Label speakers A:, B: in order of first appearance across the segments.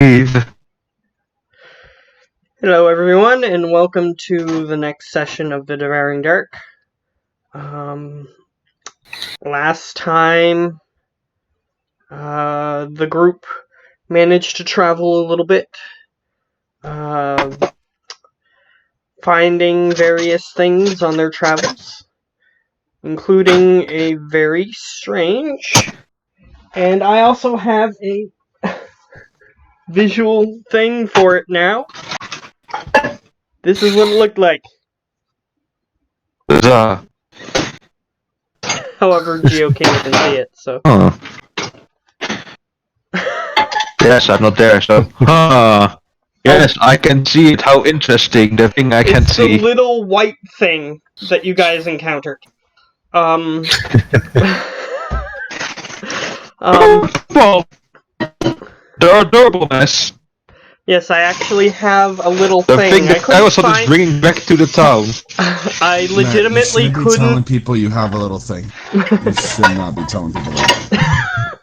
A: Eve.
B: Hello everyone, and welcome to the next session of the Devouring Dark. Last time, the group managed to travel a little bit, finding various things on their travels, including a very strange, and I also have a visual thing for it now. This is what it looked like.
A: Huzzah.
B: However, Geo can't even see it, so.
A: Oh. Yes, I'm not there, so. Yes, I can see it. How interesting. The thing I can
B: It's
A: see.
B: the little white thing that you guys encountered. Um,
A: Well, they're adorableness.
B: yes, I actually have a little
A: The
B: thing.
A: thing
B: I
A: that
B: couldn't
A: Arosan is
B: find.
A: bringing back to the town.
B: I legitimately
C: Matt, you shouldn't be
B: couldn't.
C: telling people you have a little thing. You should not be telling people that.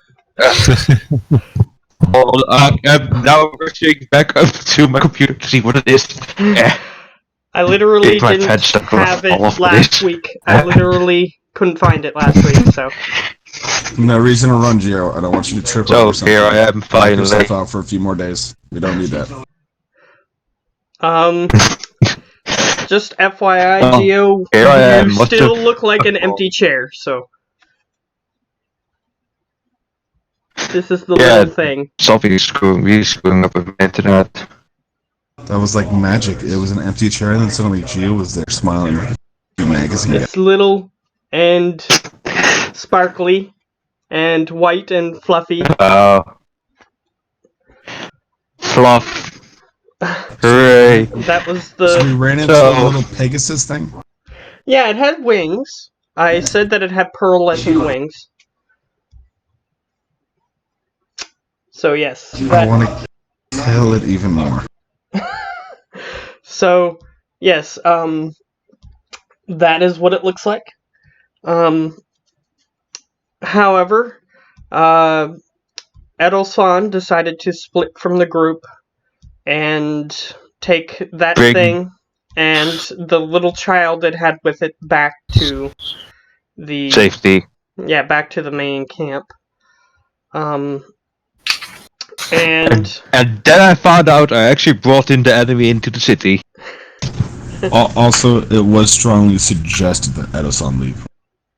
A: Well, I'm now rushing back up to my computer to see what it is.
B: I literally
A: If my
B: didn't
A: fans don't
B: have
A: fall
B: it
A: off with
B: last
A: it.
B: week. I literally couldn't find it last week, so.
C: No reason to run, Geo. I don't want you to trip
A: So
C: over something.
A: here I am
C: Knock
A: finally.
C: yourself out for a few more days. We don't need that.
B: Just FYI,
A: Oh,
B: Geo,
A: here I am.
B: you
A: What's
B: still
A: the-
B: look like an empty chair, so. This is the
A: Yeah.
B: little thing.
A: Something's screwing up with my internet.
C: That was like magic. It was an empty chair, and then suddenly Geo was there smiling like a magazine.
B: It's little and sparkly and white and fluffy.
A: Fluff. Hooray.
B: That was
C: So we
B: the...
C: ran into a little Pegasus thing.
B: Yeah, it had wings. I said that it had pearlescent wings. So yes.
C: I want to kill it even more.
B: So, yes, that is what it looks like. However, Arosan decided to split from the group and take that thing and the little child it had with it back to the
A: Safety.
B: Yeah, back to the main camp. And
A: then I found out I actually brought in the enemy into the city.
C: Also, it was strongly suggested that Arosan leave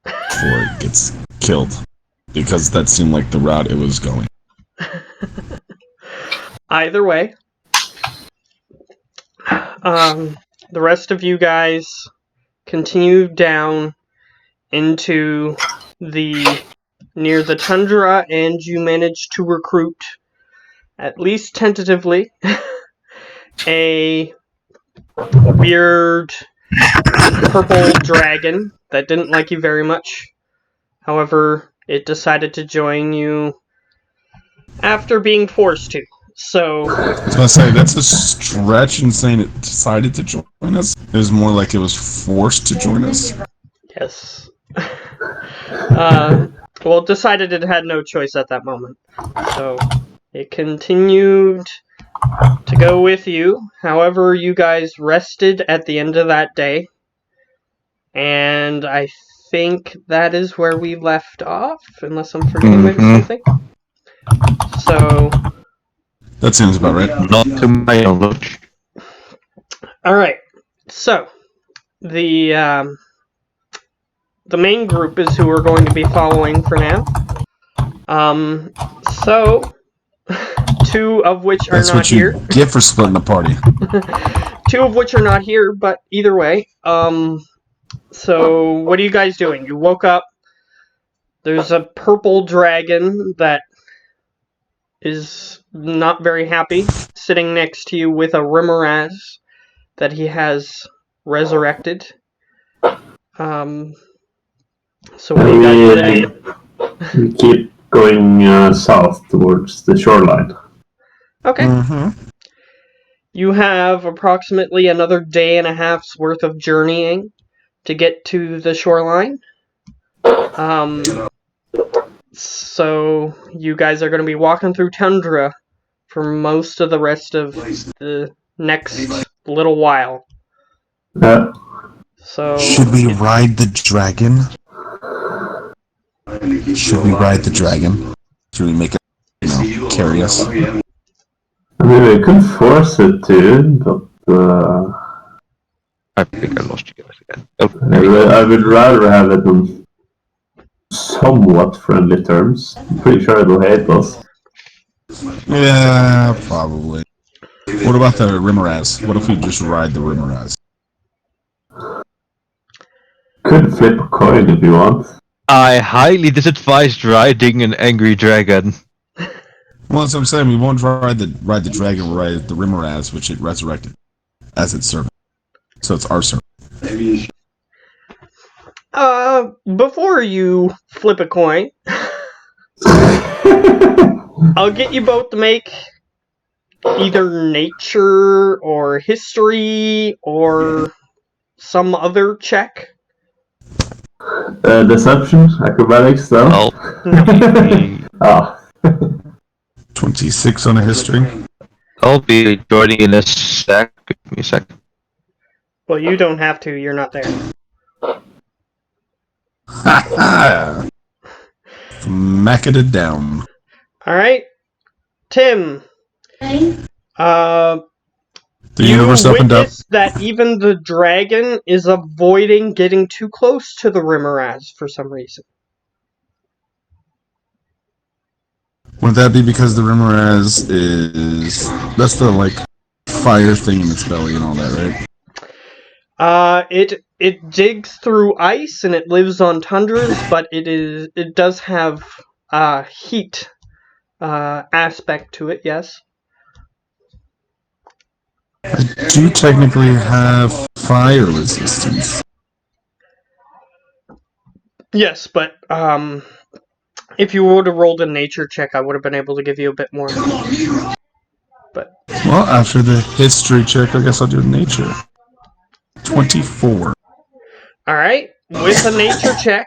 C: before it gets killed, because that seemed like the route it was going.
B: Either way, the rest of you guys continue down into near the tundra, and you manage to recruit, at least tentatively, a weird purple dragon that didn't like you very much. However, it decided to join you after being forced to. So,
C: I was gonna say, that's a stretch in saying it decided to join us. It was more like it was forced to join us.
B: yes. Well, it decided it had no choice at that moment. So, it continued to go with you. However, you guys rested at the end of that day. And I think that is where we left off, unless I'm forgetting maybe something. So...
C: That seems about right.
A: Not to my knowledge.
B: Alright, so, the main group is who we're going to be following for now. So, two of which are
C: That's
B: not
C: what you
B: here.
C: get for splitting the party.
B: Two of which are not here, but either way. So, what are you guys doing? You woke up, there's a purple dragon that is not very happy, sitting next to you with a Remoraz that he has resurrected. So what do you guys want to do?
D: We keep going south towards the shoreline.
B: Okay.
C: Mm-hmm.
B: You have approximately another day and a half's worth of journeying to get to the shoreline. So you guys are going to be walking through tundra for most of the rest of the next little while.
D: Yeah.
B: So
C: Should we ride the dragon? Should we ride the dragon? Should we make it, carry us?
D: I mean, we could force it to, but
A: I think I lost you guys again. Oh, there we go.
D: I would rather have it on somewhat friendly terms. I'm pretty sure it'll hate us.
C: Yeah, probably. What about the Rimmeraz? What if we just ride the Rimmeraz?
D: Could flip a coin if you want.
A: I highly disadvised riding an angry dragon.
C: Well, that's what I'm saying. We won't ride the dragon. We'll ride the Rimmeraz, which it resurrected as its servant. So it's our servant.
B: before you flip a coin, I'll get you both to make either nature or history or some other check.
D: Deception, acrobatics, though.
A: Oh.
D: Ah.
C: 26 on a history.
A: I'll be joining in a sec. Give me a sec.
B: Well, you don't have to, you're not there.
C: Smack it down.
B: Alright. Tim.
C: The
B: You
C: universe opened up.
B: witness that even the dragon is avoiding getting too close to the Rimmeraz for some reason.
C: Would that be because the Rimmeraz is... That's the, fire thing in its belly and all that, right?
B: It digs through ice and it lives on tundras, but it does have heat aspect to it, yes.
C: I do technically have fire resistance.
B: Yes, but if you would have rolled a nature check, I would have been able to give you a bit more. But
C: Well, after the history check, I guess I'll do nature. 24.
B: alright, with a nature check,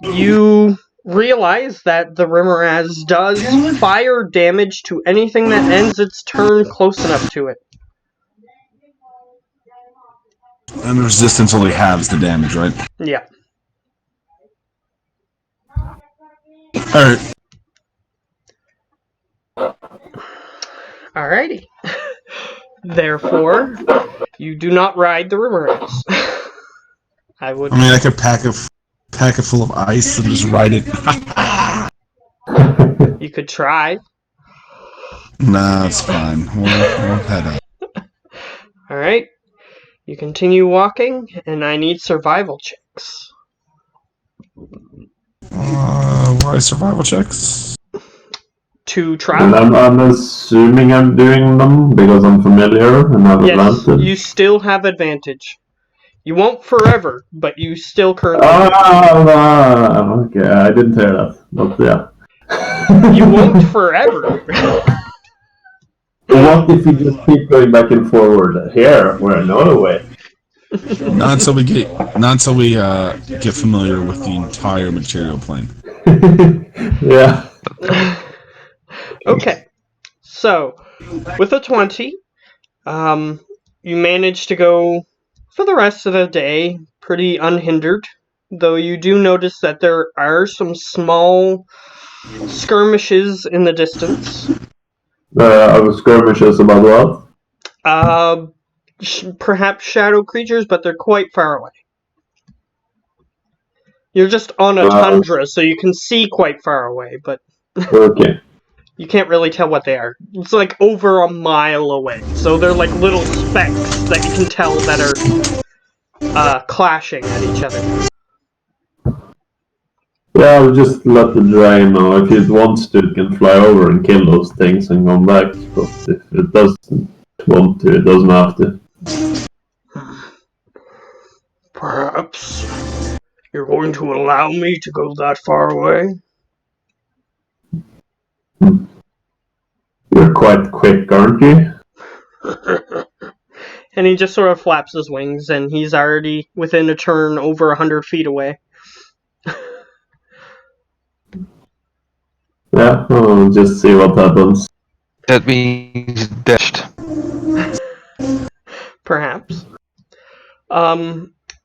B: you realize that the Rimmeraz does fire damage to anything that ends its turn close enough to it.
C: And the resistance only halves the damage, right?
B: Yeah.
C: Alright.
B: Alrighty. Therefore, you do not ride the Rimmeraz. I would.
C: I mean, I could pack it full of ice and just ride it.
B: You could try.
C: Nah, it's fine. We'll head up.
B: Alright. You continue walking, and I need survival checks.
C: Why survival checks?
B: To
D: And
B: travel.
D: I'm assuming I'm doing them because I'm familiar and have
B: Yes,
D: advantage.
B: you still have advantage. You won't forever, but you still currently.
D: Okay, I didn't hear that, but yeah.
B: You won't forever.
D: What if you just keep going back and forward? Here, we're another way.
C: Not until we get familiar with the entire material plane.
D: Yeah.
B: Okay, so with a 20, you manage to go for the rest of the day pretty unhindered, though you do notice that there are some small skirmishes in the distance.
D: I was skirmishes about what?
B: Perhaps shadow creatures, but they're quite far away. You're just on a tundra, so you can see quite far away, but
D: Okay.
B: you can't really tell what they are. It's like over a mile away, so they're like little specks that you can tell that are clashing at each other.
D: Yeah, I'll just let the dragon know. If it wants to, it can fly over and kill those things and come back. But if it doesn't want to, it doesn't have to.
B: Perhaps you're going to allow me to go that far away?
D: You're quite quick, aren't you?
B: And he just sort of flaps his wings, and he's already within a turn over 100 feet away.
D: Yeah, I'll just see what happens.
A: That means dashed.
B: Perhaps.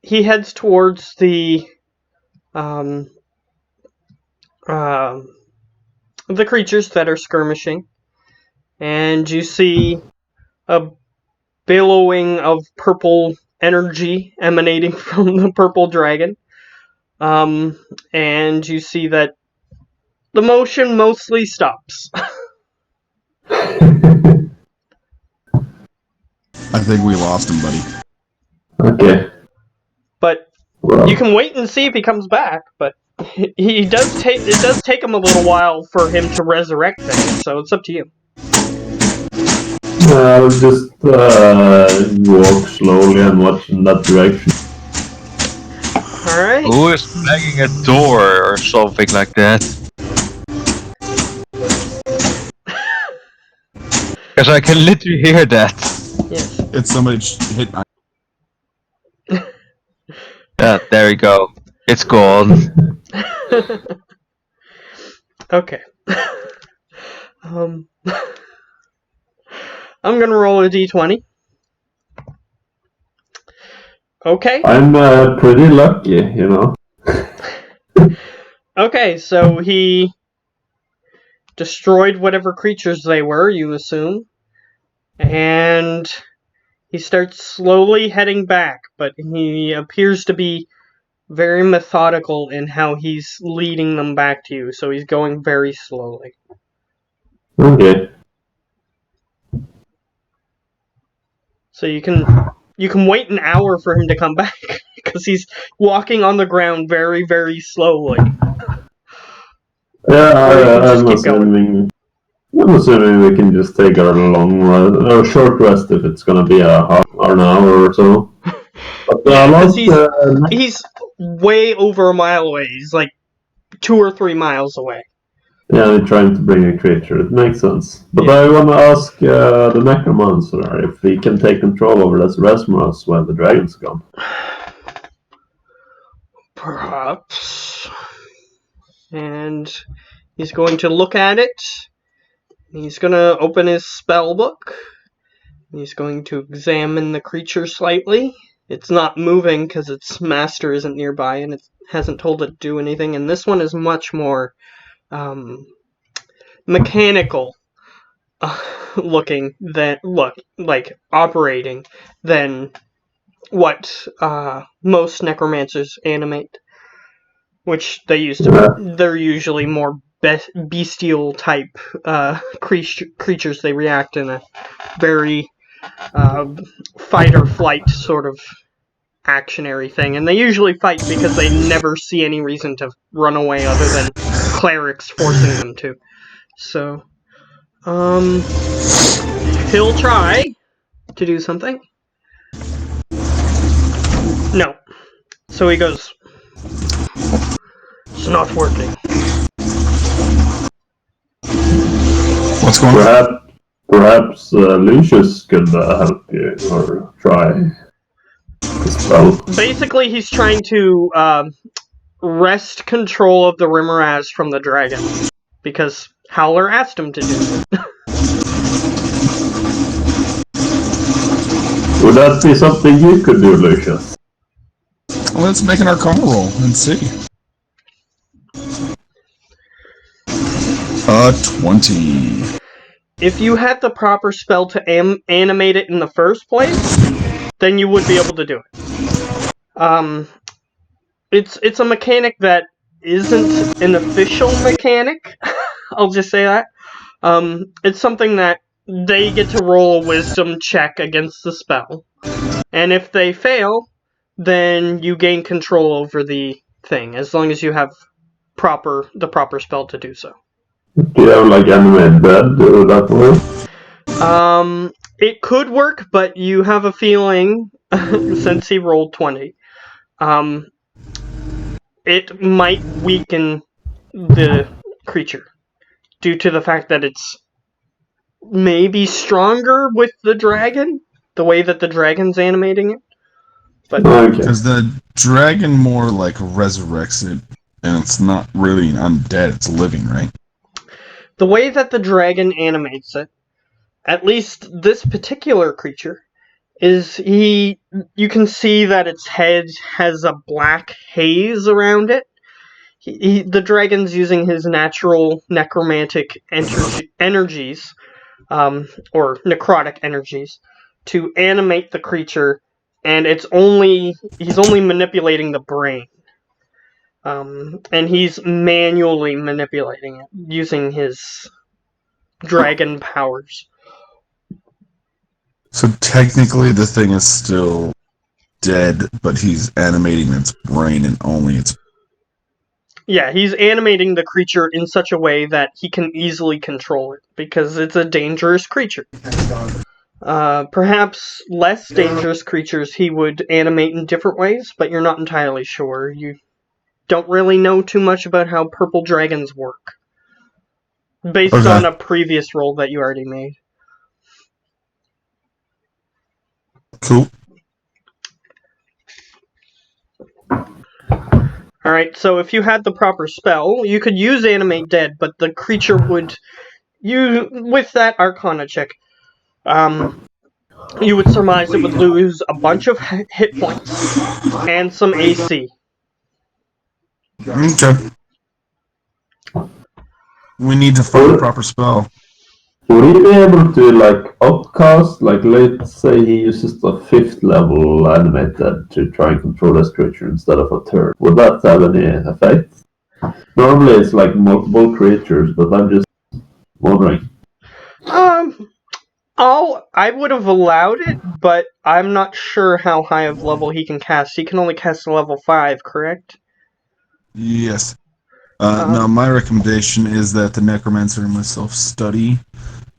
B: He heads towards the creatures that are skirmishing, and you see a billowing of purple energy emanating from the purple dragon. And you see that the motion mostly stops.
C: I think we lost him, buddy.
D: Okay.
B: But
D: Well,
B: you can wait and see if he comes back, but it does take him a little while for him to resurrect things, so it's up to you.
D: I'll just walk slowly and watch in that direction.
B: Alright.
A: Who is banging a door or something like that? Because I can literally hear that.
B: Yes.
C: It's somebody hit.
A: Yeah, there we go. It's gone.
B: Okay. I'm gonna roll a d20. Okay.
D: I'm pretty lucky, you know.
B: Okay, so he destroyed whatever creatures they were, you assume. And he starts slowly heading back, but he appears to be very methodical in how he's leading them back to you, so he's going very slowly.
D: Okay.
B: So you can wait an hour for him to come back, because he's walking on the ground very, very slowly.
D: Yeah,
B: just
D: I'm
B: keep going.
D: assuming we can just take our long rest, or short rest if it's gonna be a half or an hour or so. But
B: Because he's way over a mile away. He's like 2 or 3 miles away.
D: yeah, they're trying to bring a creature. It makes sense. But
B: Yeah.
D: I want to ask the Necromancer if he can take control over this Resmos when the dragon's gone.
B: Perhaps. And he's going to look at it. He's going to open his spell book. He's going to examine the creature slightly. It's not moving because its master isn't nearby and it hasn't told it to do anything. And this one is much more mechanical looking like operating than what most necromancers animate, which they used to. They're usually more bestial type creatures. They react in a very fight or flight sort of actionary thing, and they usually fight because they never see any reason to run away other than clerics forcing them to. So, he'll try to do something. No. So he goes, it's not working.
C: What's going on?
D: Perhaps Lucius could help you or try the spell.
B: Basically, he's trying to wrest control of the Rimmeraz from the dragon, because Howler asked him to do it.
D: Would that be something you could do, Lucius?
C: Well, let's make an Arcana roll and see. 20.
B: If you had the proper spell to animate it in the first place, then you would be able to do it. It's a mechanic that isn't an official mechanic. I'll just say that. It's something that they get to roll a wisdom check against the spell. And if they fail, then you gain control over the thing, as long as you have the proper spell to do so.
D: Do you have like animate dead that way?
B: It could work, but you have a feeling, since he rolled 20, it might weaken the creature due to the fact that it's maybe stronger with the dragon, the way that the dragon's animating it. But
C: because the dragon more like resurrects it, and it's not really undead; it's living, right?
B: the way that the dragon animates it at least this particular creature, you can see that its head has a black haze around it. The dragon's using his natural necromantic energies, or necrotic energies, to animate the creature, and he's only manipulating the brain. And he's manually manipulating it using his dragon powers.
C: So technically the thing is still dead, but he's animating its brain and only its...
B: Yeah, he's animating the creature in such a way that he can easily control it, because it's a dangerous creature. Perhaps less dangerous creatures he would animate in different ways, but you're not entirely sure. You don't really know too much about how purple dragons work, based on a previous roll that you already made.
C: Cool.
B: Alright, so if you had the proper spell, you could use Animate Dead, but the creature would... with that Arcana check, you would surmise it would lose a bunch of hit points and some AC.
C: Okay. We need to find the proper spell.
D: Would he be able to, like, outcast, like, let's say he uses the 5th level animated to try and control this creature instead of a third? Would that have any effect? Normally it's like multiple creatures, but I'm just wondering.
B: I would have allowed it, but I'm not sure how high of level he can cast. He can only cast to level 5, correct?
C: Yes. Now, my recommendation is that the Necromancer and myself study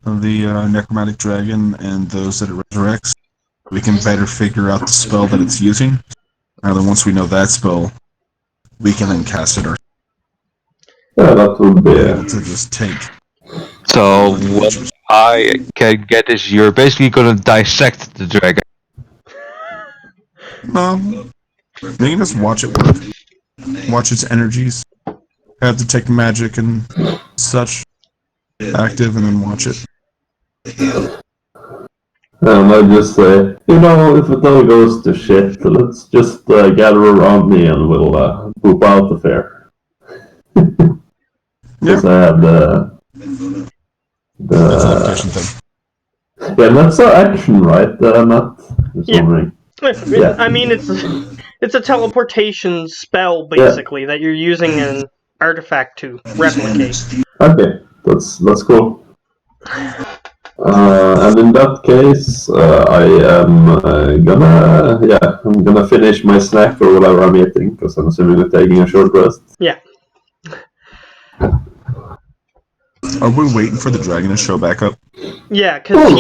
C: the Necromantic Dragon and those that it resurrects. We can better figure out the spell that it's using. Now, then once we know that spell, we can then cast it ourselves.
D: Yeah, that would be
C: able to just take.
A: So what I can get is you're basically gonna dissect the dragon.
C: You can just watch it work. Watch its energies. Have to take magic and such active and then watch it.
D: And I just say, if it all goes to shit, let's just gather around me and we'll poop out the fair. Because I have
C: that's an action thing.
D: Yeah, that's an action, right? Matt?
B: Yeah. I mean, it's a teleportation spell, basically, that you're using an artifact to replicate.
D: Okay, that's cool. And in that case, I am I'm gonna finish my snack or whatever I'm eating, because I'm assuming I'm taking a short rest.
B: Yeah.
C: Are we waiting for the dragon to show back up?
B: Yeah, because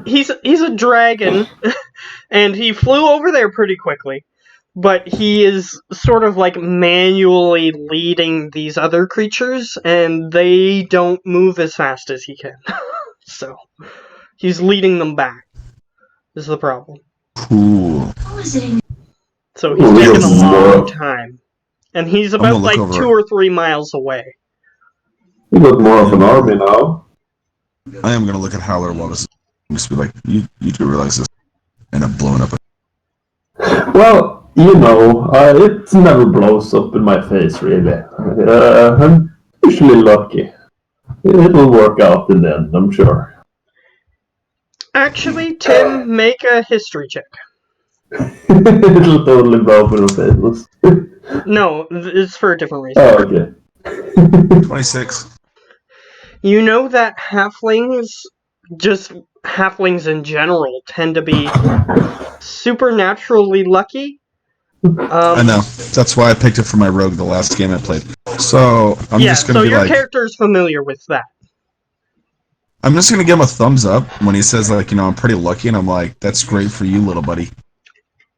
B: he's a dragon, and he flew over there pretty quickly, but he is sort of like manually leading these other creatures, and they don't move as fast as he can. So, he's leading them back, is the problem.
C: Cool.
B: So he's taking a long time. And he's about like 2 or 3 miles away.
D: You got more of an army now.
C: I am going to look at Howler while this just be like, you do realize this. And I'm blowing up.
D: Well, it never blows up in my face, really. I'm usually lucky. It'll work out in the end, I'm sure.
B: Actually, Tim, make a history check.
D: It'll totally blow up in the face.
B: No, it's for a different reason.
D: Oh, okay.
C: 26.
B: You know that halflings in general, tend to be supernaturally lucky?
C: I know. That's why I picked it for my rogue the last game I played. So, I'm just going to be
B: your
C: like...
B: character's familiar with that.
C: I'm just going to give him a thumbs up when he says, like, I'm pretty lucky, and I'm like, that's great for you, little buddy.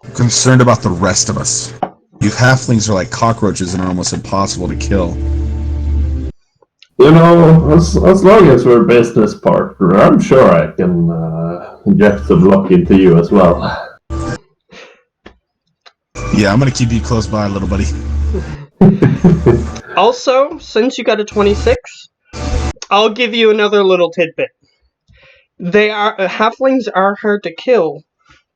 C: I'm concerned about the rest of us. You halflings are like cockroaches and are almost impossible to kill.
D: As long as we're business partner, I'm sure I can inject some luck into you as well.
C: Yeah, I'm going to keep you close by, little buddy.
B: Also, since you got a 26, I'll give you another little tidbit. halflings are hard to kill,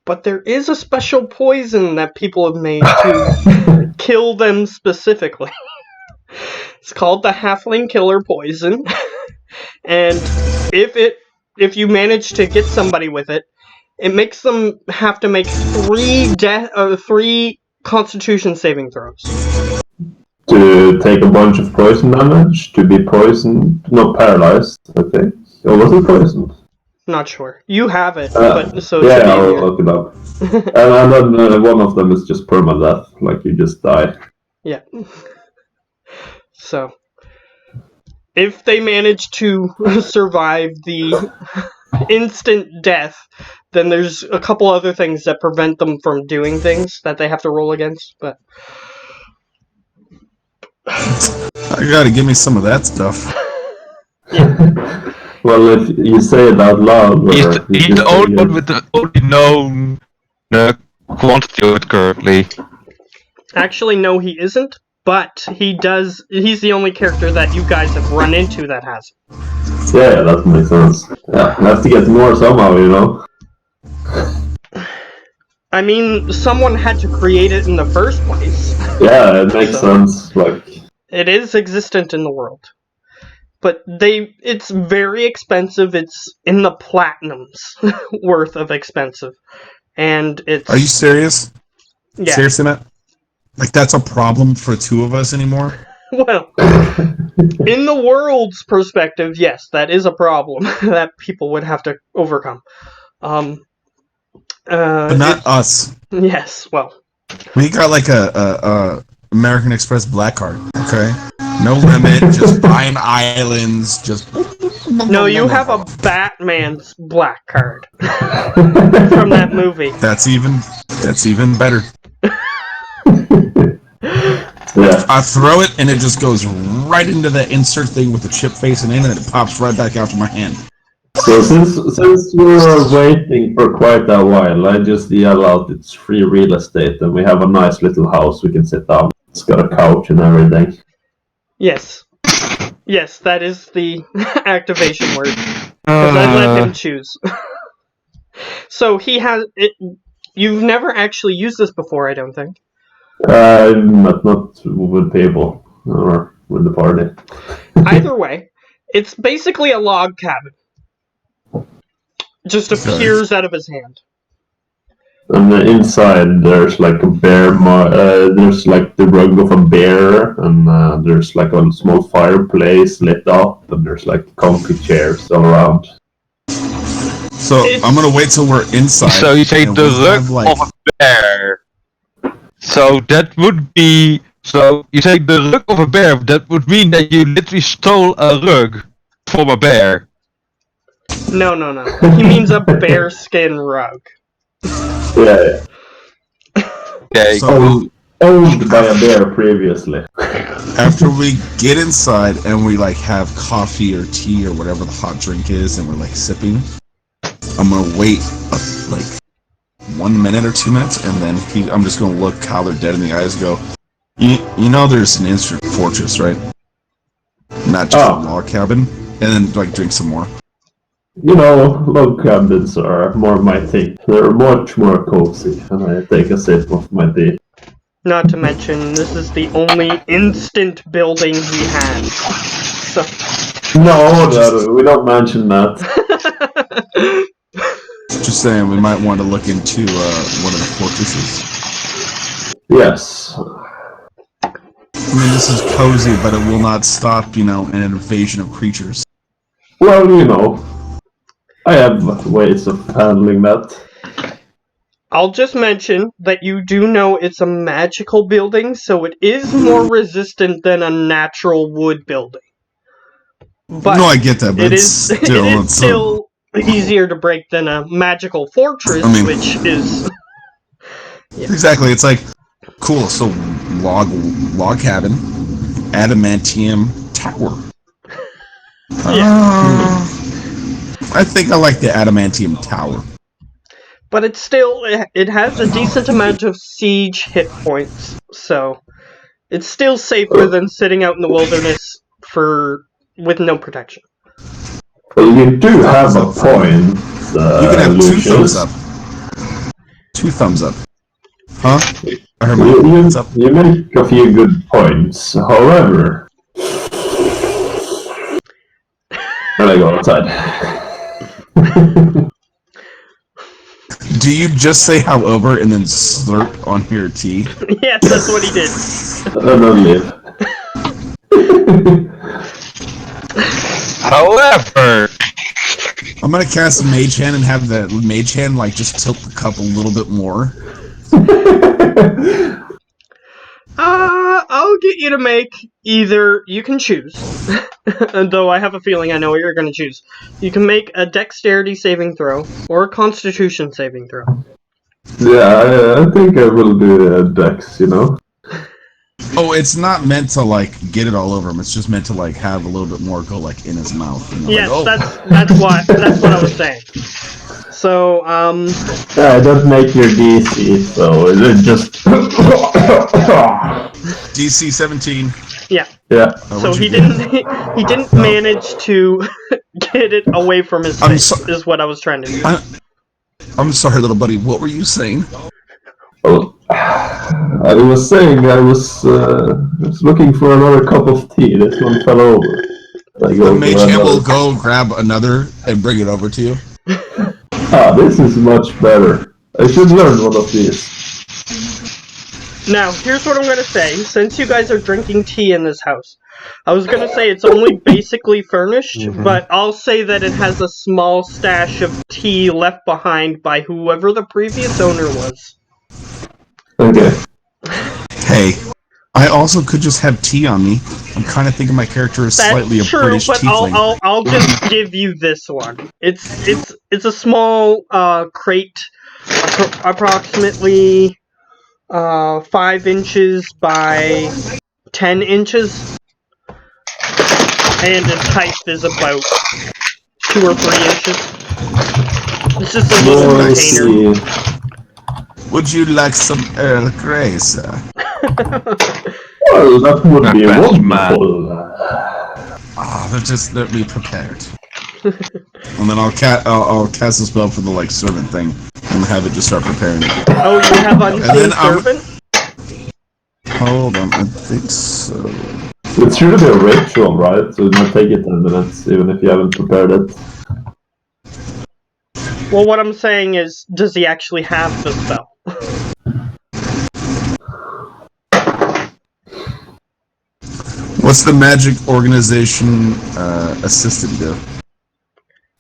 B: but there is a special poison that people have made to kill them specifically. It's called the halfling killer poison, and if you manage to get somebody with it, it makes them have to make 3 Constitution saving throws.
D: To take a bunch of poison damage, to be poisoned, not paralyzed, I think. Or was it poisoned?
B: Not sure. You have it, but so it
D: yeah,
B: should be
D: I'll
B: easier.
D: look it up. and then one of them is just permadeath, like you just die.
B: Yeah. So, if they manage to survive the instant death, then there's a couple other things that prevent them from doing things that they have to roll against, but...
C: I gotta give me some of that stuff.
D: Well, if you say it out loud,
A: He's
D: or you
A: the
D: just
A: only
D: say
A: one with the only known quantity of it currently.
B: Actually, no, he isn't, but he's the only character that you guys have run into that has it.
D: Yeah, that makes sense. Yeah, I have to get more somehow, you know?
B: I mean, someone had to create it in the first place.
D: Yeah, it makes sense, like...
B: It is existent in the world. But it's very expensive. It's in the platinums worth of expensive. And it's...
C: Are you serious?
B: Yeah.
C: Seriously, Matt? Like, that's a problem for 2 of us anymore?
B: Well, in the world's perspective, yes, that is a problem that people would have to overcome.
C: But not us.
B: Yes, well.
C: We got like a American Express black card, okay? No limit, just buying islands, just...
B: No, you have a Batman's black card from that movie.
C: That's even better.
D: Yeah.
C: I throw it and it just goes right into the insert thing with the chip facing in, and it pops right back out to my hand.
D: So since you're waiting for quite a while, I just yell out it's free real estate, and we have a nice little house we can sit down. It's got a couch and everything.
B: Yes. Yes, that is the activation word. Because I let him choose. So he has it. You've never actually used this before, I don't think.
D: Not with people or with the party.
B: Either way, it's basically a log cabin. Just appears out of his hand.
D: And inside there's like a bear, there's like the rug of a bear, and there's like a small fireplace lit up, and there's like comfy chairs all around.
C: So I'm gonna wait till we're inside.
A: So you say
C: and
A: the
C: we
A: rug
C: have, like,
A: of a bear. So that would be... So you say the rug of a bear, that would mean that you literally stole a rug from a bear.
B: No. He means a bearskin rug.
D: Yeah.
A: Okay.
C: So
D: Owned by a bear previously.
C: after we get inside and we like have coffee or tea or whatever the hot drink is, and we're like sipping, I'm gonna wait like 1 minute or 2 minutes, and then I'm just gonna look Kyler dead in the eyes and go, you know there's an instant fortress, right? Not just a log cabin, and then like drink some more.
D: You know, log cabins are more my thing. They're much more cozy, and I take a sip of my tea.
B: Not to mention, this is the only instant building he has. So...
D: No, we don't mention that.
C: Just saying, we might want to look into one of the fortresses.
D: Yes.
C: I mean, this is cozy, but it will not stop, an invasion of creatures.
D: Well, you know, I have ways of handling that.
B: I'll just mention that you do know it's a magical building, so it is more resistant than a natural wood building. But
C: no, I get that, but
B: it
C: it's
B: is still easier to break than a magical fortress, which is...
C: Yeah. Exactly, it's like, cool, so log cabin, adamantium tower. I think I like the adamantium tower.
B: But it's still, it has a decent amount of siege hit points, so it's still safer than sitting out in the wilderness with no protection.
D: Well, you do have a point,
C: You can have
D: Lucius.
C: 2 thumbs up. 2 thumbs up. Huh? I heard my
D: You,
C: thumbs up.
D: you make a few good points. However, when I go outside.
C: Do you just say however and then slurp on your tea?
B: Yes, that's what he did.
D: And then leave.
A: However,
C: I'm gonna cast a mage hand and have the mage hand like just tilt the cup a little bit more.
B: I'll get you to make either. You can choose. Though I have a feeling I know what you're going to choose. You can make a dexterity saving throw or a constitution saving throw.
D: Yeah, I think I will do a dex, you know?
C: Oh, it's not meant to like get it all over him. It's just meant to like have a little bit more go like in his mouth. You know,
B: Yes,
C: like,
B: that's what I was saying. So,
D: Yeah, I don't make your DC, so it just...
C: DC 17.
B: yeah.
D: Yeah.
B: So he didn't manage to get it away from his face. Is what I was trying to do.
C: I'm sorry, little buddy. What were you saying?
D: Oh, I was saying I was looking for another cup of tea. This one fell over.
C: The mage hand will go grab another and bring it over to you.
D: Ah, this is much better. I should learn one of these.
B: Now, here's what I'm going to say. Since you guys are drinking tea in this house, I was going to say it's only basically furnished, but I'll say that it has a small stash of tea left behind by whoever the previous owner was.
D: Okay.
C: Hey, I also could just have tea on me. I'm kind of thinking my character is slightly a British
B: but
C: tiefling.
B: I'll just give you this one. It's a small crate, approximately 5 inches by 10 inches, and its height is about 2 or 3 inches. It's just a little container.
C: Would you like some Earl Grey, sir?
D: Well, that would be wonderful.
C: Just let me prepared. And then I'll cast a spell for the like servant thing and have it just start preparing it.
B: Oh, you have unseen servant?
C: Hold on, I think so.
D: It's should be a ritual, right? So it might take you 10 minutes, even if you haven't prepared it.
B: Well, what I'm saying is, does he actually have the spell?
C: What's the magic organization assistant do?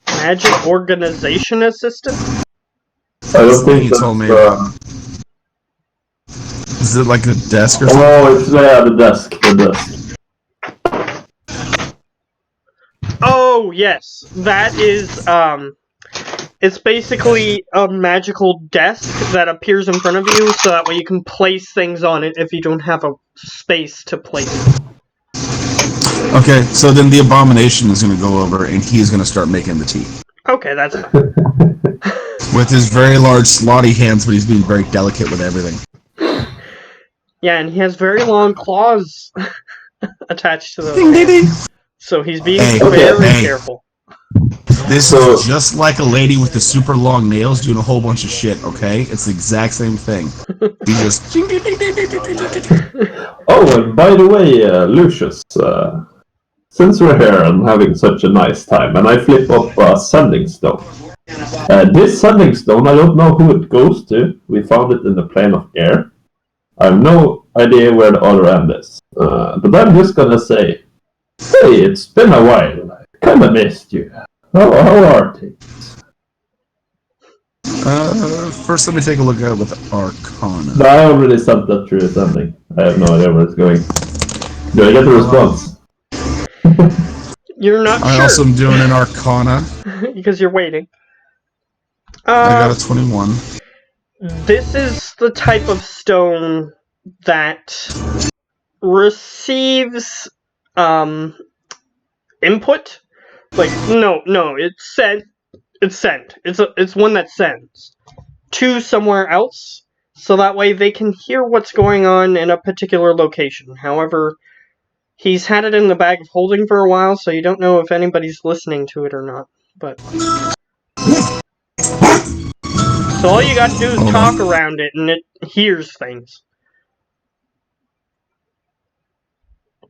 B: Magic organization assistant?
D: I don't think
C: you told me about. Is it like a desk or something?
D: Oh, it's the desk. The desk.
B: Oh, yes. That is, it's basically a magical desk that appears in front of you, so that way you can place things on it if you don't have a space to place them.
C: Okay, so then the abomination is going to go over and he's going to start making the tea.
B: Okay, that's fine.
C: With his very large slotty hands, but he's being very delicate with everything.
B: Yeah, and he has very long claws attached to those. So he's being very careful.
C: This is just like a lady with the super long nails doing a whole bunch of shit, okay? It's the exact same thing. He just...
D: Oh, and by the way, Lucius, since we're here and having such a nice time, and I flip up a sending stone. This sending stone, I don't know who it goes to. We found it in the plane of air. I have no idea where the other end is. But I'm just gonna say, hey, it's been a while. I kinda missed you. How are things?
C: First let me take a look at it with Arcana.
D: No, I already sent that through the sending. I have no idea where it's going. Do I get a response?
B: You're not sure.
C: I also am doing an Arcana.
B: Because you're waiting.
C: I got a 21.
B: This is the type of stone that receives input. Like no, it's sent. It's one that sends to somewhere else, so that way they can hear what's going on in a particular location. However, he's had it in the bag of holding for a while, so you don't know if anybody's listening to it or not. But so all you got to do is talk around it, and it hears things.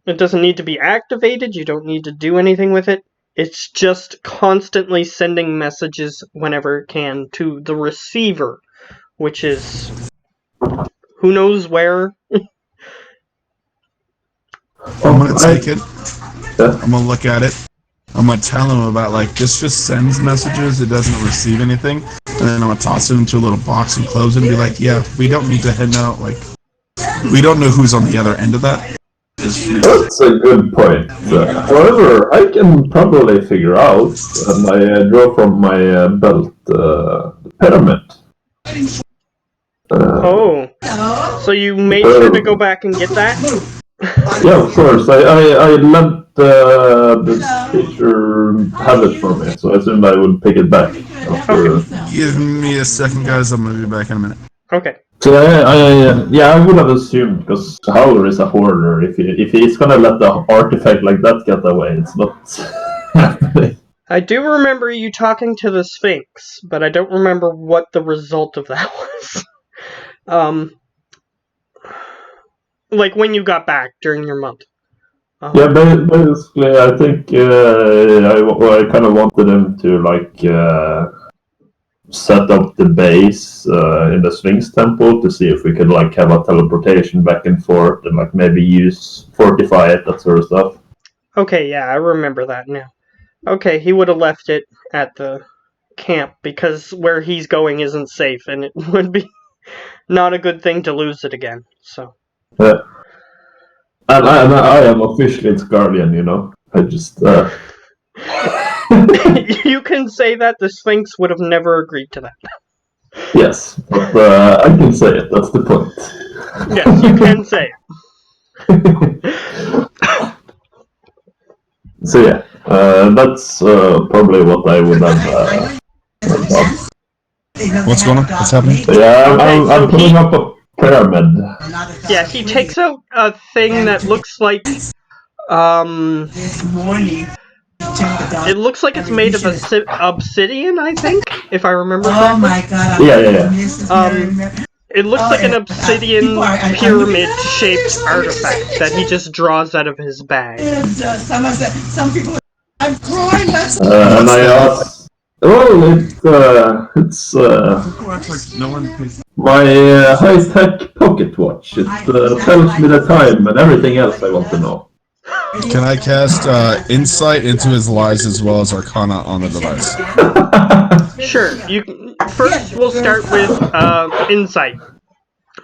B: It doesn't need to be activated. You don't need to do anything with it. It's just constantly sending messages whenever it can to the receiver, which is who knows where.
C: I'm gonna take it. I'm gonna look at it. I'm gonna tell him about like this just sends messages. It doesn't receive anything, and then I'm gonna toss it into a little box and close it and be like, yeah, we don't need to head out. Like, we don't know who's on the other end of that.
D: That's a good point. However, I can probably figure out, and I draw from my belt the pyramid.
B: So you made sure to go back and get that?
D: Yeah, of course. I let the teacher have it for me, so I assumed I would pick it back. After...
C: Give me a second, guys. I'm gonna be back in a minute.
B: Okay.
D: So I would have assumed, because Howler is a hoarder. If he's gonna let the artifact like that get away, it's not happening.
B: I do remember you talking to the Sphinx, but I don't remember what the result of that was. Like when you got back during your month.
D: Yeah, basically, I think I kind of wanted him to like set up the base in the Sphinx Temple to see if we could like have a teleportation back and forth and like maybe fortify it, that sort of stuff.
B: Okay, yeah, I remember that now. Okay, he would have left it at the camp because where he's going isn't safe, and it would be not a good thing to lose it again. So.
D: And I am officially its guardian, you know. I just.
B: You can say that. The Sphinx would have never agreed to that.
D: Yes, but I can say it. That's the point.
B: Yes, you can say it.
D: So yeah, that's probably what I would have.
C: What's going on? What's happening?
D: Yeah, I'm putting up a pyramid.
B: Yeah, he takes out a thing that looks like it looks like it's made of obsidian, I think, if I remember correctly.
E: Oh my god.
D: Yeah.
B: It looks like an obsidian pyramid-shaped artifact that he just draws out of his bag.
E: Some people. I'm crying.
D: And I asked, it's my high-tech pocket watch. It tells me the time and everything else I want to know.
C: Can I cast insight into his lies as well as Arcana on the device?
B: Sure. First, we'll start with insight.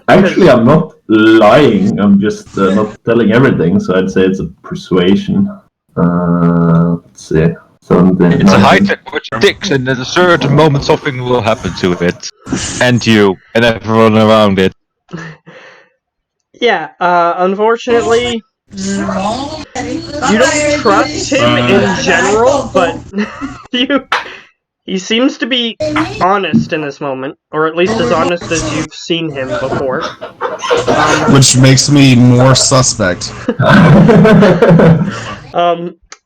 D: Actually, I'm not lying. I'm just not telling everything. So I'd say it's a persuasion. Let's see.
A: It's a high-tech which ticks, and at a certain moment something will happen to it. And you, and everyone around it.
B: Yeah, unfortunately, you don't trust him in general, but he seems to be honest in this moment, or at least as honest as you've seen him before.
C: Which makes me more suspect.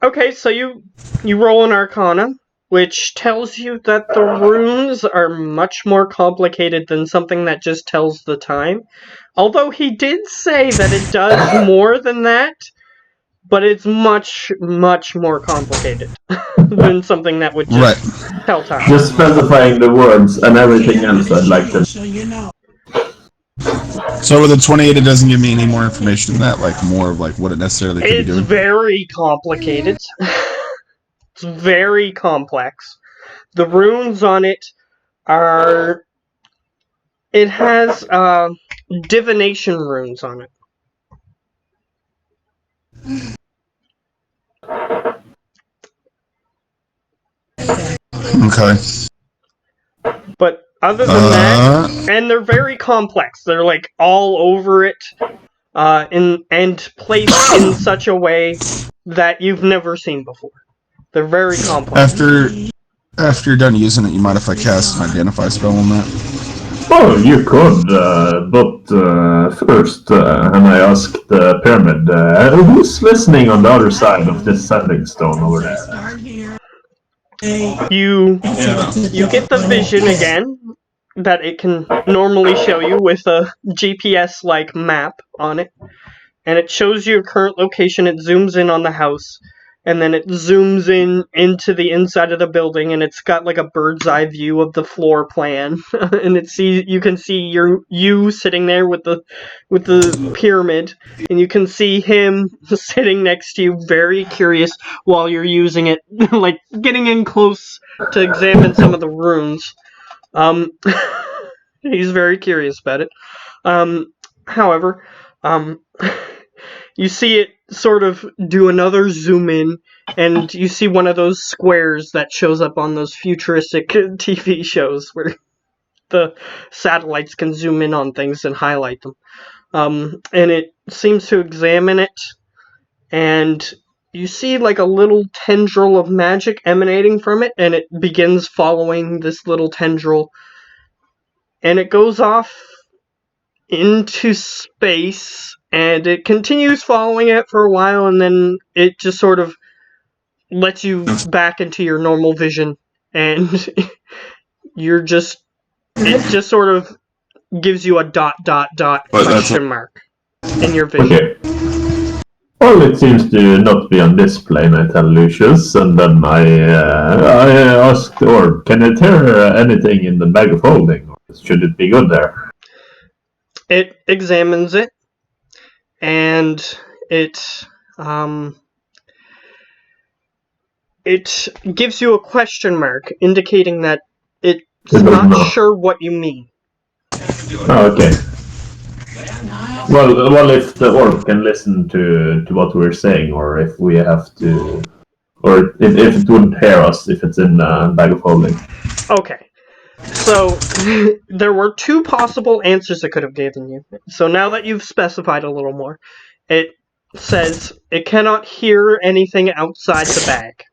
B: Okay, so you roll an Arcana, which tells you that the runes are much more complicated than something that just tells the time. Although he did say that it does more than that, but it's much, much more complicated than something that would just tell time.
D: Just specifying the words and everything else I'd like to.
C: So with the 28, it doesn't give me any more information than that, like more of like what it necessarily could be doing.
B: It's very complicated. It's very complex. The runes on it are... It has divination runes on it.
C: Okay.
B: But other than that, and they're very complex. They're like all over it, and placed in such a way that you've never seen before. They're very complex.
C: After you're done using it, you mind if I cast an identify spell on that?
D: Oh, you could, but first, and I asked the pyramid, who's listening on the other side of this sending stone over there?
E: Start here.
B: You get the vision again that it can normally show you with a GPS like map on it, and it shows you your current location. It zooms in on the house, and then it zooms in into the inside of the building, and it's got like a bird's eye view of the floor plan, and you can see you sitting there with the pyramid, and you can see him sitting next to you, very curious while you're using it, like getting in close to examine some of the runes. Um, he's very curious about it. However, you see it sort of do another zoom in, and you see one of those squares that shows up on those futuristic TV shows where the satellites can zoom in on things and highlight them. And it seems to examine it, and you see like a little tendril of magic emanating from it, and it begins following this little tendril, and it goes off into space, and it continues following it for a while, and then it just sort of lets you back into your normal vision, and it just sort of gives you a ... question mark in your vision.
D: Okay. Well, it seems to not be on this plane, I tell Lucius, and then I asked, or can it hear anything in the bag of holding? Or should it be good there?
B: It examines it, and it gives you a question mark, indicating that it's not sure what you mean.
D: Oh, okay. Well, if the orb can listen to what we're saying, or if we have to, or if it wouldn't hear us if it's in the bag of holding.
B: Okay. So, there were two possible answers it could have given you. So now that you've specified a little more, it says it cannot hear anything outside the bag.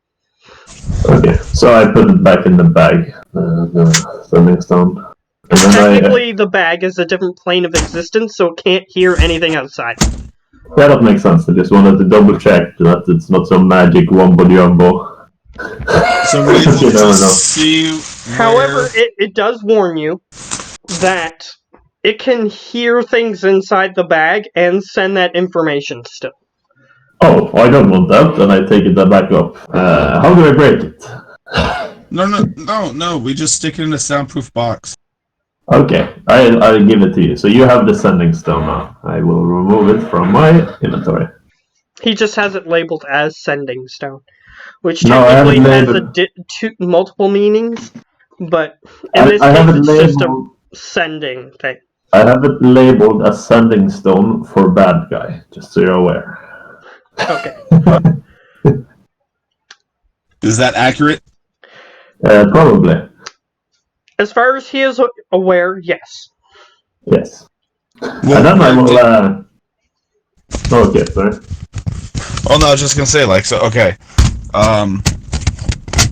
D: Okay, so I put it back in the bag, the sending stone. And then
B: Technically, the bag is a different plane of existence, so it can't hear anything outside.
D: Yeah, that makes sense. I just wanted to double check that it's not some magic wombo jumbo.
C: So we will just see.
B: However, it does warn you that it can hear things inside the bag and send that information still.
D: Oh, I don't want that, and I take it back up. How do I break it?
C: No. We just stick it in a soundproof box.
D: Okay, I'll give it to you. So you have the sending stone now. I will remove it from my inventory.
B: He just has it labeled as sending stone, which
D: No, I have
B: technically
D: it
B: has multiple meanings, but in this
D: I have
B: case
D: it
B: it's just a
D: labeled.
B: sending thing.
D: I have it labeled as sending stone for bad guy, just so you're aware.
B: Okay.
C: Is that accurate?
D: Probably.
B: As far as he is aware, yes.
D: Yes.
C: Well,
D: And then I will. Okay, sorry.
C: Oh no, I was just gonna say, okay.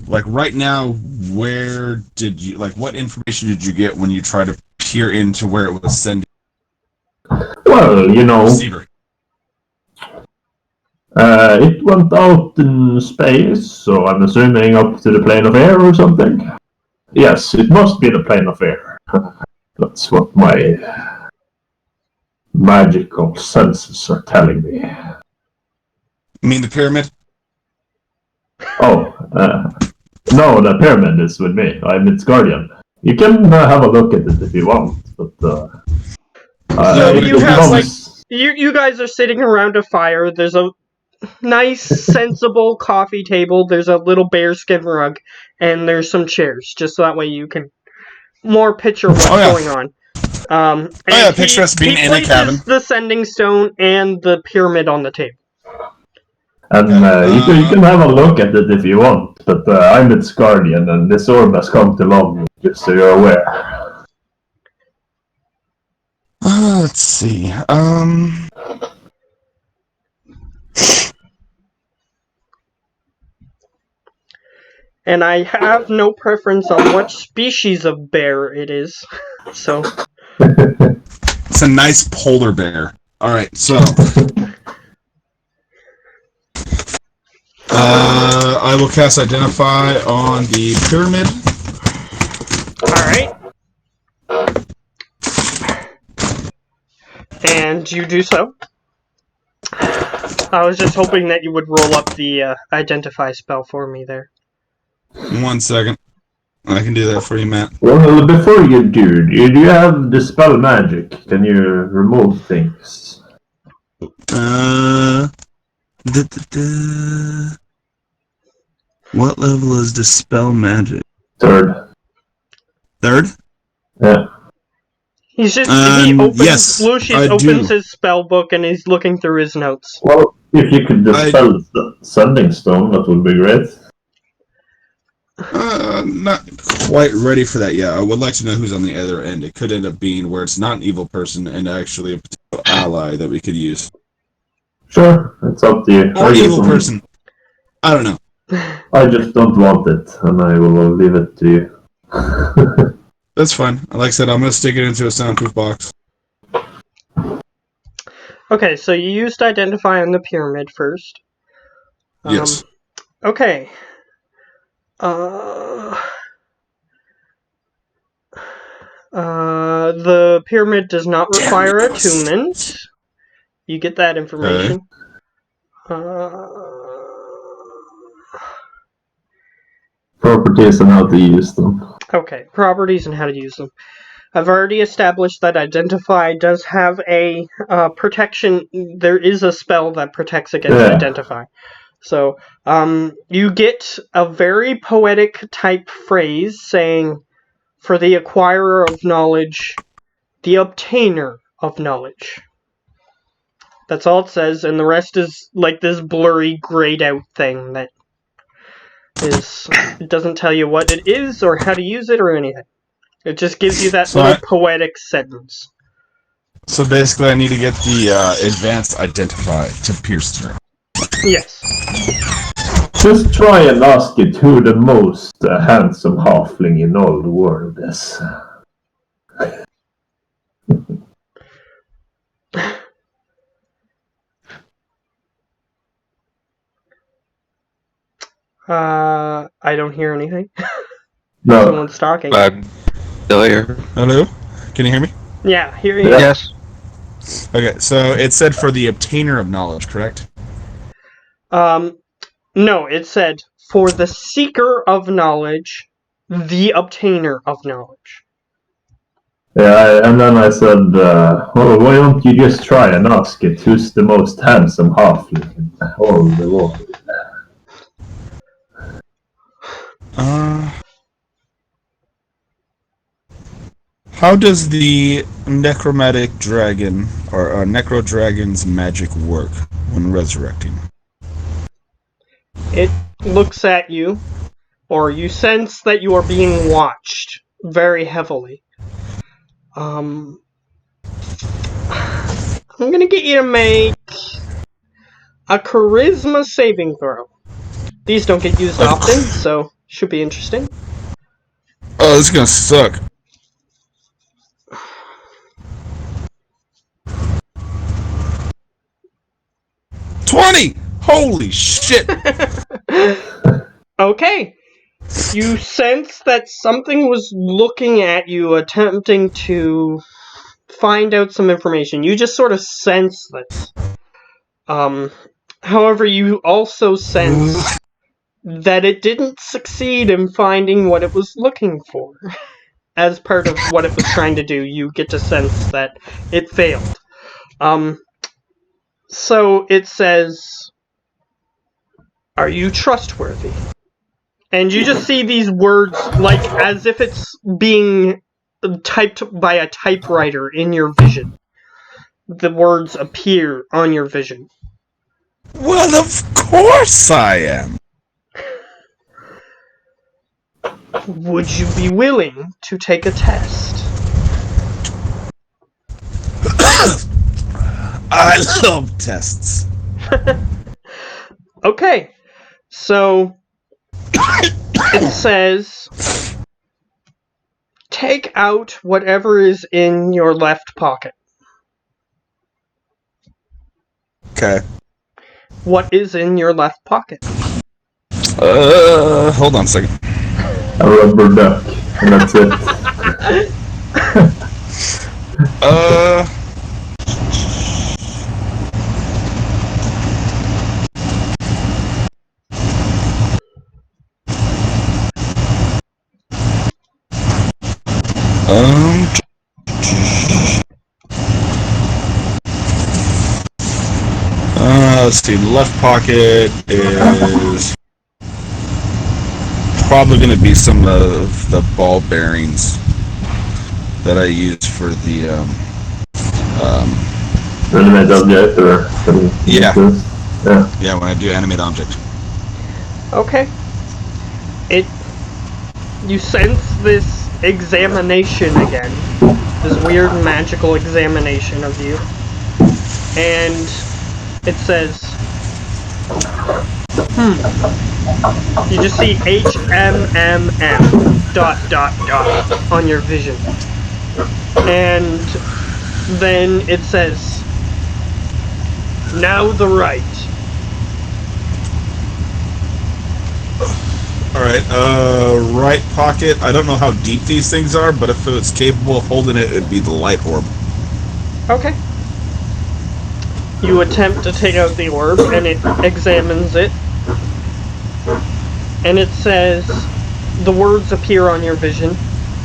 C: Like right now, where did you what information did you get when you tried to peer into where it was sending?
D: Well,
C: Receiver.
D: It went out in space, so I'm assuming up to the plane of air or something. Yes, it must be the plane of air. That's what my magical senses are telling me.
C: You mean the pyramid?
D: Oh, no, the pyramid is with me. I'm its guardian. You can have a look at it if you want, but
B: you guys are sitting around a fire. There's a nice, sensible coffee table. There's a little bearskin rug, and there's some chairs, just so that way you can more picture what's going on.
C: Picture us being in a cabin.
B: The sending stone and the pyramid on the table.
D: And you can have a look at it if you want, but I'm its guardian, and this orb has come to love me, just so you're aware.
C: Let's see.
B: And I have no preference on what species of bear it is. So,
C: It's a nice polar bear. Alright, so... I will cast Identify on the pyramid.
B: alright. And you do so. I was just hoping that you would roll up the Identify spell for me there.
C: 1 second. I can do that for you, Matt.
D: Well, before you do you have Dispel Magic? Can you remove things?
C: What level is Dispel Magic?
D: Third.
C: Third?
D: Yeah.
B: He's just, he opens,
C: yes,
B: Lucius
C: I
B: opens
C: do.
B: his spell book and he's looking through his notes.
D: Well, if you could dispel Sending Stone, that would be great.
C: Not quite ready for that yet. I would like to know who's on the other end. It could end up being where it's not an evil person and actually a potential ally that we could use.
D: Sure, it's up to you.
C: Or evil person. I don't know.
D: I just don't want it, and I will leave it to you.
C: That's fine. Like I said, I'm going to stick it into a soundproof box.
B: Okay, so you used Identify on the pyramid first.
C: Yes.
B: Okay. The pyramid does not require attunement. You get that information.
D: Properties and how to use them.
B: Okay, properties and how to use them. I've already established that Identify does have a protection. There is a spell that protects against Identify. So, you get a very poetic type phrase saying, for the acquirer of knowledge, the obtainer of knowledge. That's all it says, and the rest is like this blurry, grayed out thing that is, it doesn't tell you what it is or how to use it or anything. It just gives you that little poetic sentence.
C: So basically I need to get the advanced Identify to pierce through.
B: Yes.
D: Just try and ask it who the most handsome halfling in all the world is.
B: I don't hear anything.
D: No.
B: Someone's talking.
A: I'm still here.
C: Hello? Can you hear me?
B: Yeah, hear you.
A: Yes.
C: Okay, so it said for the obtainer of knowledge, correct?
B: No, it said, for the seeker of knowledge, the obtainer of knowledge.
D: Yeah, and then I said, well, why don't you just try and ask it who's the most handsome halfling in all the world?
C: How does the necromantic dragon, or necro dragon's magic work when resurrecting?
B: It looks at you, or you sense that you are being watched very heavily. I'm gonna get you to make a charisma saving throw. These don't get used often, so should be interesting.
C: Oh, this is gonna suck. $20! Holy shit!
B: Okay. You sense that something was looking at you, attempting to find out some information. You just sort of sense this. However, you also sense that it didn't succeed in finding what it was looking for. As part of what it was trying to do, you get to sense that it failed. So it says, are you trustworthy? And you just see these words, like, as if it's being typed by a typewriter in your vision. The words appear on your vision.
C: Well, of course I am!
B: Would you be willing to take a test?
C: I love tests.
B: Okay, so it says, take out whatever is in your left pocket.
C: Okay.
B: What is in your left pocket?
C: Hold on a second.
D: A rubber duck, and that's it.
C: Let's see. The left pocket is probably going to be some of the ball bearings that I use for the
D: Animate object or
C: Yeah.
D: Yeah.
C: Yeah, when I do animate object.
B: Okay. You sense this examination again. This weird magical examination of you. And it says, you just see HMMM ... on your vision. And then it says, now the right.
C: Alright, right pocket. I don't know how deep these things are, but if it's capable of holding it, it'd be the light orb.
B: Okay. You attempt to take out the orb, and it examines it. And it says, the words appear on your vision,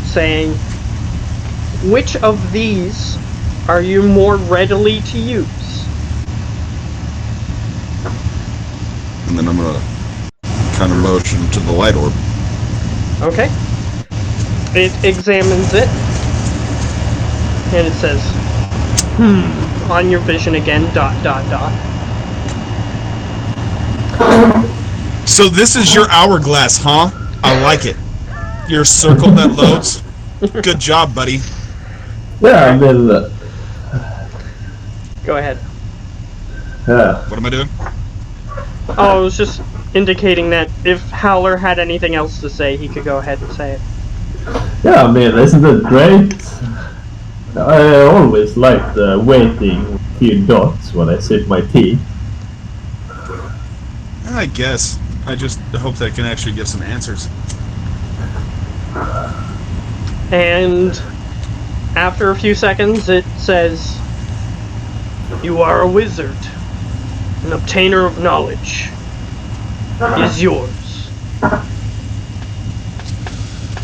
B: saying, which of these are you more readily to use?
C: And then I'm gonna kind of motion to the light orb.
B: Okay. It examines it, and it says, on your vision again, ...
C: So this is your hourglass, huh? I like it. Your circle that loads. Good job, buddy.
D: Yeah, I mean,
B: Go ahead.
D: yeah.
C: What am I doing?
B: Oh, I was just indicating that if Howler had anything else to say, he could go ahead and say it.
D: Yeah, I mean, isn't it great? I always liked waiting a few dots when I sip my tea.
C: I guess. I just hope that I can actually get some answers.
B: And after a few seconds, it says, you are a wizard. An obtainer of knowledge is yours.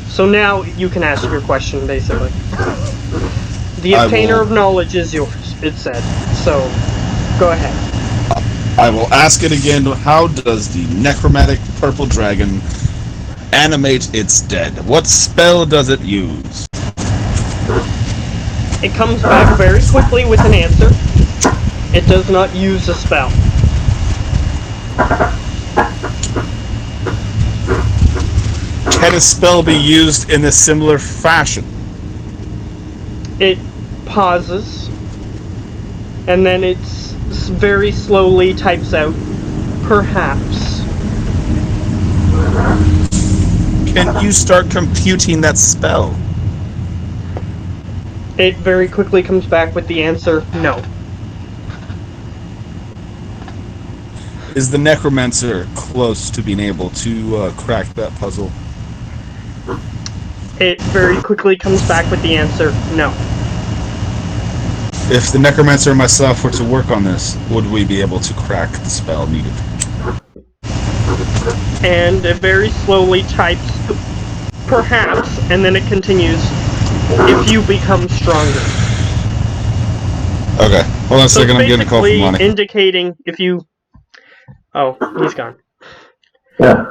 B: So now you can ask your question, basically. The obtainer of knowledge is yours, it said. So, go ahead.
C: I will ask it again. How does the necromantic purple dragon animate its dead? What spell does it use?
B: It comes back very quickly with an answer. It does not use a spell.
C: Can a spell be used in a similar fashion?
B: It pauses, and then it very slowly types out, perhaps.
C: Can you start computing that spell?
B: It very quickly comes back with the answer, no.
C: Is the necromancer close to being able to crack that puzzle?
B: It very quickly comes back with the answer, no.
C: If the necromancer and myself were to work on this, would we be able to crack the spell needed?
B: And it very slowly types, perhaps, and then it continues, if you become stronger.
C: Okay, hold on a second, I'm getting a call from Lonnie.
B: Indicating if you... Oh, he's gone.
D: Yeah.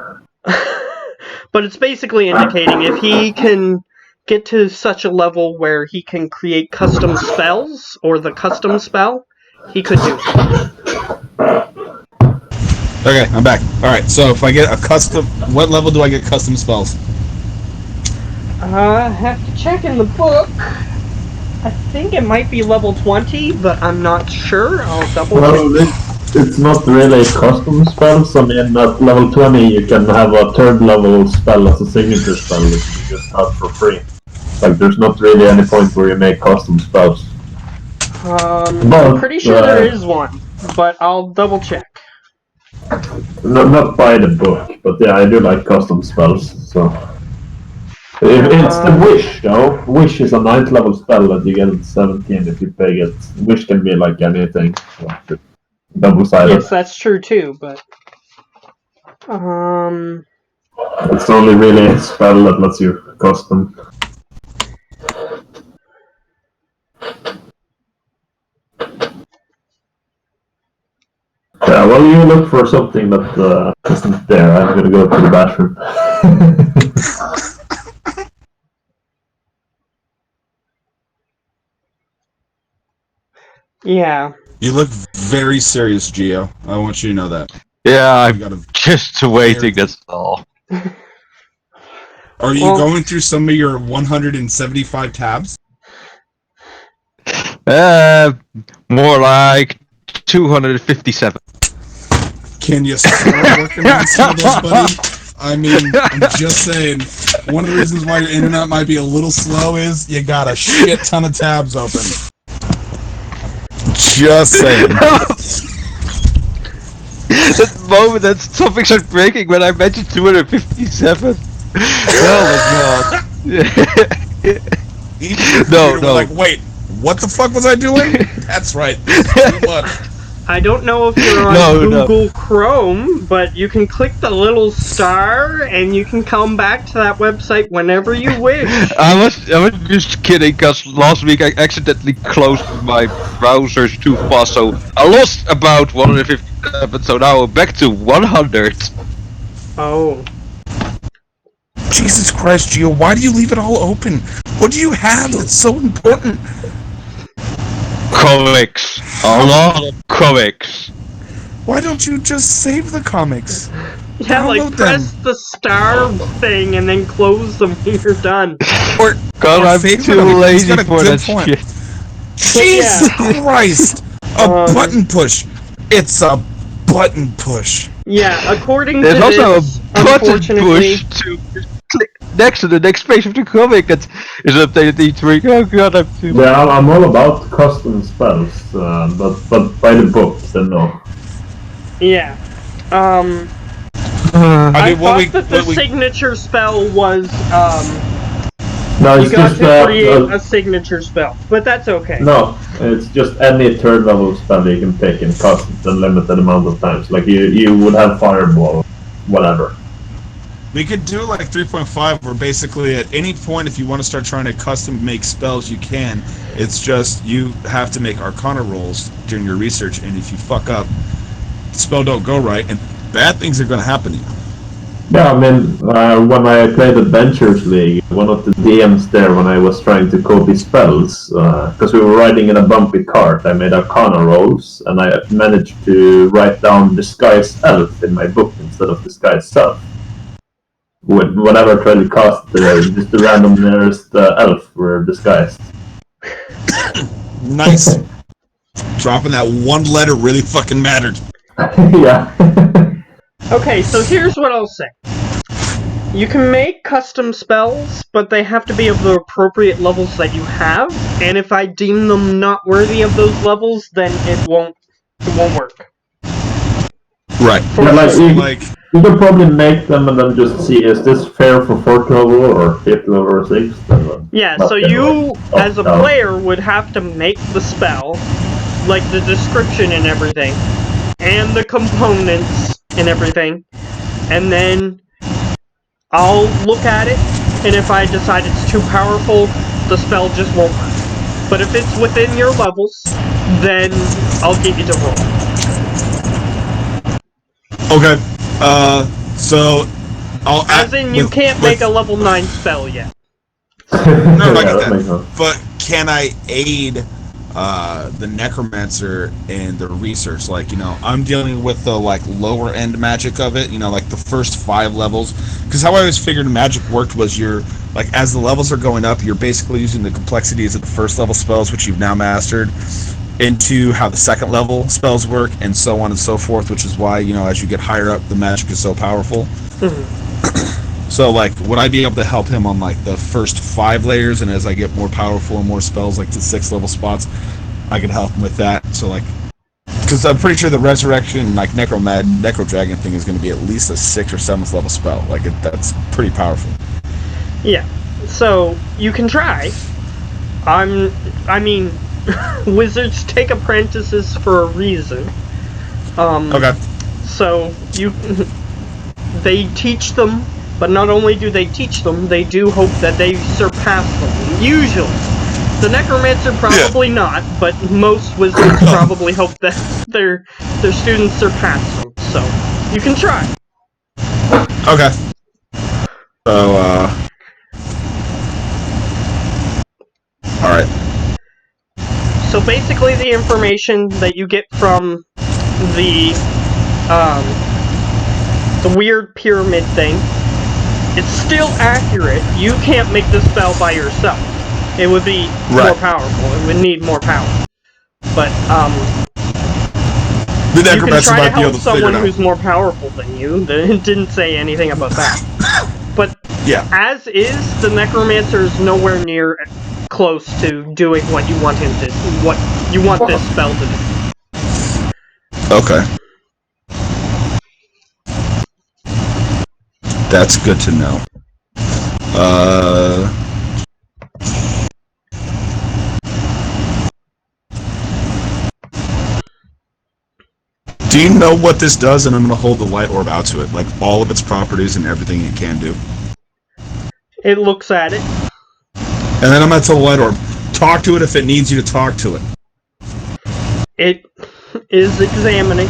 B: But it's basically indicating if he can get to such a level where he can create custom spells, or the custom spell, he could do so.
C: Okay, I'm back. Alright, so if I get a custom... What level do I get custom spells?
B: I have to check in the book. I think it might be level 20, but I'm not sure. I'll double check.
D: it's not really custom spells. I mean, at level 20, you can have a third level spell as a signature spell that you can just have for free. Like, there's not really any point where you make custom spells.
B: I'm pretty sure there is one, but I'll double check.
D: Not by the book, but yeah, I do like custom spells, so... It's the Wish, though. Wish is a 9th level spell that you get at 17 if you pay it. Wish can be like anything. Double-sided.
B: Yes, that's true too, but...
D: It's only really a spell that lets you custom. Yeah, well, you look for something that isn't there. I'm gonna go to the bathroom.
B: Yeah.
C: You look very serious, Gio. I want you to know that.
A: Yeah, I'm
C: gotta-
A: just waiting, that's all.
C: Are you going through some of your 175 tabs?
A: More like 257.
C: Can you start working on some of those, buddy? I mean, I'm just saying, one of the reasons why your internet might be a little slow is you got a shit ton of tabs open. Just saying.
A: That moment that something started breaking when I mentioned 257. Oh my god. No.
C: Like, wait, what the fuck was I doing? That's right. Too much.
B: I don't know if you're on Google Chrome, but you can click the little star and you can come back to that website whenever you wish.
A: I was just kidding, because last week I accidentally closed my browsers too fast, so I lost about 157, so now I'm back to 100.
B: Oh.
C: Jesus Christ, Gio, why do you leave it all open? What do you have that's so important?
A: Comics. A lot of comics.
C: Why don't you just save the comics?
B: Yeah,
C: Download
B: like press the star thing and then close them when you're done.
C: Or
A: I'm
C: favorite
A: too
C: of it, 'cause
A: lazy
C: he's got a
A: for
C: good
A: that
C: point.
A: shit.
C: Jesus Christ! A button push! It's a button push!
B: Yeah, according
A: There's
B: to
A: also
B: this,
A: a button
B: unfortunately...
A: push to click next to the next page of the comic that is updated each week. Oh god, I'm too...
D: Yeah, I'm all about custom spells, but by the book, then no.
B: Yeah.
C: I mean,
B: thought that the signature spell was,
D: No,
B: you
D: it's
B: got
D: just
B: to create a signature spell, but that's okay.
D: No, it's just any third level spell you can pick and cast it a limited amount of times. Like you would have Fireball, whatever.
C: We could do like 3.5 where basically at any point if you want to start trying to custom make spells you can. It's just you have to make Arcana rolls during your research, and if you fuck up, the spell don't go right and bad things are going to happen to you.
D: Yeah, I mean, when I played Adventures League, one of the DMs there, when I was trying to copy spells, because we were riding in a bumpy cart, I made Arcana rolls, and I managed to write down Disguise Elf in my book instead of Disguise Self. Whenever I tried to cast just the random nearest elf were disguised.
C: Nice. Dropping that one letter really fucking mattered.
D: Yeah.
B: Okay, so here's what I'll say. You can make custom spells, but they have to be of the appropriate levels that you have, and if I deem them not worthy of those levels, then it won't work.
C: Right.
D: Yeah, you can probably make them and then just see, is this fair for 4th level or 5th level or 6th?
B: Yeah, so you, as a player, would have to make the spell, like the description and everything, and the components and everything, and then I'll look at it, and if I decide it's too powerful, the spell just won't work. But if it's within your levels, then I'll get you to roll.
C: Okay, so I'll
B: As in, you can't make a level 9 spell yet.
C: No, I get
D: that makes
C: that.
D: sense.
C: But can I aid the necromancer in the research? Like, you know, I'm dealing with the like lower end magic of it. You know, like the first 5 levels. Because how I always figured magic worked was you're like as the levels are going up, you're basically using the complexities of the first level spells, which you've now mastered, into how the second level spells work, and so on and so forth, which is why, as you get higher up, the magic is so powerful.
B: Mm-hmm.
C: So, like, would I be able to help him on, like, the first 5 layers, and as I get more powerful and more spells, like, to 6 level spots, I could help him with that? So, like, because I'm pretty sure the Resurrection, like, Necro Dragon thing is going to be at least a 6th or 7th level spell. Like, that's pretty powerful.
B: Yeah. So, you can try. I mean, wizards take apprentices for a reason.
C: Okay.
B: So, they teach them, but not only do they teach them, they do hope that they surpass them. Usually. The Necromancer probably not, but most wizards probably hope that their students surpass them. So, you can try.
C: Okay. So, alright.
B: So basically the information that you get from the weird pyramid thing, it's still accurate. You can't make the spell by yourself. It would be more powerful. It would need more power. But,
C: the
B: you can
C: Necromancer
B: try to
C: might be able
B: help
C: to
B: someone
C: figure it
B: who's more powerful than you. It didn't say anything about that. But,
C: Yeah.
B: as is, the Necromancer is nowhere near close to doing what you want him to, what you want this spell to do.
C: Okay. That's good to know. Do you know what this does? And I'm going to hold the light orb out to it, like all of its properties and everything it can do.
B: It looks at it.
C: And then I'm going to tell the light orb, talk to it if it needs you to talk to it.
B: It is examining.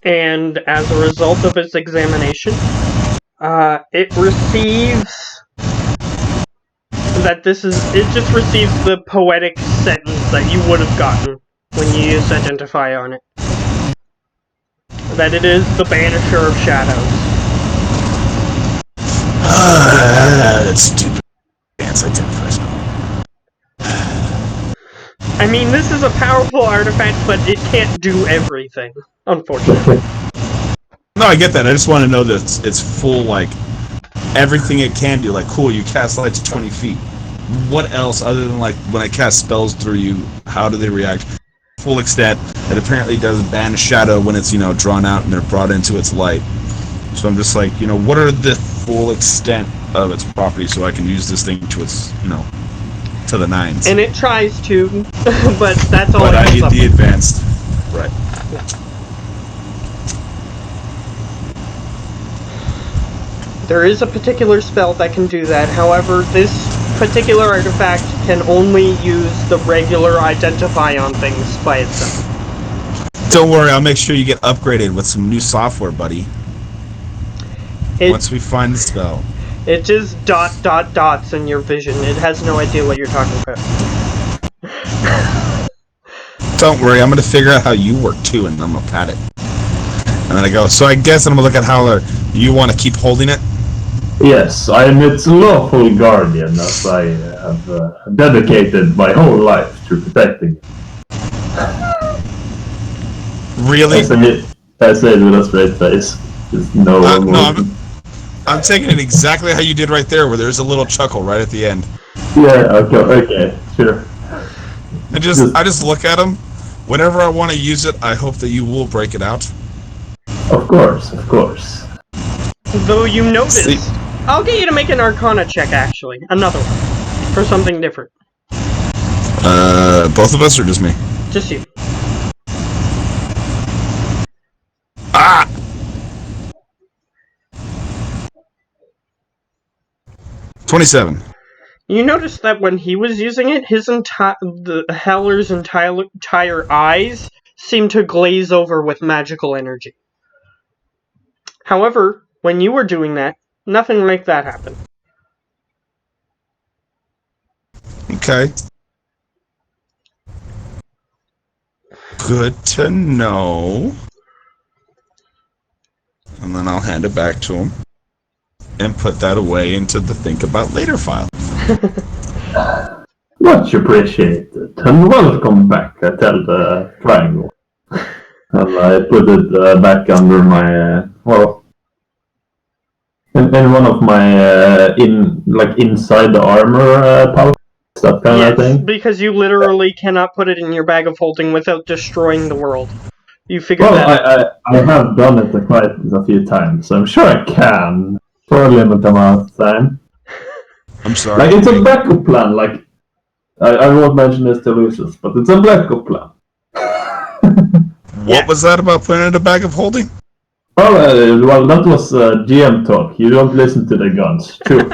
B: And as a result of its examination, it receives that it just receives the poetic sentence that you would have gotten when you used Identify on it. That it is the Banisher of Shadows.
C: That's stupid. Identify.
B: I mean, this is a powerful artifact, but it can't do everything, unfortunately.
C: No, I get that. I just want to know that it's full, like, everything it can do. Like, cool, you cast light to 20 feet. What else, other than, like, when I cast spells through you, how do they react? Full extent, it apparently does banish shadow when it's, drawn out and they're brought into its light. So I'm just like, what are the full extent of its properties so I can use this thing to its, to the nines?
B: And it tries to, but that's all
C: but
B: it
C: I
B: comes
C: need
B: up
C: the
B: with.
C: advanced. Right.
B: There is a particular spell that can do that. However, this particular artifact can only use the regular Identify on things by itself.
C: Don't worry, I'll make sure you get upgraded with some new software, buddy. Once we find the spell.
B: It just dots in your vision. It has no idea what you're talking about. Don't
C: worry, I'm going to figure out how you work too, and I'm going to pat it. And then I go, so I guess I'm going to look at how you want to keep holding it?
D: Yes, I am its lawful guardian, as I have dedicated my whole life to protecting it.
C: Really?
D: I say it with a straight face. No,
C: I'm taking it exactly how you did right there, where there's a little chuckle right at the end.
D: Yeah, okay, sure.
C: I just look at him. Whenever I want to use it, I hope that you will break it out.
D: Of course.
B: Though you notice, I'll get you to make an Arcana check, actually. Another one. For something different.
C: Both of us or just me?
B: Just you.
C: Ah! 27.
B: You notice that when he was using it, the Heller's entire eyes seemed to glaze over with magical energy. However, when you were doing that, nothing like that happened.
C: Okay. Good to know. And then I'll hand it back to him. And put that away into the think about later file.
D: No, Much appreciated. And welcome back, I tell the triangle. And I put it back under my, in one of my, inside the armor pouch, that kind of thing.
B: Because you literally cannot put it in your bag of holding without destroying the world. You figured that out.
D: I have done it quite a few times, so I'm sure I can for a limited amount of time.
C: I'm sorry.
D: Like, it's a backup plan, like, I won't mention this to losers, but it's a backup plan.
C: What was that about putting in a bag of holding?
D: Well, that was GM talk. You don't listen to the guns. True.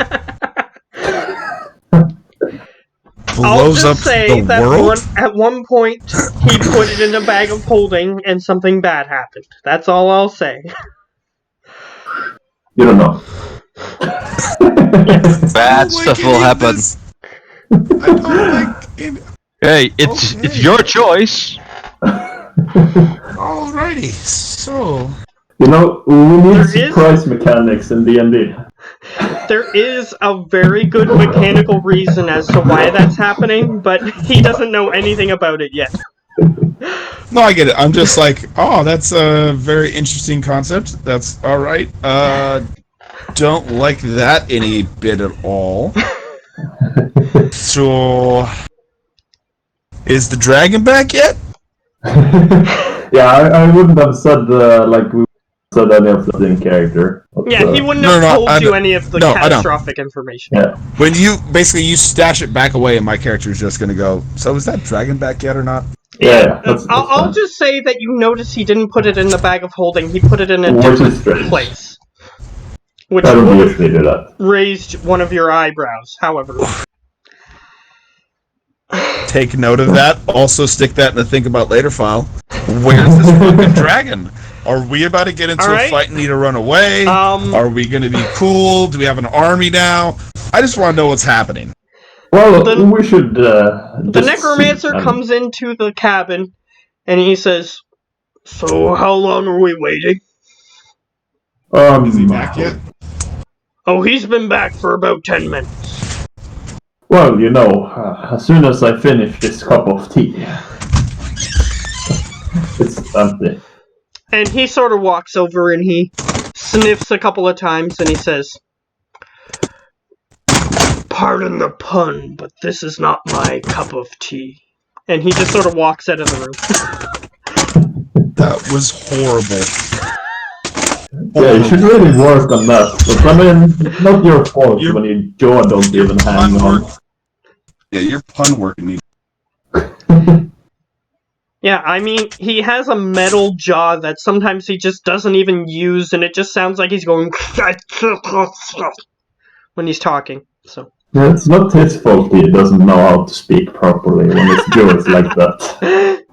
B: I'll
C: Blows up
B: just say
C: the
B: that
C: world?
B: at one point he put it in a bag of holding and something bad happened. That's all I'll say.
D: You don't know.
A: Bad stuff will happen.
C: I don't like it.
A: Hey, it's your choice.
C: Alrighty, so...
D: You know, we need
B: There
D: surprise mechanics in D&D.
B: There is a very good mechanical reason as to why that's happening, but he doesn't know anything about it yet.
C: No, I get it. I'm just like, oh, that's a very interesting concept. That's alright. Don't like that any bit at all. So... Is the dragon back yet?
D: Yeah, I wouldn't have said, we said any of that in character. But,
B: Yeah, he wouldn't have told you any of the
C: I don't.
B: catastrophic information.
D: Yeah.
C: When you stash it back away, and my character is just gonna go. So is that dragon back yet or not?
D: Yeah, that's
B: I'll
D: fine.
B: just say that you notice he didn't put it in the bag of holding. He put it in a
D: Which is
B: different
D: strange.
B: place, which
D: I don't
B: would
D: usually do that.
B: have raised one of your eyebrows. However,
C: Take note of that. Also, stick that in the think about later file. Where's this fucking dragon? Are we about to get into a fight and need to run away? Are we going to be cool? Do we have an army now? I just want to know what's happening.
D: Well, we should.
B: The necromancer comes into the cabin, and he says, "So how long are we waiting?"
C: Is he back yet?
B: Oh, he's been back for about 10 minutes.
D: Well, you know, as soon as I finish this cup of tea, it's empty.
B: And he sort of walks over and he sniffs a couple of times and he says, "Pardon the pun, but this is not my cup of tea." And he just sort of walks out of the room.
C: That was horrible.
D: Yeah, you should really work on that. But I mean, it's not your fault when your jaw don't even hang on.
C: Yeah, your pun work needs.
B: Yeah, I mean, he has a metal jaw that sometimes he just doesn't even use, and it just sounds like he's going when he's talking. So
D: Yeah, it's not his fault he doesn't know how to speak properly when his jaw is like that.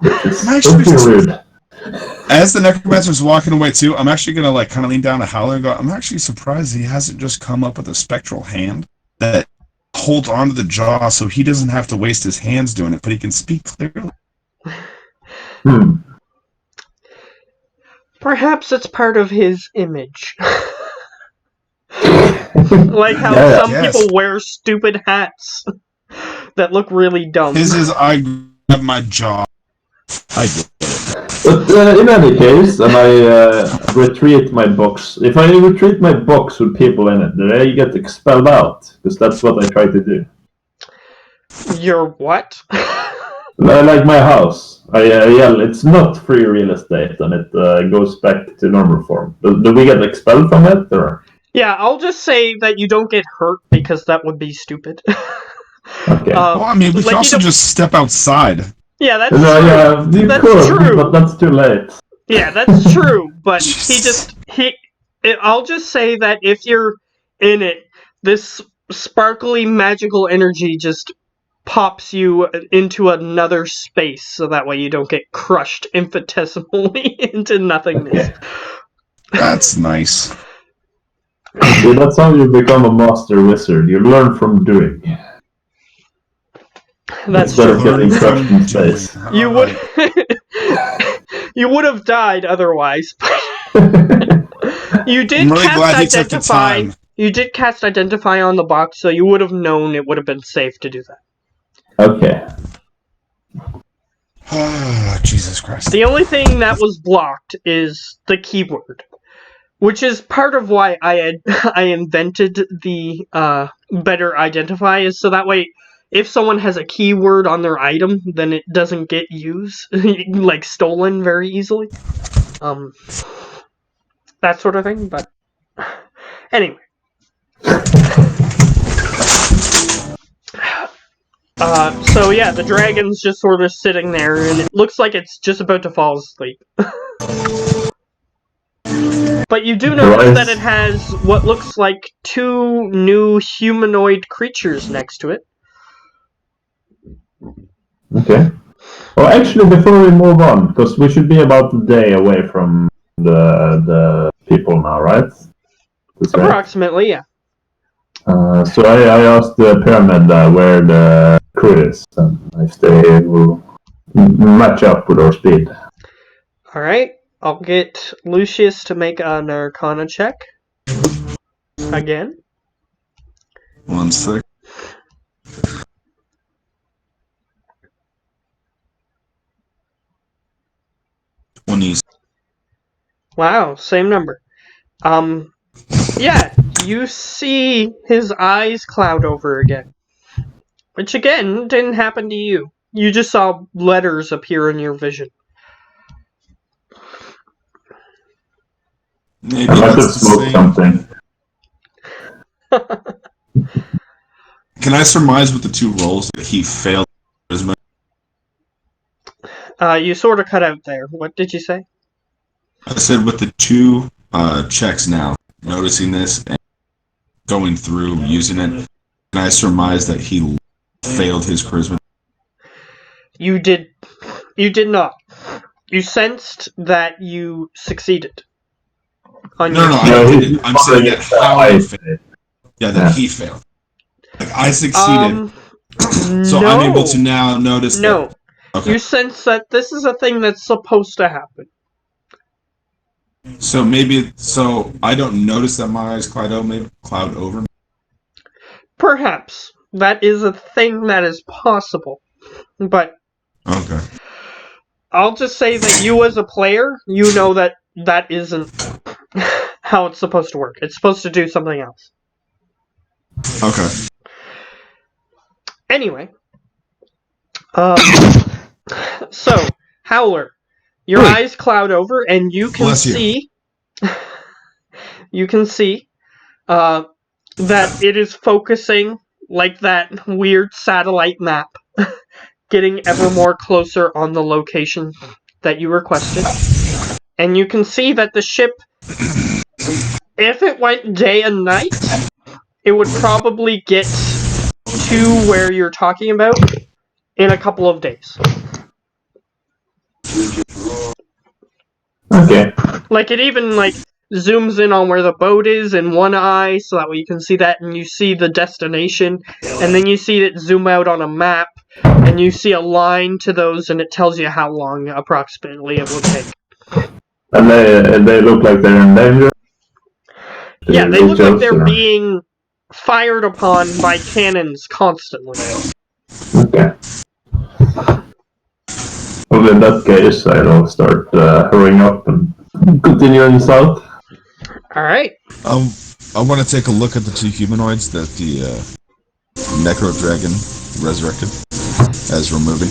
D: Which is pretty rude.
C: As the necromancer's walking away too, I'm actually gonna kind of lean down to Howler and go, I'm actually surprised he hasn't just come up with a spectral hand that holds onto the jaw so he doesn't have to waste his hands doing it, but he can speak clearly.
B: Perhaps it's part of his image. Like how some people wear stupid hats that look really dumb.
C: His is, I grab my jaw. I get it.
D: But in any case, and I retreat my box. If I retreat my box with people in it, they get expelled out, because that's what I try to do.
B: Your what?
D: Like my house. I yell, it's not free real estate, and it goes back to normal form. Do we get expelled from it, or?
B: Yeah, I'll just say that you don't get hurt, because that would be stupid.
D: Okay.
C: Well, I mean, we can also just step outside.
B: Yeah, that's
D: true. Yeah, you
B: that's
D: could,
B: true.
D: But that's too late.
B: Yeah, that's true. But I'll just say that if you're in it, this sparkly magical energy just pops you into another space, so that way you don't get crushed infinitesimally into nothingness.
D: Okay.
C: That's nice.
D: See, that's how you become a master wizard. You learn from doing.
B: That's
D: Instead
B: true.
D: of getting crushed in space.
B: You would you would have died otherwise. You did
C: I'm really
B: cast
C: glad he took the
B: identify.
C: time.
B: You did cast identify on the box, so you would have known it would have been safe to do that.
D: Okay.
C: Oh, Jesus Christ.
B: The only thing that was blocked is the keyword, which is part of why I invented the better identify, is so that way if someone has a keyword on their item, then it doesn't get used, like stolen very easily. That sort of thing, but anyway. So yeah, the dragon's just sort of sitting there, and it looks like it's just about to fall asleep. But you do notice that it has what looks like 2 new humanoid creatures next to it.
D: Okay. Well, actually, before we move on, because we should be about a day away from the people now, right? That's right.
B: Approximately, yeah.
D: So I asked the pyramid where the crew is, and if they will match up with our speed.
B: Alright, I'll get Lucius to make an Arcana check. Again.
C: 1 sec. 20.
B: Wow, same number. Yeah, you see his eyes cloud over again. Which again, didn't happen to you. You just saw letters appear in your vision.
C: Maybe
D: I might have
C: that's the
D: smoked
C: same.
D: something.
C: Can I surmise with the 2 rolls that he failed charisma?
B: You sort of cut out there. What did you say?
C: I said with the 2 checks now, noticing this and going through using it, can I surmise that he failed his charisma?
B: You did not. You sensed that you succeeded. On
C: No,
B: your
C: no,
B: check.
C: I didn't. I'm saying that how he failed. Yeah, that he failed. Like, I succeeded. So
B: No.
C: I'm able to now notice
B: No.
C: that. Okay.
B: You sense that this is a thing that's supposed to happen.
C: So maybe, so I don't notice that my eyes cloud over me.
B: Perhaps. That is a thing that is possible. But
C: Okay.
B: I'll just say that you as a player, you know that that isn't how it's supposed to work. It's supposed to do something else.
C: Okay.
B: Anyway. So, Howler, your eyes cloud over and you can
C: Bless you.
B: see you can see that it is focusing like that weird satellite map, getting ever more closer on the location that you requested. And you can see that the ship, if it went day and night, it would probably get to where you're talking about in a couple of days.
D: Okay.
B: Like, it even, like, zooms in on where the boat is in one eye, so that way you can see that, and you see the destination, and then you see it zoom out on a map, and you see a line to those, and it tells you how long, approximately, it will take.
D: And they look like they're in danger?
B: Yeah, they look like they're being fired upon by cannons constantly.
D: Okay. Well, in that case, I'll start hurrying up and continuing south.
B: Alright.
C: I want to take a look at the 2 humanoids that the Necro Dragon resurrected as we're moving.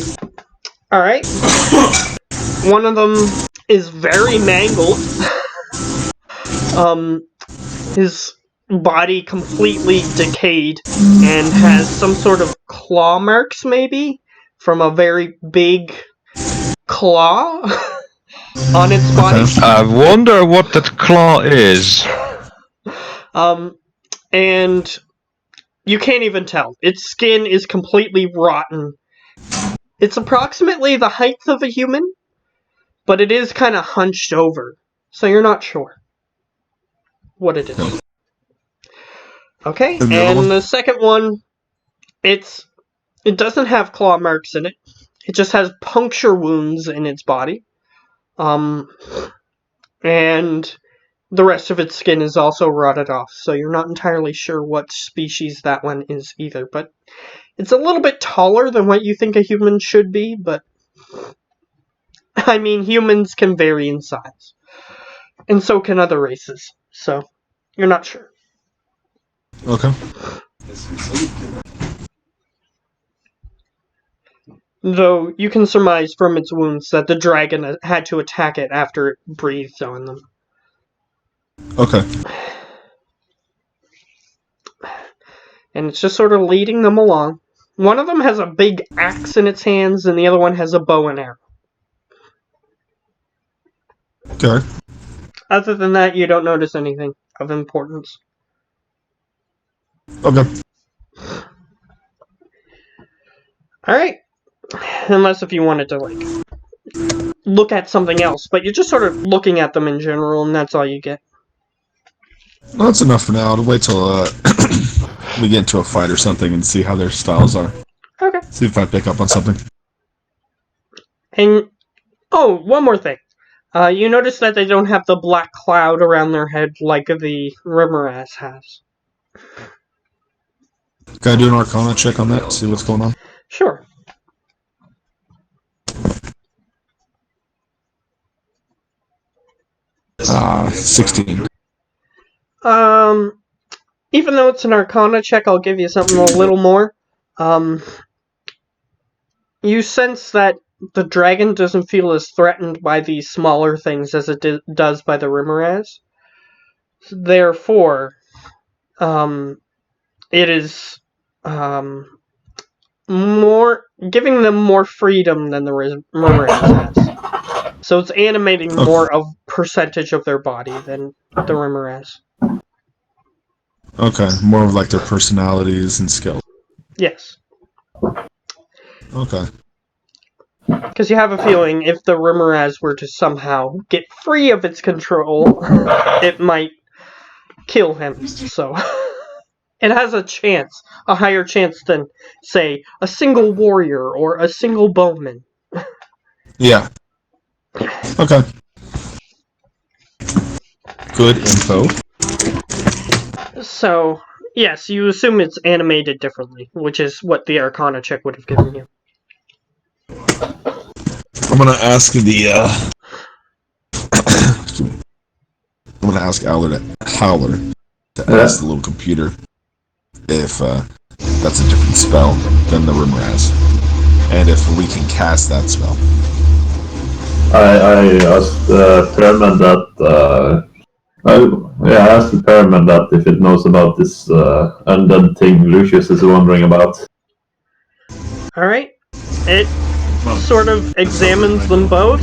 B: Alright. One of them is very mangled. His body completely decayed and has some sort of claw marks, maybe, from a very big claw on its body.
A: I wonder what that claw is.
B: And you can't even tell. Its skin is completely rotten. It's approximately the height of a human, but it is kind of hunched over, so you're not sure what it is. Okay, and the second one, it doesn't have claw marks in it. It just has puncture wounds in its body. And the rest of its skin is also rotted off, so you're not entirely sure what species that one is either. But it's a little bit taller than what you think a human should be, but I mean, humans can vary in size. And so can other races, so you're not sure.
C: Okay.
B: Though you can surmise from its wounds that the dragon had to attack it after it breathed on them.
C: Okay.
B: And it's just sort of leading them along. One of them has a big axe in its hands, and the other one has a bow and arrow.
C: Okay.
B: Other than that, you don't notice anything of importance.
C: Okay.
B: Alright. Unless if you wanted to, like, look at something else. But you're just sort of looking at them in general, and that's all you get.
C: Well, that's enough for now. I'll wait till we get into a fight or something and see how their styles are.
B: Okay.
C: See if I pick up on something.
B: And, oh, one more thing. You notice that they don't have the black cloud around their head like the Remoraz has.
C: Can I do an Arcana check on that? See what's going on?
B: Sure.
C: Ah, 16.
B: Even though it's an Arcana check, I'll give you something a little more. You sense that the dragon doesn't feel as threatened by these smaller things as it does by the Remoraz. Therefore, it is more giving them more freedom than the Remoraz has. So it's animating more of percentage of their body than the Remoraz.
C: Okay, more of like their personalities and skills.
B: Yes.
C: Okay.
B: Because you have a feeling if the Remoraz were to somehow get free of its control, it might kill him. So it has a chance, a higher chance than, say, a single warrior or a single bowman.
C: Yeah. Okay. Good info.
B: So, yes, you assume it's animated differently, which is what the Arcana check would have given you.
C: I'm gonna ask I'm gonna ask Howler to ask the little computer if that's a different spell than the Rimraz, and if we can cast that spell.
D: I asked Perman that. I asked the Perman that if it knows about this undead thing Lucius is wondering about.
B: Alright. It sort of examines them both,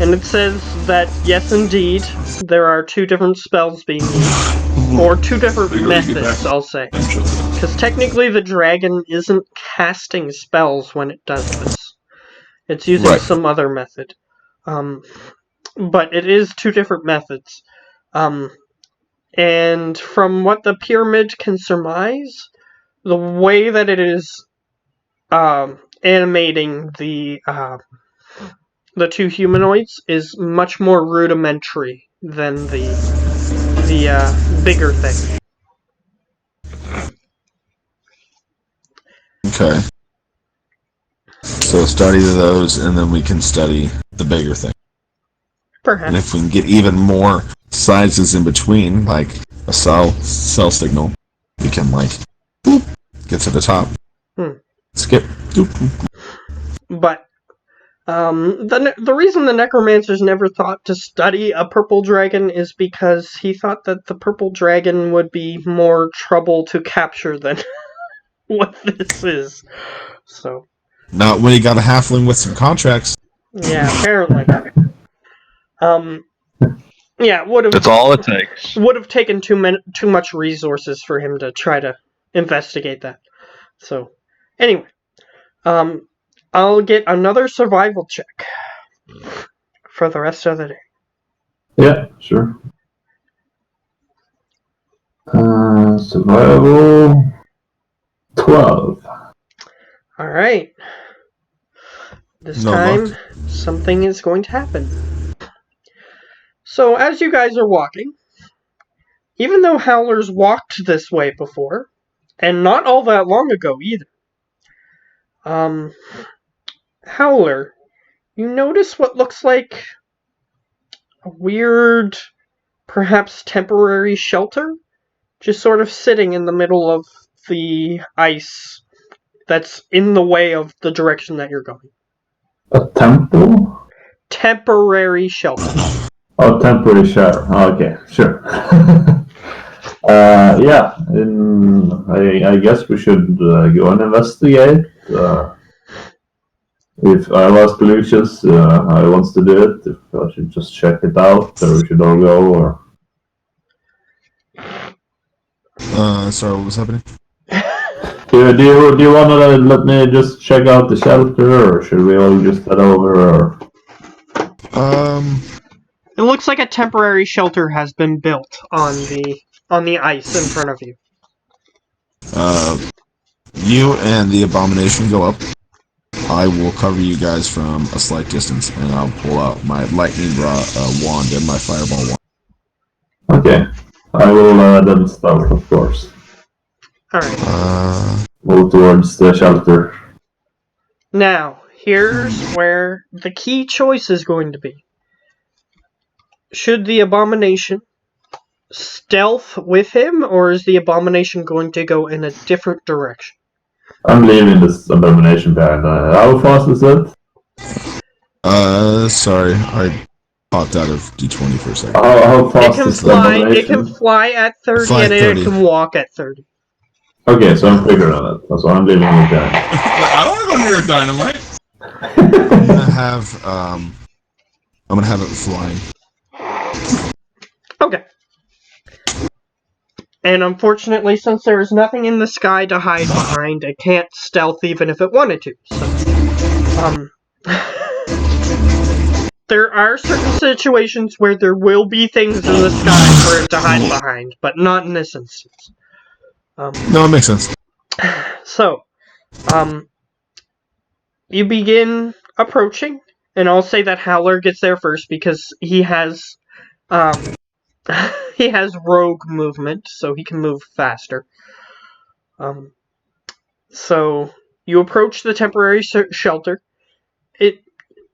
B: and it says that, yes, indeed, there are two different spells being used. Or two different methods, I'll say. Because technically the dragon isn't casting spells when it does this. It's using some other method. But it is two different methods. And from what the pyramid can surmise, the way that it is animating the two humanoids is much more rudimentary than the bigger thing.
C: Okay. So study those, and then we can study the bigger thing.
B: Perhaps.
C: And if we can get even more sizes in between, like a cell signal, we can boop, get to the top. Skip. Doop.
B: But the reason the necromancers never thought to study a purple dragon is because he thought that the purple dragon would be more trouble to capture than what this is. So.
C: Not when you got a halfling with some contracts.
B: Yeah, apparently. Yeah, would have.
A: That's all it takes.
B: Would have taken too much resources for him to try to investigate that. So, anyway, I'll get another survival check for the rest of the day.
D: Yeah, sure. Survival 12.
B: All right. This time, something is going to happen. So, as you guys are walking, even though Howler's walked this way before, and not all that long ago either, Howler, you notice what looks like a weird, perhaps temporary shelter, just sort of sitting in the middle of the ice that's in the way of the direction that you're going.
D: A temple?
B: Temporary shelter.
D: Oh, temporary shelter. Oh, okay, sure. Yeah, I guess we should go and investigate. If I was Lucius, I wants to do it. If I should just check it out, or we should all go, or...
C: Sorry, what was happening?
D: Do you want to let me just check out the shelter, or should we all just head over, or...
B: It looks like a temporary shelter has been built on the ice in front of you.
C: You and the abomination go up. I will cover you guys from a slight distance, and I'll pull out my lightning wand and my fireball wand.
D: Okay. I will then start, of course.
B: Alright.
D: Move towards the shelter.
B: Now, here's where the key choice is going to be. Should the abomination stealth with him, or is the abomination going to go in a different direction?
D: I'm leaving this abomination behind. How fast is it?
C: Sorry, I popped out of D20 for a second.
D: How fast
B: It can
D: is the
B: fly.
D: abomination?
B: It can fly at 30, and it
C: 5:30.
B: can walk at 30.
D: Okay, so I'm figuring on it. So I'm leaving it behind.
F: I don't want to go near dynamite.
C: I'm gonna have it flying.
B: Okay. And unfortunately, since there is nothing in the sky to hide behind, it can't stealth even if it wanted to. So, there are certain situations where there will be things in the sky for it to hide behind, but not in this instance.
C: No, it makes sense.
B: So, you begin approaching, and I'll say that Howler gets there first because he has, he has rogue movement, so he can move faster. So, you approach the temporary shelter.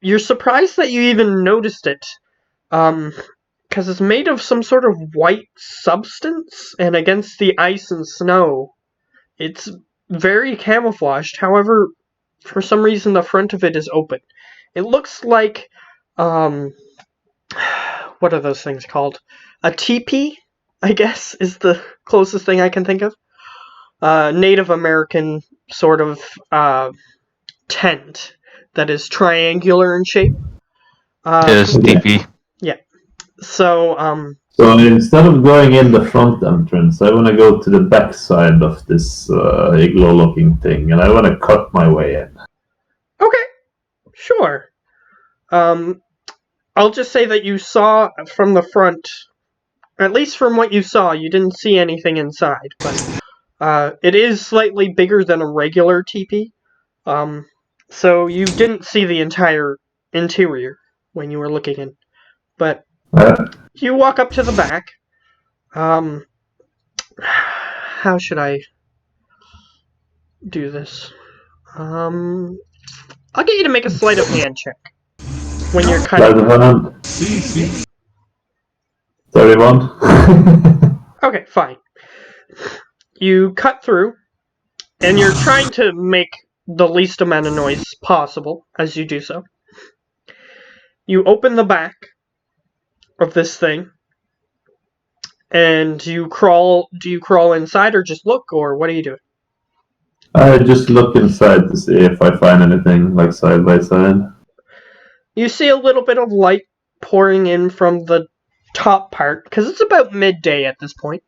B: You're surprised that you even noticed it, because it's made of some sort of white substance, and against the ice and snow, it's very camouflaged. However, for some reason, the front of it is open. It looks like, what are those things called? A teepee, I guess, is the closest thing I can think of. Native American sort of tent that is triangular in shape.
A: Yes, TP.
B: So,
D: So instead of going in the front entrance, I want to go to the back side of this igloo-looking thing, and I want to cut my way in.
B: okay, sure. I'll just say that you saw from the front, at least from what you saw, you didn't see anything inside, but it is slightly bigger than a regular teepee, so you didn't see the entire interior when you were looking in, but you walk up to the back. How should I do this? I'll get you to make a sleight of hand check when you're cutting.
D: 31.
B: Okay, fine. You cut through, and you're trying to make the least amount of noise possible as you do so. You open the back of this thing, and you crawl. Do you crawl inside or just look, or what are you doing?
D: I just look inside to see if I find anything, like side by side.
B: You see a little bit of light pouring in from the top part, because it's about midday at this point.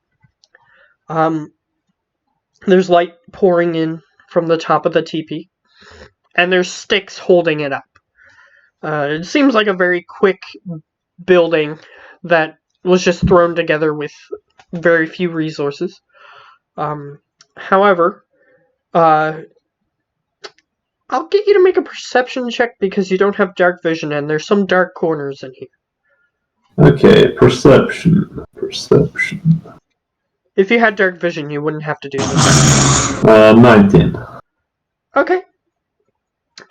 B: There's light pouring in from the top of the teepee, and there's sticks holding it up. It seems like a very quick building that was just thrown together with very few resources. However, I'll get you to make a perception check because you don't have dark vision, and there's some dark corners in here.
D: Okay, perception.
B: If you had dark vision, you wouldn't have to do this.
D: 19.
B: Okay.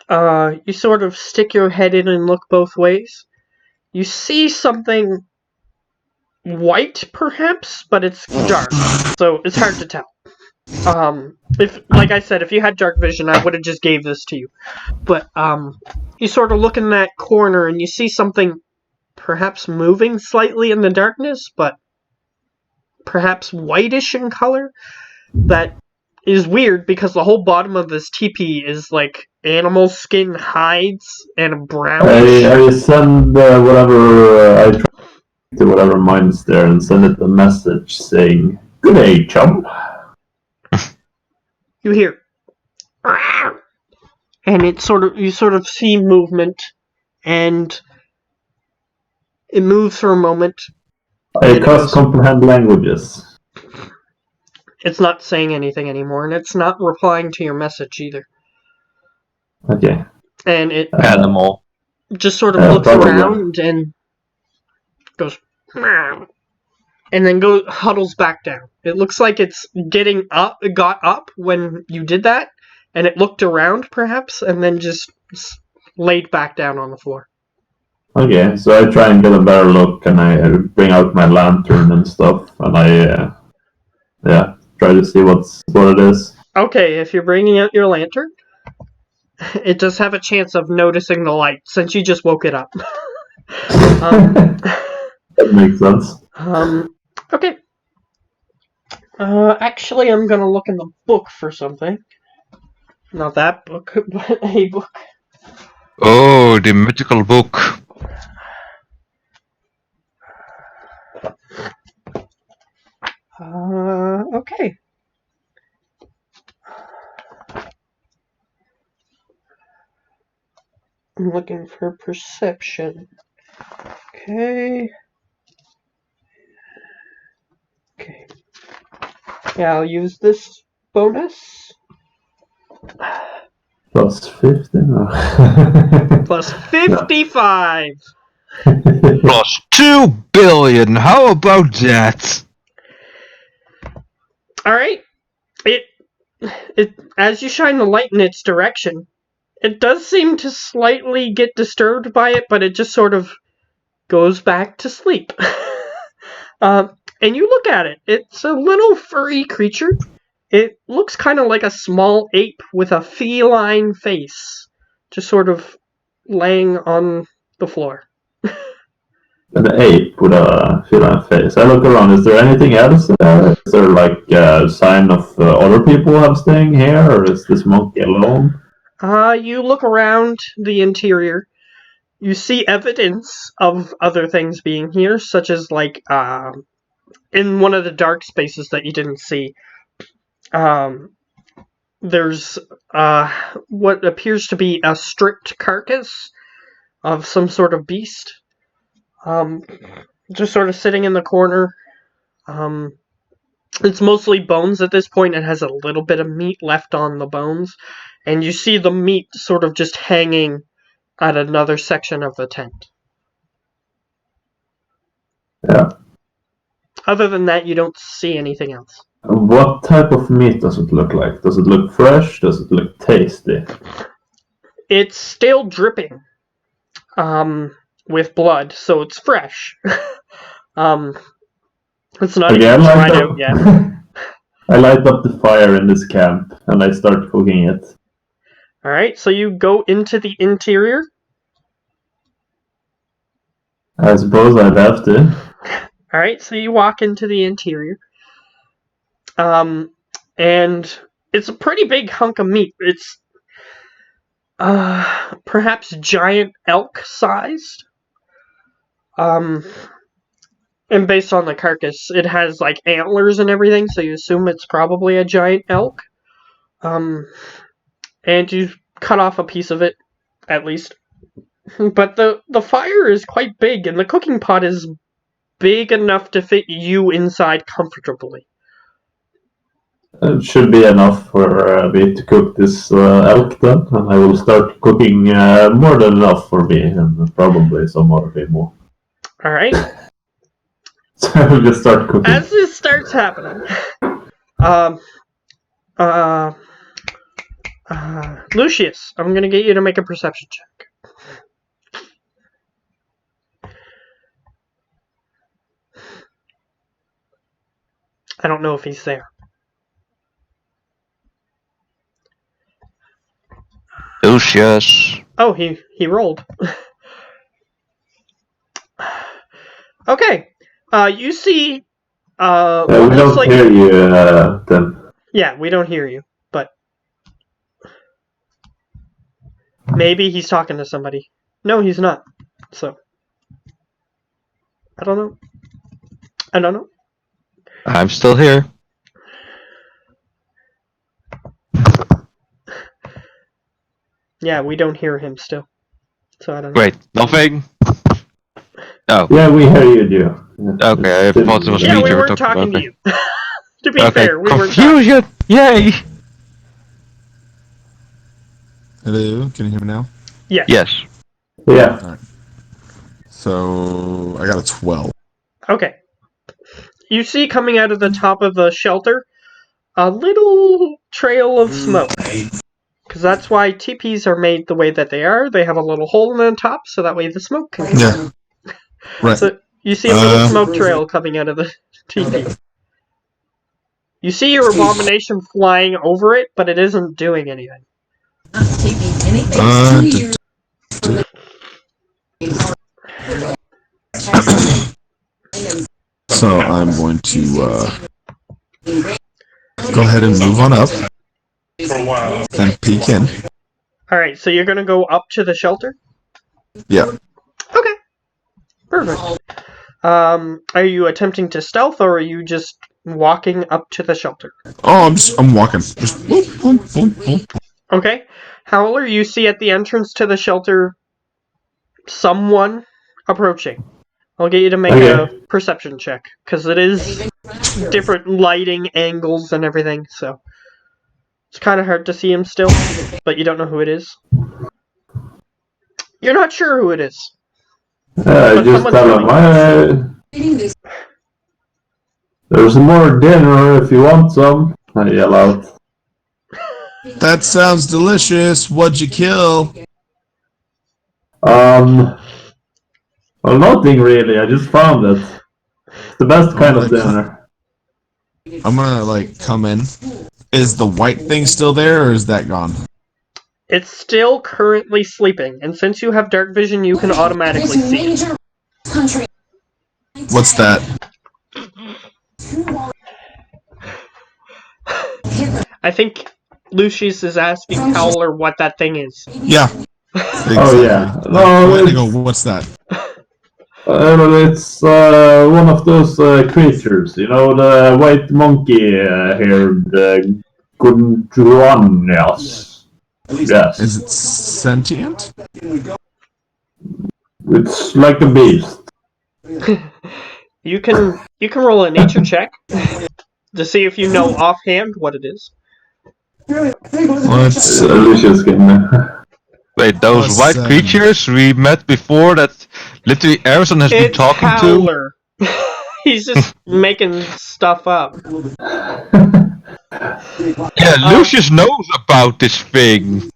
B: You sort of stick your head in and look both ways. You see something white, perhaps, but it's dark, so it's hard to tell. Like I said, if you had dark vision, I would have just gave this to you. But, you sort of look in that corner and you see something perhaps moving slightly in the darkness, but perhaps whitish in color. That is weird because the whole bottom of this teepee is like animal skin hides and brownish.
D: I send whatever I try to whatever mine's there and send it a message saying, "Good day, chum."
B: You hear, and you sort of see movement, and it moves for a moment.
D: I cast comprehend languages.
B: It's not saying anything anymore, and it's not replying to your message either.
D: Okay.
B: And it
A: Animal.
B: just sort of looks
D: probably.
B: around and goes, and then huddles back down. It looks like it got up when you did that, and it looked around perhaps, and then just laid back down on the floor.
D: Okay, so I try and get a better look, and I bring out my lantern and stuff, and I try to see what it is.
B: Okay, if you're bringing out your lantern, it does have a chance of noticing the light since you just woke it up.
D: That makes sense.
B: Okay. Actually, I'm gonna look in the book for something. Not that book, but a book.
A: Oh, the mythical book.
B: Okay. I'm looking for perception. Okay. Okay. Yeah, I'll use this bonus.
D: Plus 15?
B: Plus 55!
A: Plus 2 billion. How about that?
B: Alright. It as you shine the light in its direction, it does seem to slightly get disturbed by it, but it just sort of goes back to sleep. And you look at it. It's a little furry creature. It looks kind of like a small ape with a feline face, just sort of laying on the floor.
D: An ape with a feline face. I look around. Is there anything else there? Is there like a sign of other people have staying here, or is this monkey alone?
B: You look around the interior. You see evidence of other things being here, such as like in one of the dark spaces that you didn't see. There's what appears to be a stripped carcass of some sort of beast. Just sort of sitting in the corner. It's mostly bones at this point. It has a little bit of meat left on the bones. And you see the meat sort of just hanging at another section of the tent.
D: Yeah.
B: Other than that, you don't see anything else.
D: What type of meat does it look like? Does it look fresh? Does it look tasty?
B: It's still dripping with blood, so it's fresh. It's not even dried out yet.
D: I light up the fire in this camp and I start cooking it.
B: Alright, so you go into the interior.
D: I suppose I'd have to.
B: Alright, so you walk into the interior. And it's a pretty big hunk of meat. It's perhaps giant elk sized. And based on the carcass, it has like antlers and everything, so you assume it's probably a giant elk. And you cut off a piece of it, at least. But the fire is quite big, and the cooking pot is big enough to fit you inside comfortably.
D: It should be enough for me to cook this elk then, and I will start cooking more than enough for me, and probably some other people.
B: Alright.
D: So we'll just start cooking.
B: As this starts happening, Lucius, I'm gonna get you to make a perception check. I don't know if he's there.
A: Lucius.
B: Oh, he rolled. Okay. You see,
D: we
B: looks
D: don't
B: like...
D: hear you, then.
B: Yeah, we don't hear you, but... Maybe he's talking to somebody. No, he's not. So... I don't know.
A: I'm still here.
B: Yeah, we don't hear him still. So I don't know.
A: Wait, nothing? Oh.
D: Yeah, we hear you, Joe.
A: Okay, I thought it was
B: Yeah,
A: me
B: we
A: you were
B: weren't talking to you. To be
A: Okay,
B: fair, we weren't talking.
A: confusion! Yay!
C: Hello, can you hear me now?
B: Yes.
A: Yes.
D: Yeah.
C: So I got a 12.
B: Okay. You see coming out of the top of the shelter a little trail of smoke. Because that's why teepees are made the way that they are. They have a little hole in the top so that way the smoke can come out.
C: Yeah. Right.
B: So you see a little smoke trail coming out of the teepee. You see your abomination flying over it, but it isn't doing anything.
C: So I'm going to go ahead and move on up. Then peek in.
B: Alright, so you're gonna go up to the shelter?
C: Yeah.
B: Okay. Perfect. Are you attempting to stealth, or are you just walking up to the shelter?
C: Oh, I'm walking. Just boom, boom, boom, boom.
B: Okay. Howler, you see at the entrance to the shelter someone approaching. I'll get you to make a perception check, because it is different lighting angles and everything, so it's kind of hard to see him still, but you don't know who it is. You're not sure who it is.
D: I just tell him, there's more dinner if you want some. I yell out.
C: That sounds delicious. What'd you kill?
D: Well, nothing really. I just found it. It's the best kind of dinner.
C: I'm gonna come in. Is the white thing still there, or is that gone?
B: It's still currently sleeping, and since you have dark vision, you can automatically see it.
C: What's that?
B: I think Lucius is asking Howler what that thing is.
C: Yeah. Exactly.
D: Oh yeah. No,
C: what's that?
D: It's one of those creatures. You know, the white monkey-haired Gundruanias. Yes.
C: Is it sentient?
D: It's like a beast.
B: You can roll a nature check to see if you know offhand what it is.
C: What's
D: Lucius can.
A: Wait, those white creatures we met before that literally Arosan has been talking
B: Howler. He's just making stuff up.
A: Yeah, Lucius knows about this thing.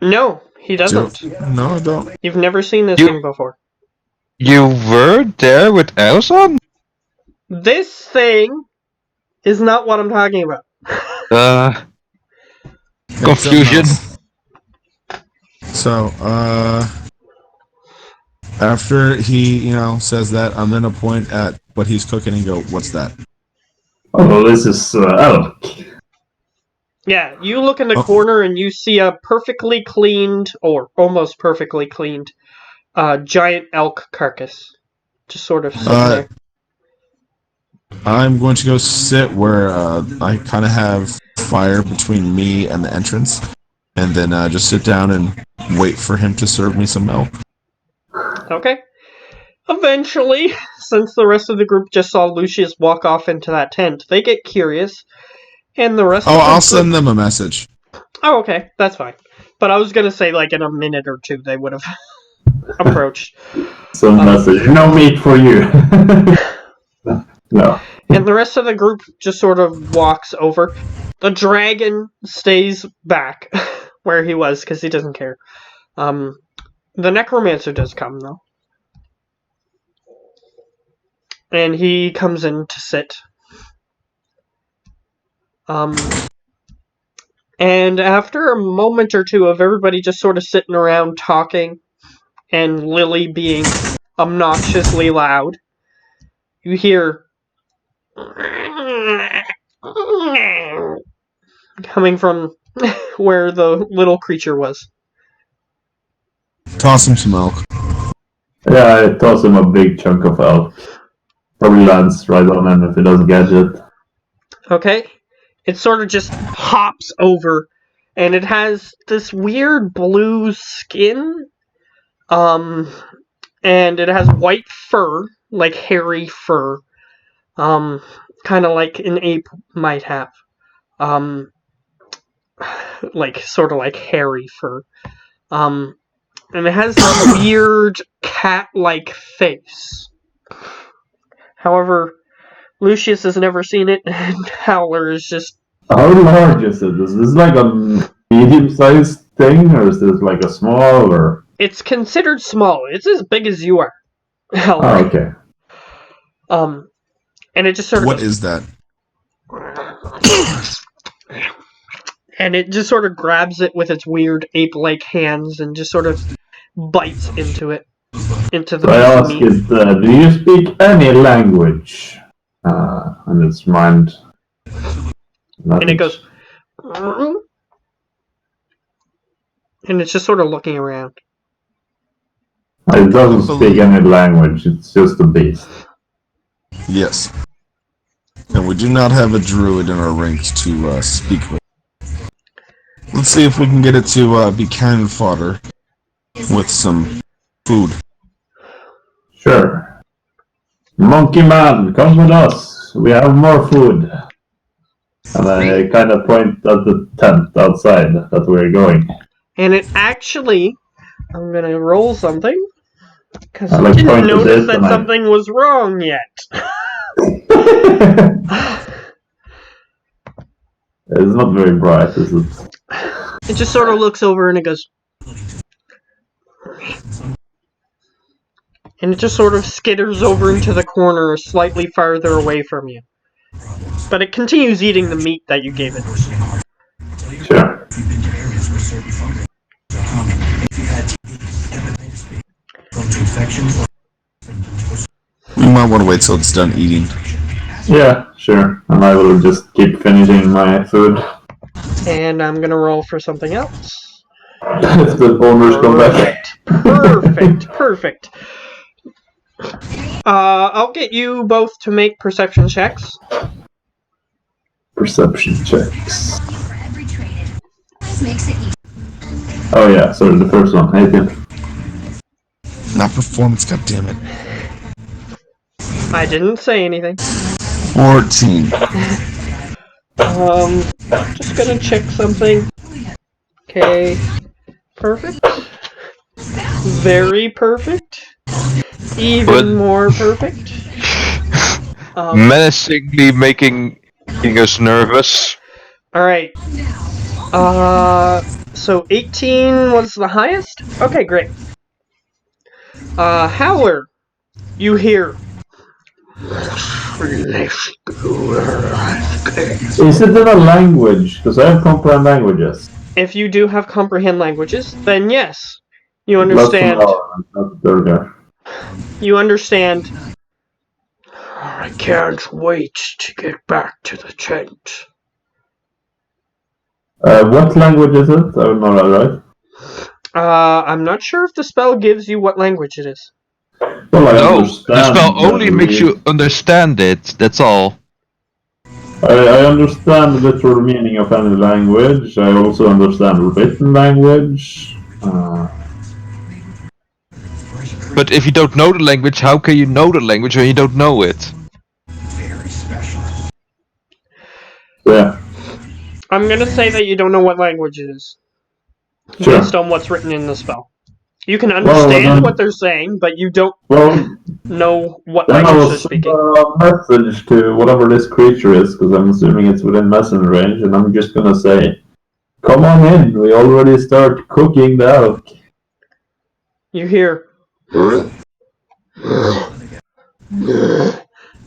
B: No, he doesn't.
C: No, I don't.
B: You've never seen this thing before.
A: You were there with Arosan?
B: This thing is not what I'm talking about.
A: Confusion.
C: So, after he, says that, I'm gonna point at what he's cooking and go, "What's that?"
D: Oh, this is elk.
B: Yeah, you look in the corner and you see a perfectly cleaned, or almost perfectly cleaned, giant elk carcass. Just sort of sitting there.
C: I'm going to go sit where I kind of have fire between me and the entrance, and then just sit down and wait for him to serve me some milk.
B: Okay. Eventually, since the rest of the group just saw Lucius walk off into that tent, they get curious, and the rest of the
C: I'll
B: group...
C: send them a message.
B: Oh, okay, that's fine. But I was gonna say, in a minute or two, they would have approached.
D: Some message. No meat for you. No.
B: And the rest of the group just sort of walks over. The dragon stays back where he was because he doesn't care. The necromancer does come though. And he comes in to sit. And after a moment or two of everybody just sort of sitting around talking and Lily being obnoxiously loud, you hear coming from where the little creature was.
C: Toss him some milk.
D: Yeah, I toss him a big chunk of elk. Probably lands right on him if he doesn't catch it.
B: Okay? It sort of just hops over, and it has this weird blue skin, and it has white fur, like hairy fur, kind of like an ape might have, like sort of like hairy fur, and it has this weird cat-like face. However, Lucius has never seen it, and Howler is just...
D: How large is it? Is this like a medium-sized thing, or is this like a small, or...
B: It's considered small. It's as big as you are, Howler.
D: Oh, okay.
B: And it just sort of...
C: What is that?
B: And it just sort of grabs it with its weird ape-like hands and just sort of bites into it. Into the
D: So I ask
B: piece of meat.
D: it, do you speak any language? And its mind...
B: And it goes... And it's just sort of looking around.
D: It doesn't speak any language, it's just a beast.
C: Yes. And we do not have a druid in our ranks to speak with. Let's see if we can get it to be cannon fodder with some food.
D: Sure. Monkey man, come with us. We have more food. And I kind of point at the tent outside that we're going.
B: And it actually... I'm gonna roll something. Because
D: I
B: I
D: like
B: didn't
D: point at
B: notice
D: it
B: that
D: and I-
B: something was wrong yet.
D: It's not very bright, is it?
B: It just sort of looks over and it goes... And it just sort of skitters over into the corner slightly farther away from you. But it continues eating the meat that you gave it.
D: Sure.
C: We might want to wait till it's done eating.
D: Yeah, sure. And I will just keep finishing my food.
B: And I'm gonna roll for something else.
D: If the owners come back.
B: Perfect. I'll get you both to make perception checks.
D: Perception checks. Oh yeah, sorry, the first one. 18.
C: Not performance, goddammit.
B: I didn't say anything.
C: 14.
B: Just gonna check something. Okay. Perfect. Very perfect. Even more perfect.
A: Menacingly making us nervous.
B: Alright. So 18 was the highest? Okay, great. Howler, you hear.
D: Is it in a language? Because I have comprehend languages.
B: If you do have comprehend languages, then yes. You understand. You understand. I can't wait to get back to the tent.
D: What language is it? I don't know that, right?
B: I'm not sure if the spell gives you what language it is.
D: Well, I
A: No,
D: understand
A: the spell only
D: that
A: makes
D: we-
A: you understand it, that's all.
D: I understand the literal meaning of any language. I also understand written language.
A: But if you don't know the language, how can you know the language when you don't know it?
D: Yeah,
B: I'm gonna say that you don't know what language it is.
D: sure.
B: Based on what's written in the spell. You can understand what they're saying, but you don't...
D: Well,
B: know what
D: Then I
B: language
D: will
B: they're
D: send
B: speaking.
D: a message to whatever this creature is, because I'm assuming it's within messenger range, and I'm just gonna say, "Come on in. We already start cooking the elk."
B: You hear,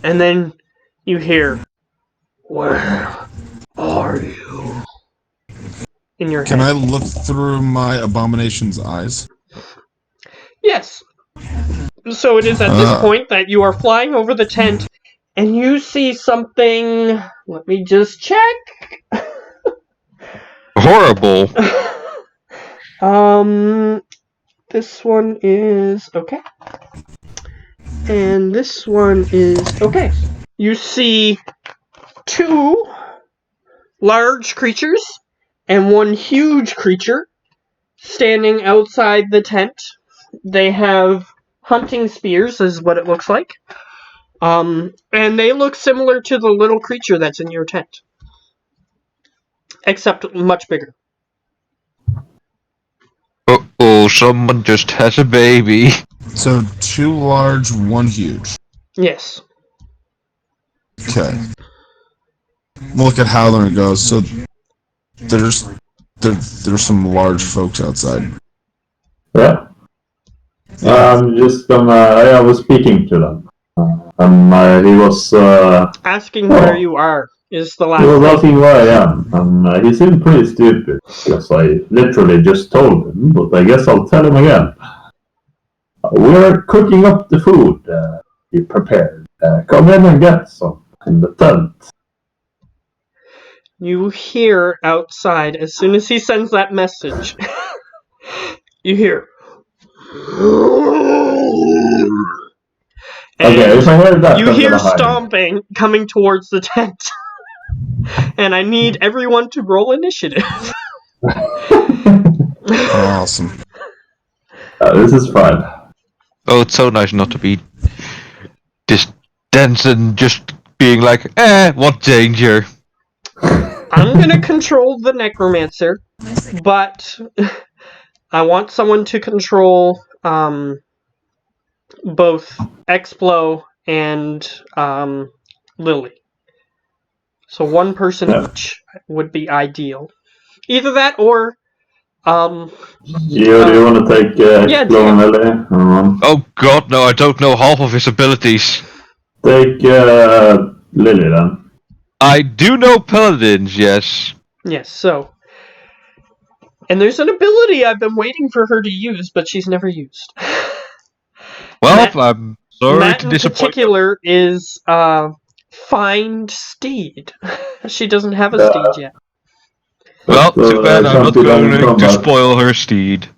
B: and then you hear, "Where are you?" in your
C: Can
B: head.
C: I look through my abomination's eyes?
B: Yes. So it is at this point that you are flying over the tent, and you see something. Let me just check.
A: Horrible.
B: This one is okay. And this one is okay. You see 2 large creatures and 1 huge creature standing outside the tent. They have hunting spears, is what it looks like. And they look similar to the little creature that's in your tent, except much bigger.
A: Uh-oh, someone just has a baby.
C: So 2 large, 1 huge.
B: Yes.
C: Okay. We'll look at how long it goes. So there's some large folks outside.
D: Yeah. I'm just gonna. I was speaking to them. He was.
B: Asking where you are is the
D: He
B: last
D: was
B: thing.
D: asking where I am, and he seemed pretty stupid because I literally just told him. But I guess I'll tell him again. We're cooking up the food. Be prepared. Come in and get some in the tent.
B: You hear outside, as soon as he sends that message, you hear.
D: Okay, if I hear that,
B: you
D: I'm
B: hear
D: gonna hide.
B: stomping coming towards the tent. And I need everyone to roll initiative.
C: Awesome.
D: This is fun.
A: Oh, it's so nice not to be this dense and just being like, what danger?
B: I'm gonna control the necromancer, but I want someone to control both Explo and Lily. So 1 person each would be ideal. Either that or
D: Do you want to take Explo and Lily?
A: Oh god, no, I don't know half of his abilities.
D: Take Lily then.
A: I do know paladins, yes.
B: Yes, so. And there's an ability I've been waiting for her to use, but she's never used.
A: Well, I'm sorry
B: Matt
A: to
B: in
A: disappoint
B: particular is Find Steed. She doesn't have a steed yet.
A: Well, too bad I'm not going to
D: combat.
A: spoil her steed.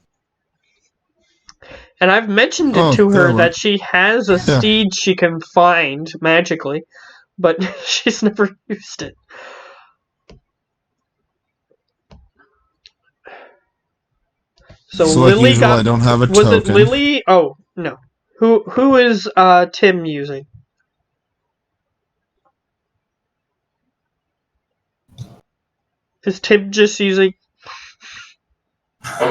B: And I've mentioned it to her that she has a steed she can find magically, but she's never used it. So Lily
C: like usual,
B: got.
C: I don't have a
B: was
C: token.
B: it Lily? Oh no. Who is Tim using? Is Tim just using?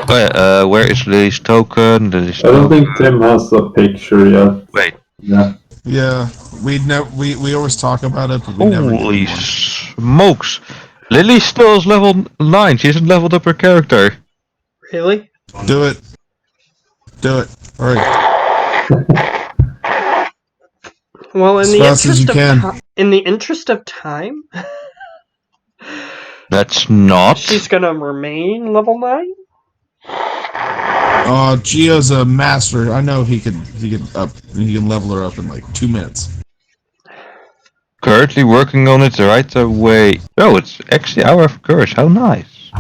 A: Where is Lily's token?
D: I don't think Tim has a picture yet.
A: Wait.
D: Yeah.
C: Yeah, we always talk about it, but we never
A: Holy
C: get one.
A: smokes! Lily still is level 9. She hasn't leveled up her character.
B: Really?
C: Do it. Do it. Hurry.
B: Well,
C: As fast as you can.
B: in the interest of time,
A: That's not.
B: she's gonna remain level 9.
C: Gio's a master. I know he can level her up in like 2 minutes.
A: Currently working on it right away. Oh, it's actually Hour of Courage. How nice.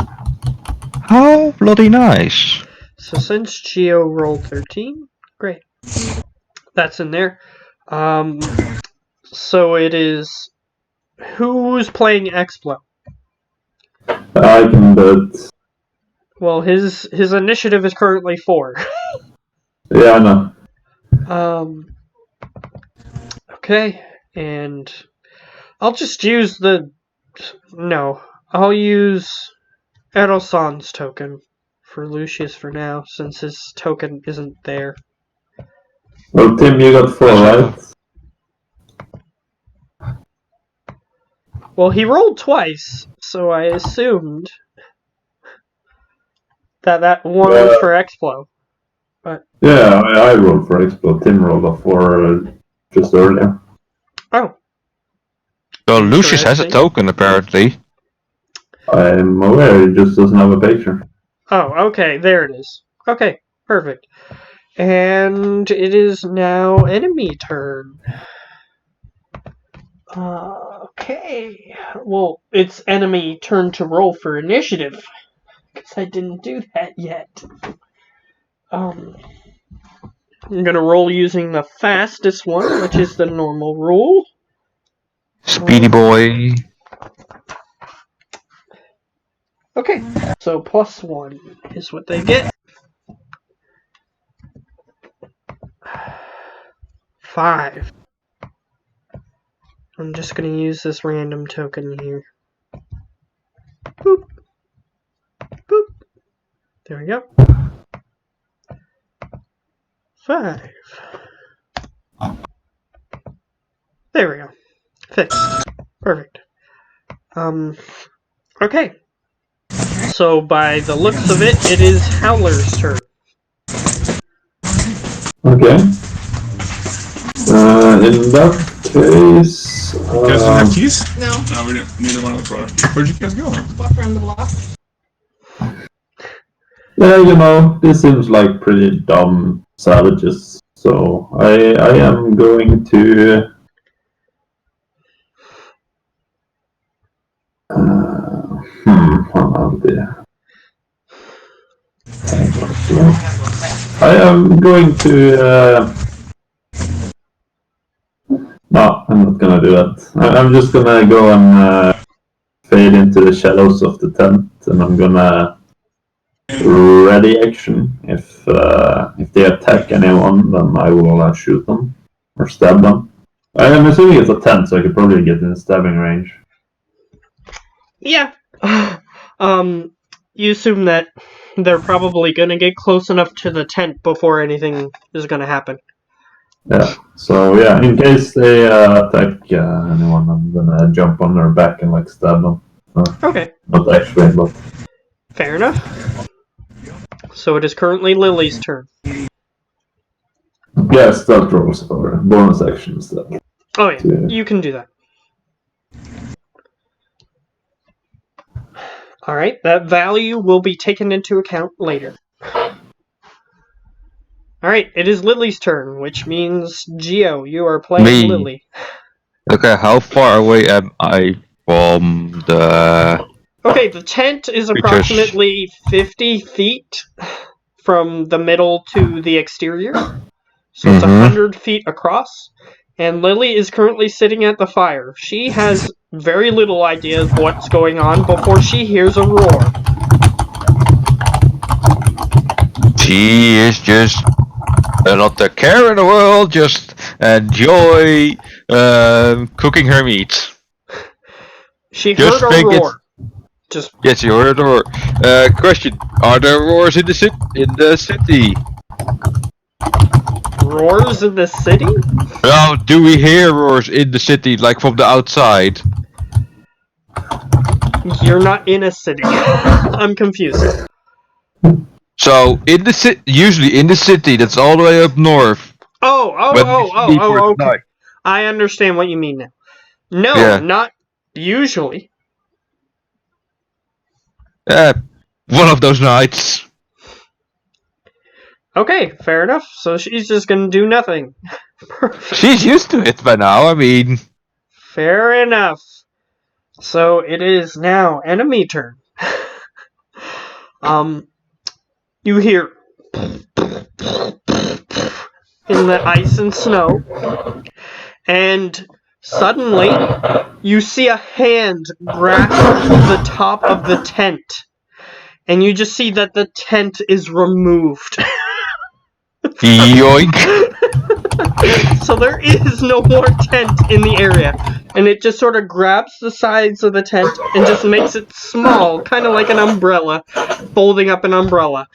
A: How bloody nice.
B: So since Gio rolled 13, great. That's in there. So it is. Who's playing Explo?
D: I can do it.
B: Well, his initiative is currently 4.
D: Yeah, I know.
B: Okay, and I'll just use the. No, I'll use Arosan's token for Lucius for now, since his token isn't there.
D: Well, Tim, you got 4, right?
B: Well, he rolled twice, so I assumed that one was for Explo. But
D: yeah, I rolled for Explo. Tim rolled a 4 just earlier.
B: oh,
A: Well, Lucius has a
B: interesting.
A: token apparently.
D: I'm aware, he just doesn't have a picture.
B: Oh, okay, there it is. Okay, perfect. And it is now enemy turn. Okay. Well, it's enemy turn to roll for initiative. Because I didn't do that yet. I'm gonna roll using the fastest one, which is the normal rule.
A: Speedy boy.
B: Okay, so +1 is what they get. 5. I'm just gonna use this random token here. Boop. Boop. There we go. 5. There we go. Fixed. Perfect. Okay. So by the looks of it, it is Howler's turn.
D: Okay. In that case...
F: You guys don't have keys? No. No, we didn't. Neither one of us were. Where'd you guys go?
E: Walk around the block.
D: Yeah, you know, this seems like pretty dumb savages. So I am going to... I am going to... No, I'm not gonna do that. I'm just gonna go and fade into the shadows of the tent, and I'm gonna ready action. If they attack anyone, then I will shoot them or stab them. I'm assuming it's a tent, so I could probably get in stabbing range.
B: Yeah. You assume that they're probably gonna get close enough to the tent before anything is gonna happen.
D: Yeah. So yeah, in case they attack anyone, I'm gonna jump on their back and like stab them.
B: Okay.
D: Not actually, but
B: Fair enough. So it is currently Lily's turn.
D: yeah, stealth rolls or bonus action instead.
B: Oh yeah, you can do that. Alright, that value will be taken into account later. Alright, it is Lily's turn, which means, Geo, you are playing
A: Me.
B: Lily.
A: Okay, how far away am I from the...
B: Okay, the tent is approximately 50 feet from the middle to the exterior. So it's 100 feet across. And Lily is currently sitting at the fire. She has very little idea of what's going on before she hears a roar.
A: She is just not a care in the world, just enjoy cooking her meat.
B: She
A: Just
B: heard a
A: think
B: roar. Just
A: Yes, you heard a roar. Question: are there roars in the city?
B: roars in the city?
A: Well, do we hear roars in the city, like from the outside?
B: You're not in a city. I'm confused.
A: So in the usually in the city, that's all the way up north.
B: Oh, okay. I understand what you mean now. No,
A: Yeah.
B: not usually.
A: One of those nights.
B: Okay, fair enough. So she's just gonna do nothing. Perfect.
A: She's used to it by now, I mean.
B: Fair enough. So it is now enemy turn. You hear in the ice and snow, and suddenly you see a hand grasp the top of the tent, and you just see that the tent is removed.
A: Yoink.
B: So there is no more tent in the area, and it just sort of grabs the sides of the tent and just makes it small, kind of like an umbrella, folding up an umbrella.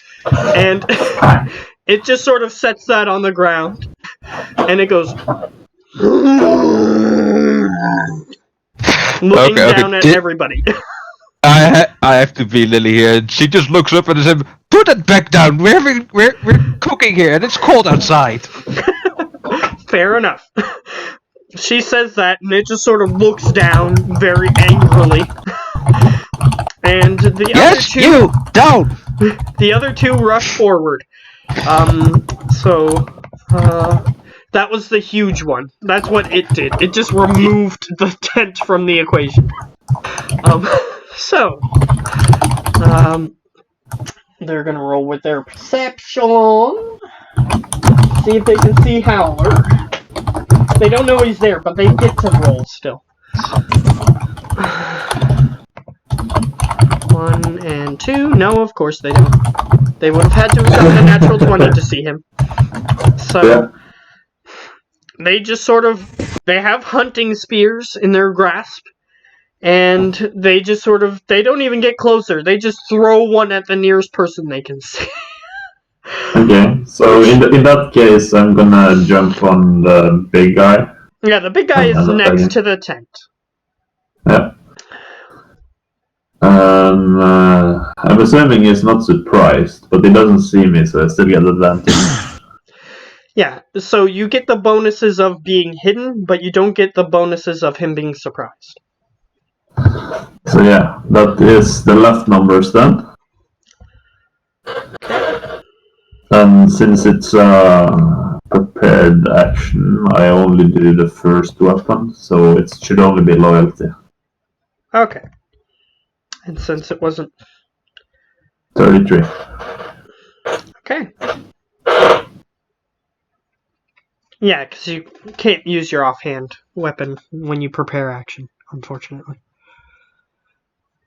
B: And it just sort of sets that on the ground. and it goes looking down at everybody.
A: I have to be Lily here. She just looks up and says, "Put it back down. We're cooking here, and it's cold outside."
B: Fair enough. She says that, and it just sort of looks down very angrily. And the other two,
A: you down.
B: The other two rush forward. That was the huge one. That's what it did. It just removed the tent from the equation. They're gonna roll with their perception. See if they can see Howler. They don't know he's there, but they get to roll still. 1 and 2. No, of course they don't. They would have had to have gotten a natural 20 to see him. So, they just sort of... They have hunting spears in their grasp. And they just sort of... They don't even get closer. They just throw one at the nearest person they can see.
D: Okay, so in that case, I'm gonna jump on the big guy.
B: Yeah, the big guy is next to the tent.
D: Yeah. I'm assuming he's not surprised, but he doesn't see me, so I still get advantage.
B: Yeah, so you get the bonuses of being hidden, but you don't get the bonuses of him being surprised.
D: So yeah, that is the left numbers then. And since it's a prepared action, I only do the first weapon, so it should only be loyalty.
B: Okay. And since it wasn't...
D: 33.
B: Okay. Yeah, because you can't use your offhand weapon when you prepare action, unfortunately.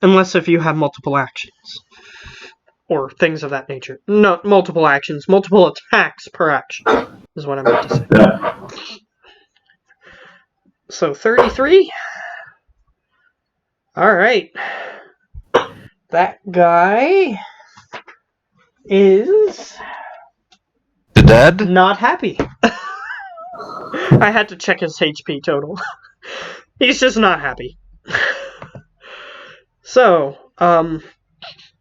B: Unless if you have multiple actions. Or things of that nature. No, multiple actions. Multiple attacks per action is what I meant to say.
D: Yeah.
B: So, 33. Alright. That guy is...
A: Dead?
B: Not happy. I had to check his HP total. He's just not happy. So,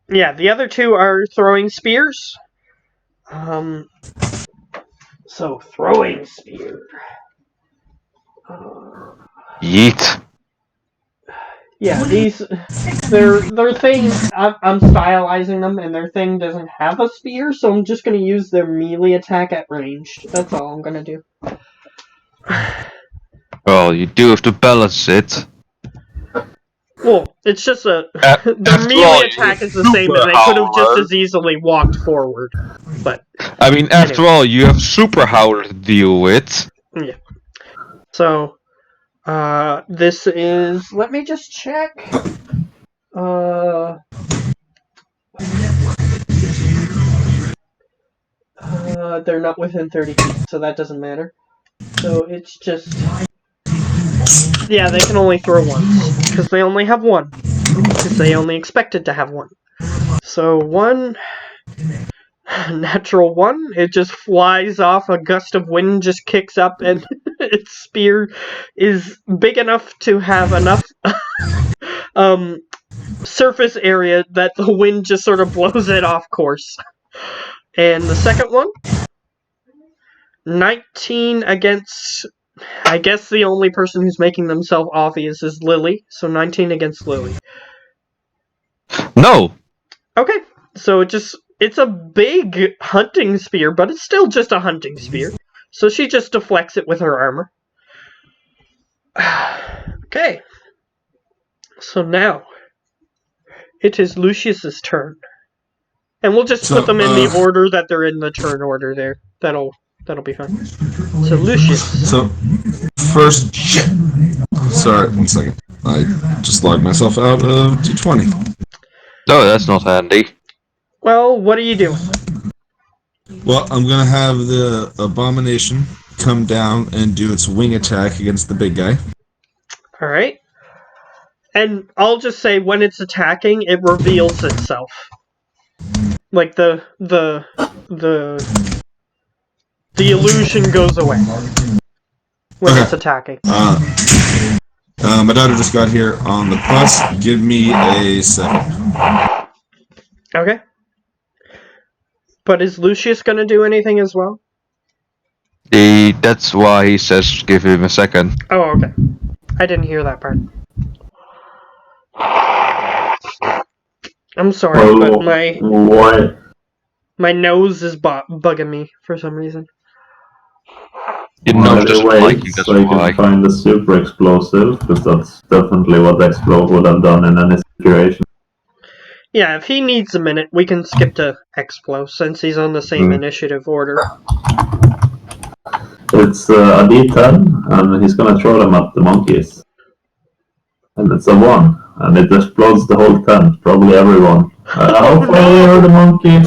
B: yeah, the other two are throwing spears. So, throwing spear.
A: Yeet.
B: Yeah, their thing, I'm stylizing them, and their thing doesn't have a spear, so I'm just going to use their melee attack at ranged. That's all I'm going to do.
A: Well, you do have to balance it.
B: Well, it's just their
A: after
B: melee
A: all,
B: attack is the
A: you're
B: same, and they
A: super
B: could have just
A: howler.
B: as easily walked forward. But
A: I mean, after all, you have Super Howler to deal with.
B: yeah. So, this is... Let me just check. They're not within 30 feet, so that doesn't matter. So it's just... Yeah, they can only throw once, because they only have one. Because they only expected to have one. So 1... Natural 1, it just flies off, a gust of wind just kicks up, and its spear is big enough to have enough surface area that the wind just sort of blows it off course. And the second one, 19 against, I guess the only person who's making themselves obvious is Lily, so 19 against Lily.
A: No.
B: Okay, so it's a big hunting spear, but it's still just a hunting spear. So she just deflects it with her armor. Okay. So now, it is Lucius's turn. And we'll just put them in the order that they're in the turn order there. That'll be fine. So Lucius.
C: So, first... Sorry, 1 second. I just logged myself out of D20.
A: No, that's not handy.
B: Well, what are you doing?
C: Well, I'm gonna have the Abomination come down and do its wing attack against the big guy.
B: Alright. And I'll just say when it's attacking, it reveals itself. Like the the illusion goes away when
C: Okay.
B: it's attacking.
C: My daughter just got here on the bus. Give me a second.
B: Okay. But is Lucius gonna do anything as well?
A: That's why he says give him a second.
B: Oh, okay. I didn't hear that part. I'm sorry, but my nose is bugging me for some reason.
A: Your
D: While
A: nose
D: he
A: doesn't like you,
D: waits,
A: that's
D: so you
A: why.
D: can find the super explosive, because that's definitely what Explode would have done in any situation.
B: Yeah, if he needs a minute, we can skip to Explo, since he's on the same initiative order.
D: It's a D10, and he's gonna throw them at the monkeys. And it's a 1, and it explodes the whole tent, probably everyone. How far away are the monkey?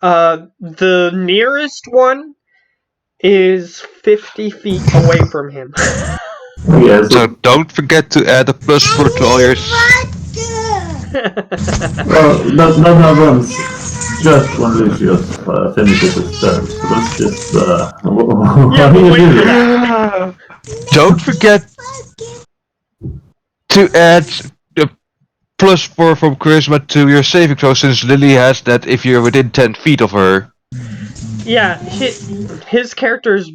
B: The nearest one is 50 feet away from him.
D: Yes.
A: So don't forget to add a +4 to all your...
D: Well, that happens just when Lucius finishes his turn. So let's just.
B: Yeah,
D: What do
B: but
D: you
B: wait
D: do?
B: for that.
A: Don't forget to add the +4 from charisma to your saving throw, since Lily has that if you're within 10 feet of her.
B: Yeah, his character's...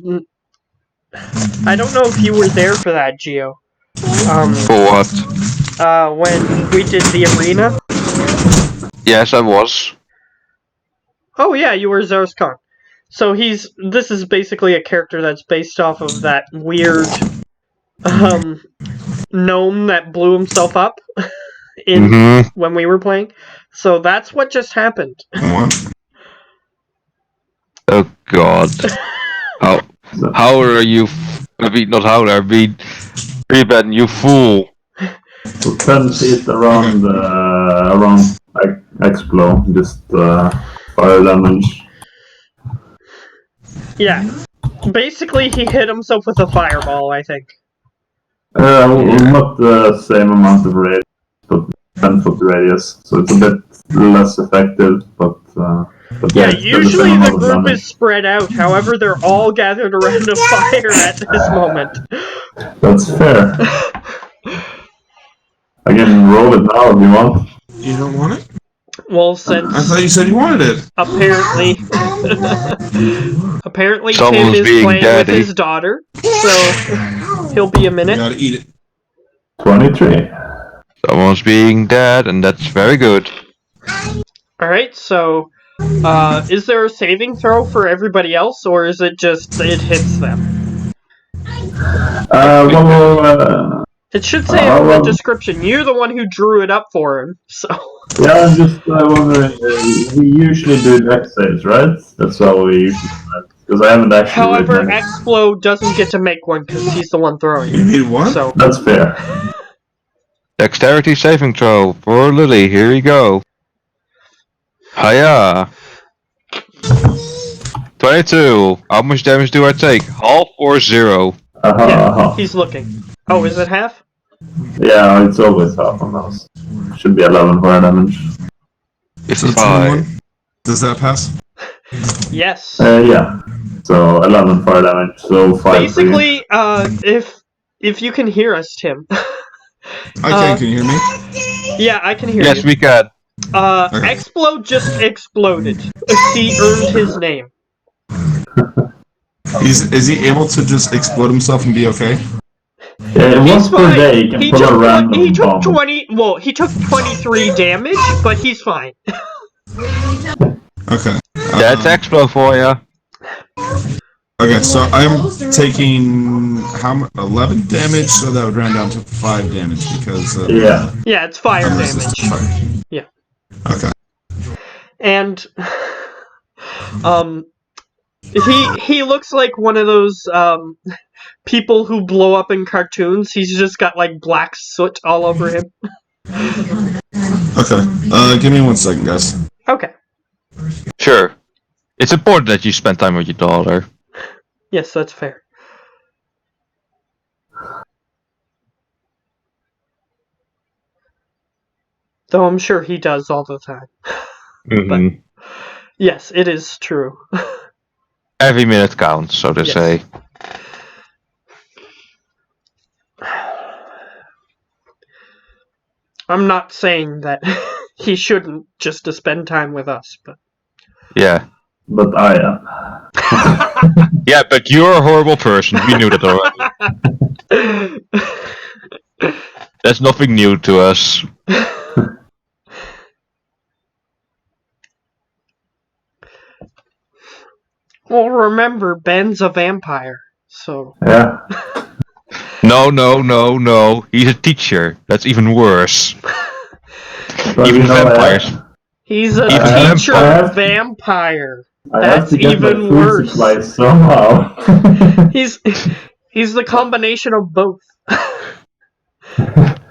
B: I don't know if you were there for that, Gio.
A: For what?
B: When we did the arena.
A: Yes, I was.
B: Oh yeah, you were Zerscon. So this is basically a character that's based off of that weird gnome that blew himself up when we were playing. So that's what just happened.
C: What?
A: Oh god. How are you? I mean, not how I mean, Reben, you fool.
D: So 10 feet around Explode, just fire damage.
B: Yeah. Basically, he hit himself with a fireball, I think.
D: Not the same amount of radius, but 10-foot radius, so it's a bit less effective, but
B: yeah,
D: it's still
B: usually
D: same
B: the
D: amount of
B: group
D: damage.
B: is spread out. However, they're all gathered around a fire at this moment.
D: That's fair. I can roll it now if you want.
C: You don't want it?
B: Well, since
C: I thought you said you wanted it.
B: apparently Tim
A: Someone's
B: is
A: being
B: playing with
A: daddy.
B: his daughter, so he'll be a
C: You
B: minute.
C: gotta eat it.
D: 23.
A: Someone's being dad, and that's very good.
B: Alright, so is there a saving throw for everybody else, or is it just it hits them? It should say it in the description. You're the one who drew it up for him, so...
D: Yeah, I'm just wondering, we usually do deck saves, right? That's how we usually do it. Because I haven't actually
B: However,
D: written it.
B: Explode doesn't get to make one because he's the one throwing
C: You
B: it.
C: need what?
B: So
D: That's fair.
A: Dexterity saving throw for Lily. Here you go. Hiya. 22. How much damage do I take? Half or 0?
B: yeah, he's looking. Oh, is it half?
D: Yeah, it's always half on those. Should be 11 fire damage.
A: It's
C: So
A: 5.
C: 21. Does that pass?
B: Yes.
D: Yeah. So 11 fire damage, so 5
B: Basically, if you can hear us, Tim.
C: I can. Can you hear me?
B: Yeah, I can hear
A: Yes,
B: you.
A: we can.
C: Okay.
B: Explode just exploded. He earned his name.
C: Is he able to just explode himself and be okay?
D: Yeah,
B: He's
D: once per
B: fine.
D: day, you can pull a random
B: he took
D: bomb.
B: 20. Well, he took 23 damage, but he's fine.
C: Okay.
A: That's Expo for ya.
C: Okay, so I'm taking 11 damage, so that would round down to 5 damage because
D: Yeah.
B: Yeah, it's fire
C: I'm
B: damage.
C: resistant to fire.
B: Yeah.
C: Okay.
B: And he looks like one of those people who blow up in cartoons. He's just got like black soot all over him.
C: Okay. Give me 1 second, guys.
B: Okay.
A: Sure. It's important that you spend time with your daughter.
B: Yes, that's fair. Though I'm sure he does all the time.
A: Mm-hmm.
B: But yes, it is true.
A: Every minute counts, so to
B: Yes.
A: say.
B: I'm not saying that he shouldn't just to spend time with us, but
A: Yeah.
D: But I am.
A: Yeah, but you're a horrible person. We knew that already. That's nothing new to us.
B: well, remember, Ben's a vampire, so
D: Yeah.
A: No. He's a teacher. That's even worse.
D: But
A: Even
D: you know,
A: vampires.
B: he's a
A: Even
B: teacher
A: vampire.
B: vampire.
D: I have
B: That's
D: to get my
B: even
D: food
B: worse.
D: supply somehow.
B: He's the combination of both.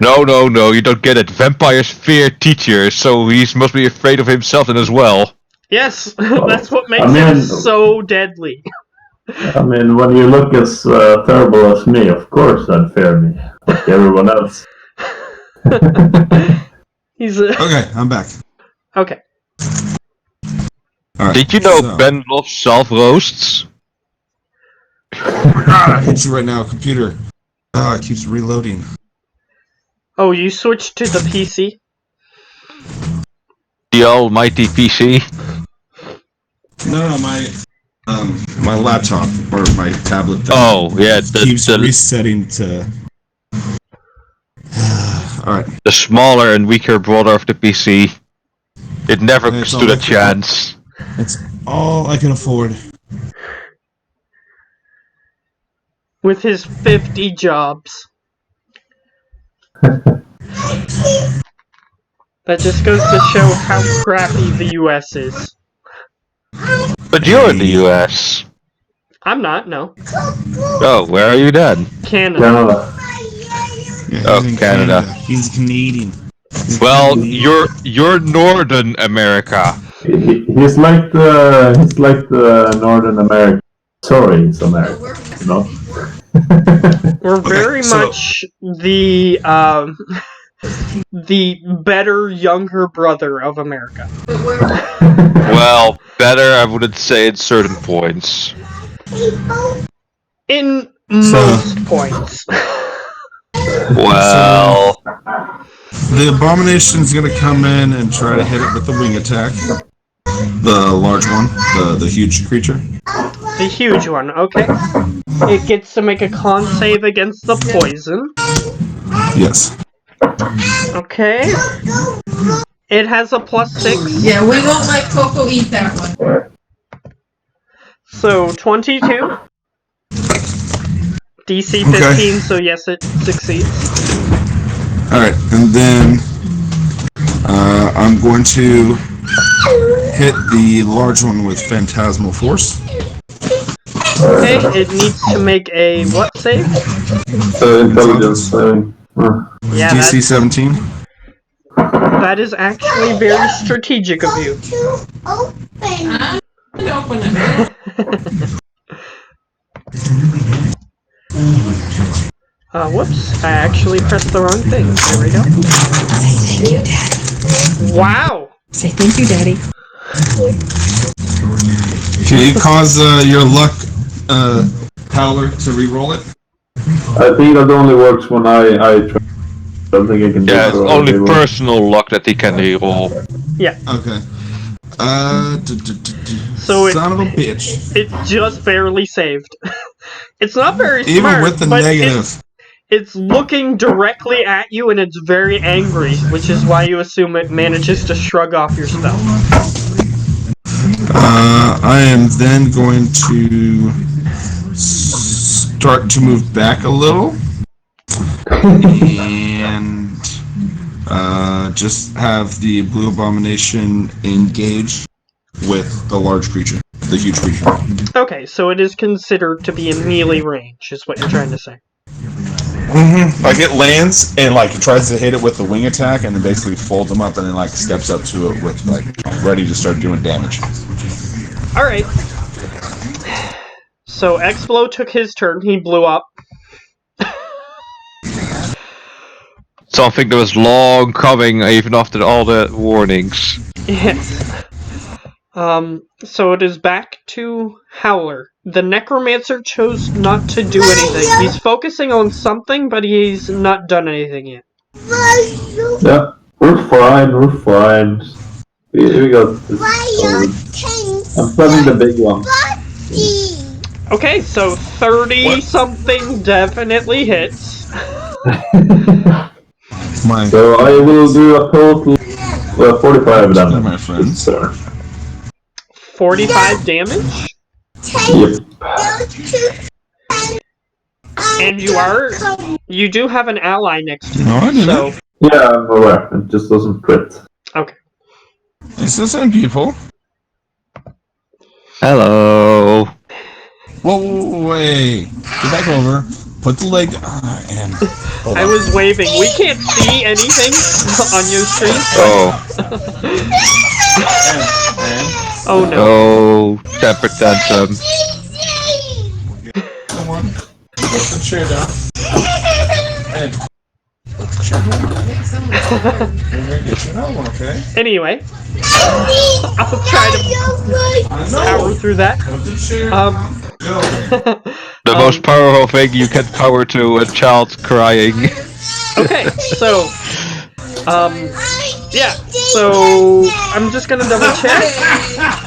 A: No, you don't get it. Vampires fear teachers, so he must be afraid of himself then as well.
B: Yes, that's what makes
D: I
B: him
D: mean-
B: so deadly.
D: I mean, when you look as terrible as me, of course I'd fear me, like everyone else.
B: He's a...
C: Okay, I'm back.
B: Okay.
C: All right.
A: Did you know
C: so-
A: Ben loves self-roasts?
C: I hit you right now, computer. It keeps reloading.
B: Oh, you switched to the PC?
A: The almighty PC?
C: No, my laptop or my tablet.
A: Oh, yeah,
C: keeps resetting to. All right.
A: the smaller and weaker brother of the PC. It never
C: It's
A: stood a
C: all-
A: chance.
C: It's all I can afford.
B: With his 50 jobs. That just goes to show how crappy the US is.
A: But you're in the US.
B: I'm not, no.
A: Oh, where are you then?
B: Canada.
D: Canada.
C: Yeah,
A: Oh,
C: he's in
A: Canada.
C: He's Canadian.
A: Well, you're Northern America.
D: He's like the Northern America. Sorry, it's America. You know.
B: We're very
C: so-
B: much the better younger brother of America.
A: Well, better I wouldn't say at certain points.
B: In most points.
A: Well,
C: The Abomination's gonna come in and try to hit it with the wing attack. The large one, the huge creature.
B: The huge one, okay. It gets to make a con save against the poison.
C: Yes.
B: Okay. It has a +6.
E: Yeah, we won't let Coco eat that one.
B: So 22. DC 15,
C: Okay.
B: so yes, it succeeds.
C: Alright, and then I'm going to hit the large one with Phantasmal Force.
B: Okay, it needs to make a what save?
D: Intelligence.
B: Yeah,
C: DC 17.
B: that is actually very strategic of you.
E: Open it.
B: Whoops, I actually pressed the wrong thing. There we go.
G: Thank you, Daddy.
B: Wow!
G: Say thank you, Daddy.
C: Can you cause your luck howler to re-roll it?
D: I think that only works when I try. I don't think I can do
A: yeah, it's
D: so.
A: only
D: They will-
A: personal luck that he can reroll.
C: Okay.
B: So it-
C: son of a bitch.
B: It just barely saved. It's not very
C: Even
B: smart,
C: with the
B: but
C: negative.
B: it's looking directly at you and it's very angry, which is why you assume it manages to shrug off your spell.
C: I am then going to start to move back a little. And just have the Blue Abomination engage with the large creature, the huge creature.
B: Okay, so it is considered to be in melee range, is what you're trying to say.
H: Like it lands and like it tries to hit it with the wing attack and then basically folds them up and then like steps up to it with like ready to start doing damage.
B: Alright. So Explo took his turn, he blew up.
A: Something that was long coming, even after all the warnings.
B: Yes. So it is back to Howler. The Necromancer chose not to do anything. He's focusing on something, but he's not done anything yet.
D: Yeah, we're fine. We got this covered. I'm planning the big one.
B: Okay, so 30-something definitely hits.
D: So I will do a total 45 damage.
C: my friends.
B: 45 damage?
D: Yep.
B: And you do have an ally next to you.
C: No, I didn't.
B: So,
D: Yeah, I'm aware. It just doesn't crit.
B: okay.
C: It's the same people.
A: Hello.
C: Whoa, wait. Get back over. Put the leg and... Hold
B: I
C: on.
B: was waving. We can't see anything on your stream.
A: Oh.
B: Oh no.
A: Oh, temper tantrum.
C: Come on. Put the chair down. And... Put the chair down. We're gonna get you another one, okay?
B: Anyway, I'll try to power through that.
C: Put the chair
A: The most powerful thing you can power to a child crying.
B: Okay, so yeah, so I'm just gonna double check.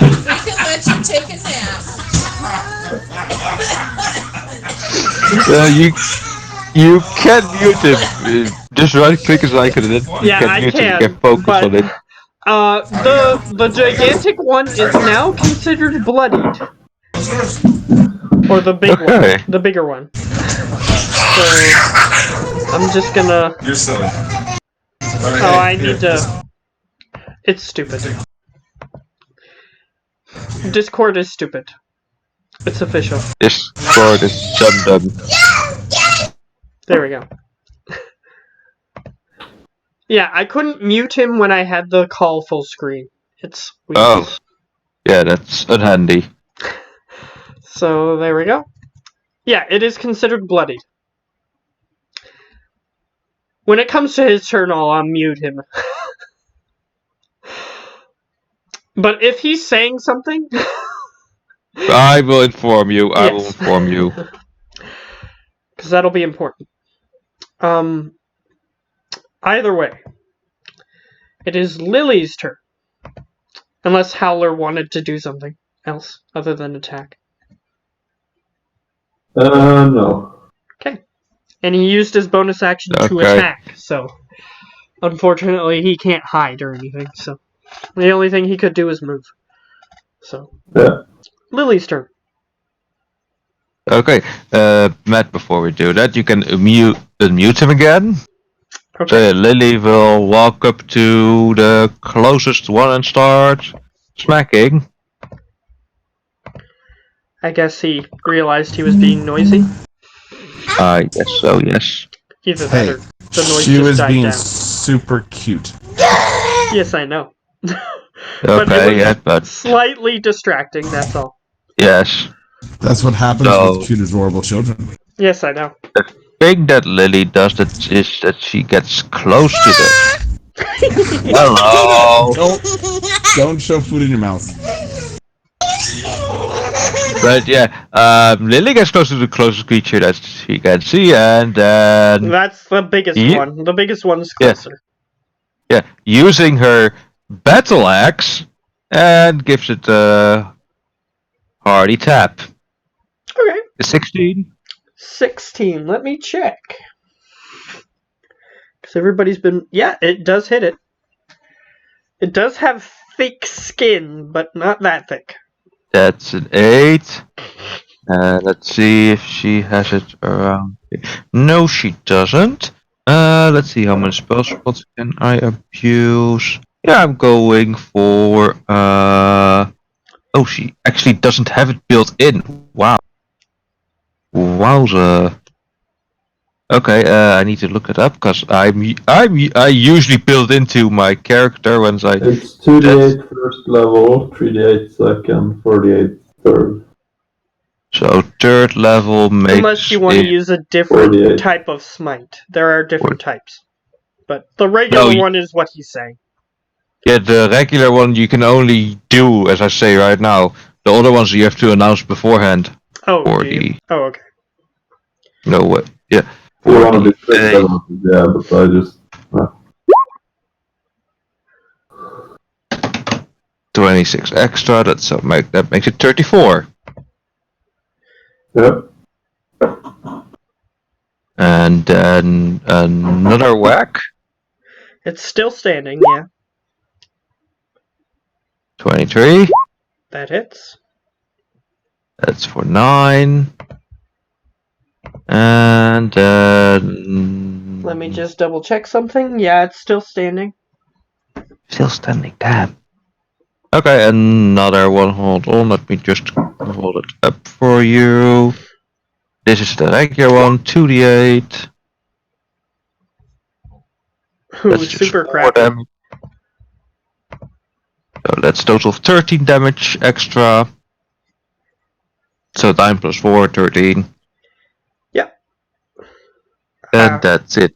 E: We can let you take a nap.
A: You can mute him. Just right click his icon and then you
B: Yeah,
A: can
B: I
A: mute him and
B: can,
A: get focus
B: but
A: on it.
B: the gigantic one is now considered bloodied, or the big
A: Okay.
B: one, the bigger one. So I'm just gonna.
C: You're silly.
B: Oh, I need to. It's stupid. Discord is stupid. It's official.
A: Discord is done.
B: There we go. Yeah, I couldn't mute him when I had the call full screen. It's weird.
A: Oh. Yeah, that's unhandy.
B: So there we go. Yeah, it is considered bloodied. When it comes to his turn, I'll unmute him. But if he's saying something...
A: I will inform you. I will
B: Yes.
A: inform you.
B: Because that'll be important. Either way, it is Lily's turn. Unless Howler wanted to do something else other than attack.
D: No.
B: Okay. And he used his bonus action to
A: Okay.
B: attack, so unfortunately he can't hide or anything, so the only thing he could do is move. So
D: Yeah.
B: Lily's turn.
A: Okay. Matt, before we do that, you can unmute him again.
B: Okay.
A: So Lily will walk up to the closest one and start smacking.
B: I guess he realized he was being noisy.
A: I guess so, yes.
B: Either that
C: Hey,
B: or the noise
C: she
B: just
C: was
B: died
C: being
B: down.
C: super cute.
B: Yes, I know. But
A: Okay,
B: it was
A: yeah, but
B: slightly distracting, that's all.
A: yes.
C: That's what happens
A: No.
C: with cute, adorable children.
B: Yes, I know.
A: The thing that Lily does is that she gets close to them. Hello.
C: Don't shove food in your mouth.
A: But yeah, Lily gets close to the closest creature that she can see, and then
B: That's the biggest one. The biggest one's closer.
A: yeah, using her battle axe, and gives it a hearty tap.
B: Okay.
A: 16.
B: 16. Let me check. Because everybody's been... Yeah, it does hit it. It does have thick skin, but not that thick.
A: That's an 8. Let's see if she has it around. No, she doesn't. Let's see how many spell slots can I abuse. Yeah, I'm going for oh, she actually doesn't have it built in. Wow. Wowza. Okay, I need to look it up because I usually build into my character once I.
D: It's 2d8 first level, 3d8 second, 4d8 third.
A: So third level makes.
B: Unless you want to use a different type of smite. There are different types. But the regular one is what he's saying.
A: Yeah, the regular one you can only do, as I say right now. The other ones you have to announce beforehand.
B: Oh,
A: For
B: do you?
A: the
B: Oh, okay.
A: no what? Yeah.
D: You
A: For
D: want to
A: the
D: be strict about it, yeah, but I just
A: 26 extra. That makes it 34.
D: yeah.
A: And then another whack.
B: It's still standing, yeah.
A: 23.
B: That hits.
A: That's for 9. And then
B: Let me just double check something. Yeah, it's still standing.
A: still standing. Damn. Okay, another one. Hold on. Let me just hold it up for you. This is the regular one. 2d8.
B: Ooh,
A: That's just
B: super
A: 4
B: crappy.
A: damage. So that's total of 13 damage extra. So 9 plus 4, 13.
B: Yeah.
A: And that's it.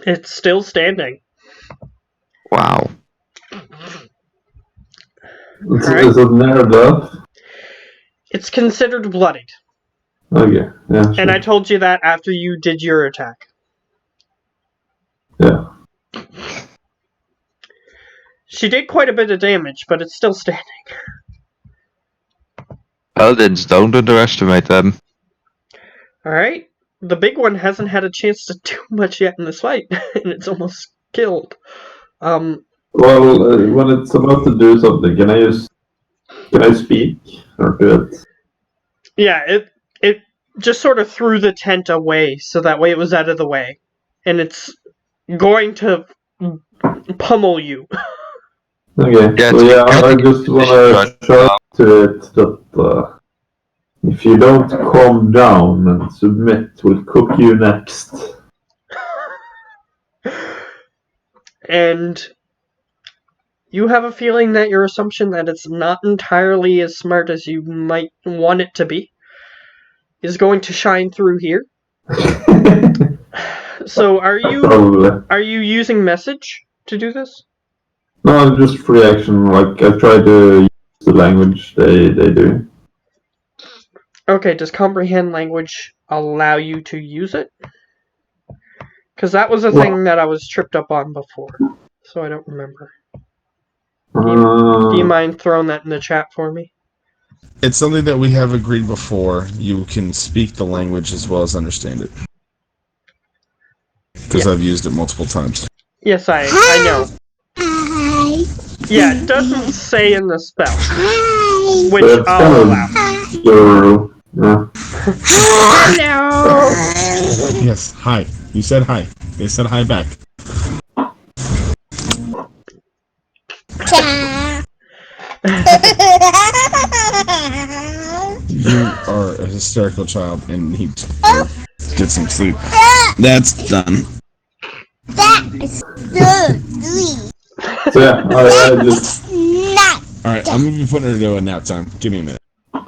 B: It's still standing.
A: Wow.
D: Is it near death?
B: It's considered bloodied.
D: Okay, yeah, sure.
B: And I told you that after you did your attack.
D: Yeah.
B: She did quite a bit of damage, but it's still standing.
A: Paladins, don't underestimate them.
B: Alright? The big one hasn't had a chance to do much yet in this fight, and it's almost killed.
D: Well, when it's about to do something, can I speak or do it?
B: Yeah, it just sort of threw the tent away, so that way it was out of the way. And it's going to pummel you.
D: Okay.
A: Yeah,
D: So yeah, I
A: it's
D: just want to shout to it that if you don't calm down and submit, we'll cook you next.
B: And you have a feeling that your assumption that it's not entirely as smart as you might want it to be is going to shine through here. So are you using message to do this?
D: No, just free action. Like I try to use the language they do.
B: Okay, does comprehend language allow you to use it? Because that was a thing that I was tripped up on before, so I don't remember. Do you mind throwing that in the chat for me?
H: It's something that we have agreed before. You can speak the language as well as understand it. Because I've used it multiple times.
B: Yes, I know. Yeah, it doesn't say in the spell, which I'll allow.
E: Hello.
H: Yes, hi. You said hi. They said hi back. You are a hysterical child and need to get some sleep. That's done.
E: That is good.
D: So yeah, I just
H: Alright, I'm gonna be putting her to a nap time. Give me a minute.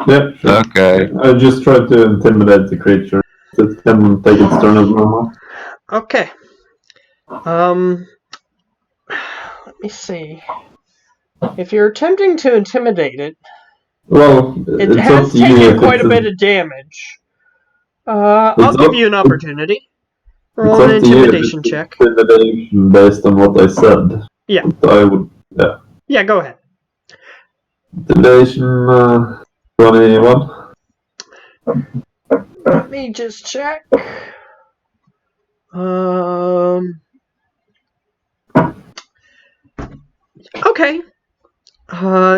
D: yeah, sure.
A: Okay.
D: I just try to intimidate the creature. It can take its turn as normal.
B: Okay. Let me see. If you're attempting to intimidate it,
D: Well,
B: it
D: it's up
B: has
D: to you
B: taken
D: if
B: quite
D: it's
B: a bit of damage. I'll give you an opportunity. Roll an
D: up to you if
B: intimidation
D: it's
B: check.
D: intimidation based on what I said.
B: Yeah.
D: But I would, yeah.
B: Yeah, go ahead.
D: Intimidation 21.
B: Let me just check. Okay.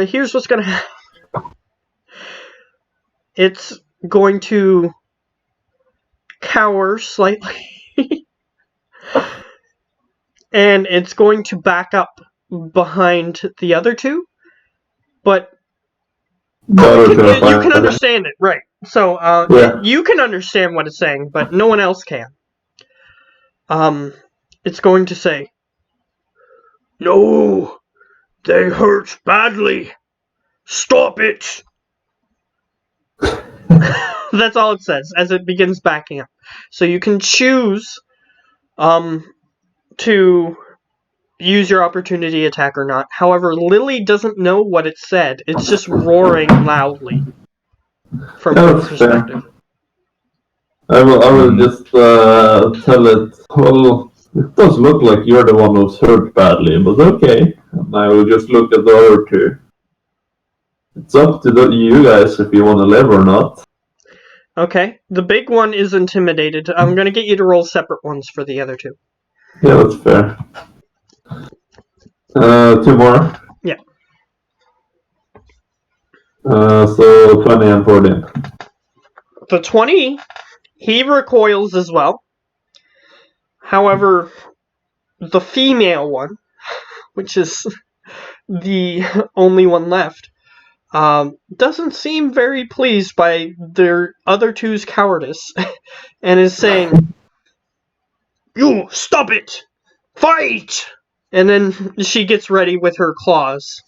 B: Here's what's gonna happen. It's going to cower slightly. And it's going to back up behind the other two. But you can understand it, right. So, you can understand what it's saying, but no one else can. It's going to say, "No, they hurt badly. Stop it." That's all it says as it begins backing up. So you can choose to use your opportunity attack or not. However, Lily doesn't know what it said. It's just roaring loudly from her
D: That's fair.
B: perspective.
D: I will just tell it, well, it does look like you're the one who's hurt badly, but okay. And I will just look at the other two. It's up to you guys if you want to live or not.
B: Okay, the big one is intimidated. I'm gonna get you to roll separate ones for the other two.
D: Yeah, that's fair. 2 more.
B: Yeah.
D: So 20 and 14.
B: The 20, he recoils as well. However, the female one, which is the only one left, doesn't seem very pleased by their other two's cowardice and is saying, "You stop it! Fight!" And then she gets ready with her claws.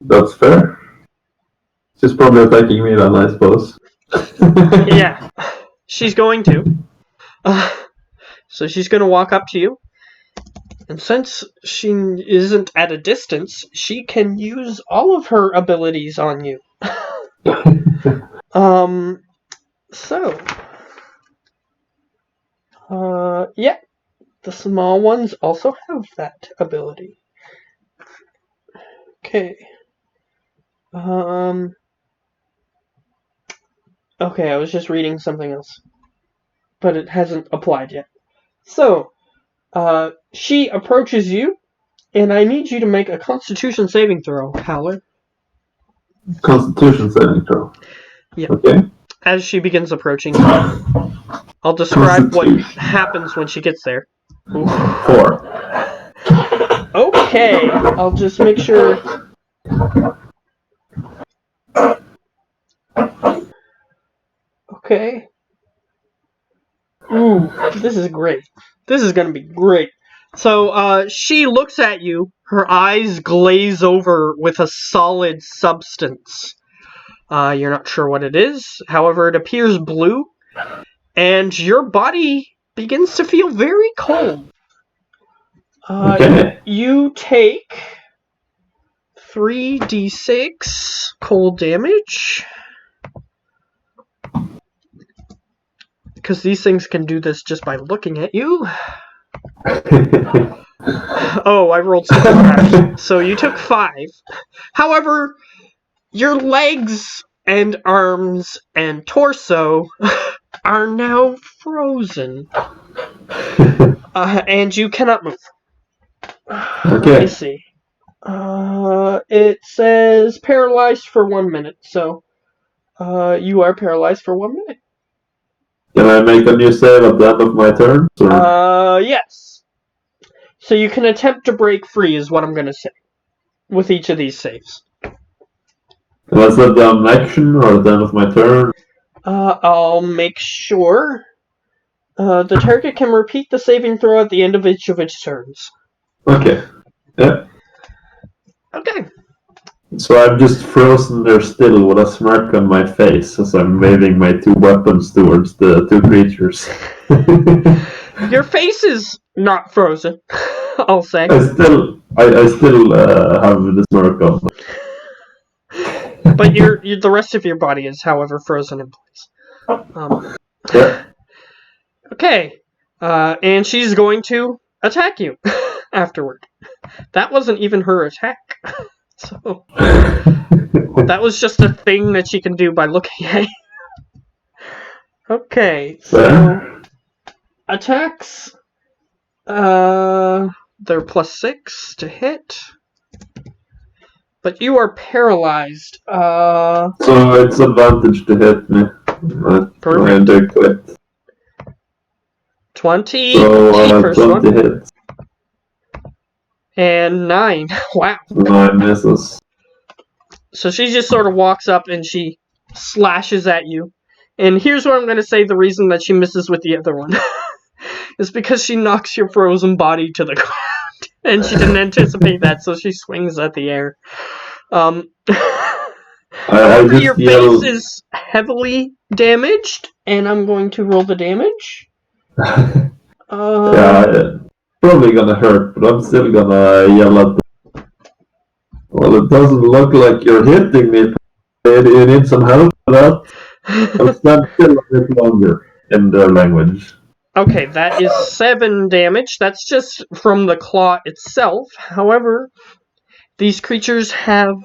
D: That's fair. She's probably attacking me then, I suppose.
B: Yeah, she's going to. So she's going to walk up to you. And since she isn't at a distance, she can use all of her abilities on you. Yeah. The small ones also have that ability. Okay. Okay, I was just reading something else. But it hasn't applied yet. So, she approaches you, and I need you to make a Constitution saving throw, Howler.
D: Constitution saving throw.
B: Yeah.
D: Okay.
B: As she begins approaching you. I'll describe what happens when she gets there. Ooh.
D: 4.
B: Okay, I'll just make sure. Okay. Ooh, this is great. This is gonna be great. So, she looks at you, her eyes glaze over with a solid substance. You're not sure what it is, however, it appears blue, and your body begins to feel very cold.
D: Okay.
B: You take 3d6 cold damage. Because these things can do this just by looking at you. Oh, I rolled super crash. So you took 5. However, your legs and arms and torso are now frozen. And you cannot move.
D: Okay.
B: Let me see. It says paralyzed for 1 minute, so you are paralyzed for 1 minute.
D: Can I make a new save at the end of my turn? Or?
B: Yes. So you can attempt to break free is what I'm going to say with each of these saves.
D: Was that the action or at the end of my turn?
B: I'll make sure. The target can repeat the saving throw at the end of each of its turns.
D: Okay. Yeah.
B: Okay.
D: So I'm just frozen there still with a smirk on my face as I'm waving my 2 weapons towards the 2 creatures.
B: Your face is not frozen, I'll say.
D: I still have the smirk on.
B: But the rest of your body is, however, frozen in place.
D: Yeah.
B: Okay. And she's going to attack you afterward. That wasn't even her attack. So that was just a thing that she can do by looking at you. Okay, so attacks. They're +6 to hit. But you are paralyzed.
D: So it's advantage to hit me.
B: Perfect.
D: Quit.
B: 20
D: So
B: first
D: 20
B: one.
D: hits.
B: And 9. Wow.
D: 9 misses.
B: So she just sort of walks up and she slashes at you. And here's what I'm going to say the reason that she misses with the other one. is because she knocks your frozen body to the ground. And she didn't anticipate that, so she swings at the air. However, your face is heavily damaged, and I'm going to roll the damage.
D: Yeah, probably gonna hurt, but I'm still gonna yell at them. Well, it doesn't look like you're hitting me. You need some help for that. I'll stand still a bit longer in their language.
B: Okay, that is 7 damage. That's just from the claw itself. However, these creatures have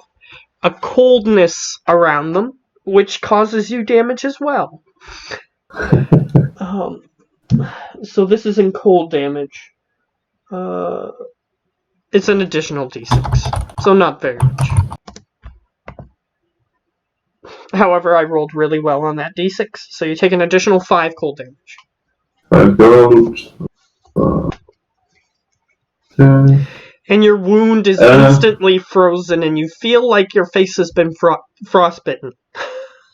B: a coldness around them, which causes you damage as well. So this isn't cold damage. It's an additional d6, so not very much. However, I rolled really well on that d6, so you take an additional 5 cold damage.
D: 5 gold. Okay.
B: And your wound is instantly frozen, and you feel like your face has been frostbitten.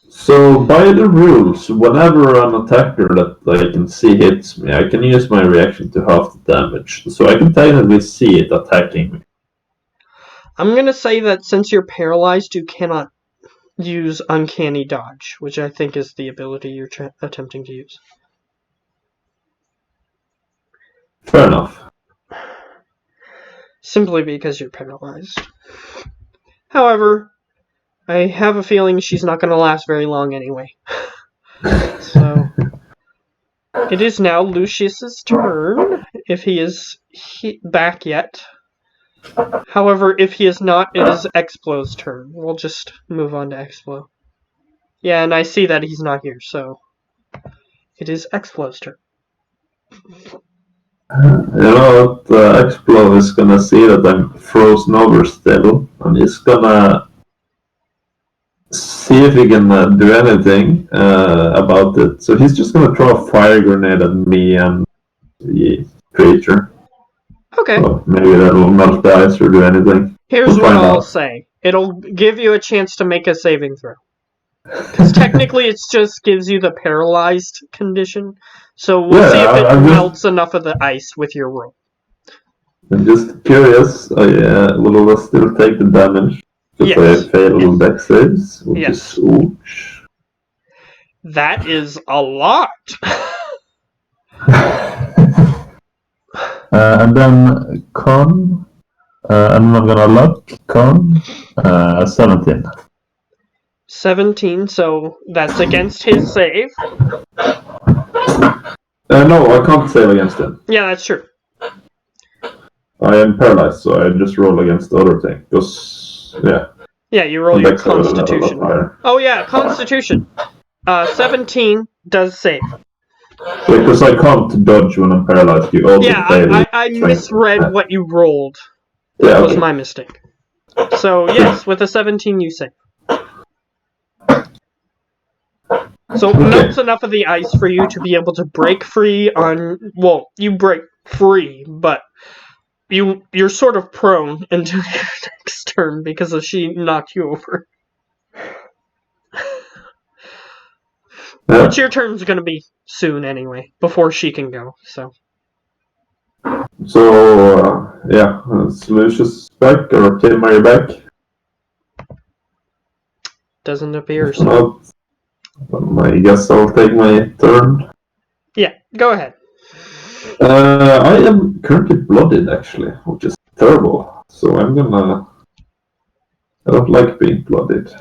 D: So, by the rules, whenever an attacker that I can see hits me, I can use my reaction to half the damage. So I can technically see it attacking me.
B: I'm gonna say that since you're paralyzed, you cannot use Uncanny Dodge, which I think is the ability you're attempting to use.
D: Fair enough.
B: Simply because you're paralyzed. However, I have a feeling she's not going to last very long anyway. So, it is now Lucius's turn, if he is back yet. However, if he is not, it is Explo's turn. We'll just move on to Explo. Yeah, and I see that he's not here, so it is Explo's turn.
D: You know what? Explo is gonna see that I'm frozen over still, and he's gonna see if he can do anything about it. So he's just gonna throw a fire grenade at me and the creature.
B: Okay.
D: So maybe that'll melt the ice or do anything.
B: Here's
D: We'll
B: what
D: find
B: I'll
D: out.
B: say. It'll give you a chance to make a saving throw. Because technically it just gives you the paralyzed condition. So we'll see if it melts enough of the ice with your roll.
D: I'm just curious. Will I still take the damage if I fail dex saves? Which is ouch.
B: That is a lot.
D: And then con. I'm not gonna luck. Con. 17.
B: 17, so that's against his save.
D: No, I can't save against him.
B: Yeah, that's true.
D: I am paralyzed, so I just roll against the other thing. Because, yeah.
B: Yeah, you roll your Constitution. Oh yeah, Constitution. 17 does save.
D: Because I can't dodge when I'm paralyzed. You also fail.
B: I misread what you rolled. That was my mistake. So yes, with a 17 you save. So it melts enough of the ice for you to be able to break free on... Well, you break free, but you're sort of prone until your next turn because she knocked you over. Which your turn's gonna be soon anyway, before she can go, so...
D: So, yeah, Lucius back, or Tim, are you back?
B: Doesn't appear so.
D: I guess I'll take my turn.
B: Yeah, go ahead.
D: I am currently blooded, actually, which is terrible. So I'm gonna... I don't like being blooded.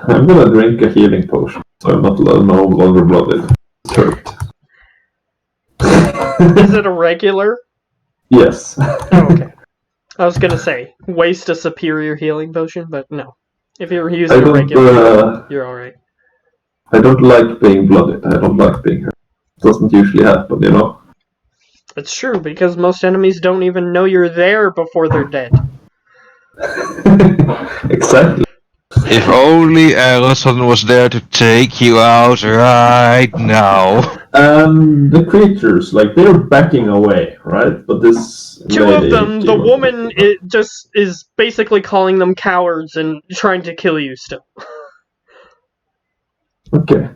D: I'm gonna drink a healing potion, so I'm no longer blooded. It's hurt.
B: Is it a regular?
D: Yes.
B: Oh, okay. I was gonna say, waste a superior healing potion, but no. If you're using a regular, you're alright.
D: I don't like being blooded. I don't like being hurt. It doesn't usually happen, you know?
B: It's true, because most enemies don't even know you're there before they're dead.
D: Exactly.
A: If only Arosan was there to take you out right now.
D: The creatures, like, they're backing away, right? But this
B: Two of them, the woman just is basically calling them cowards and trying to kill you still.
D: Okay.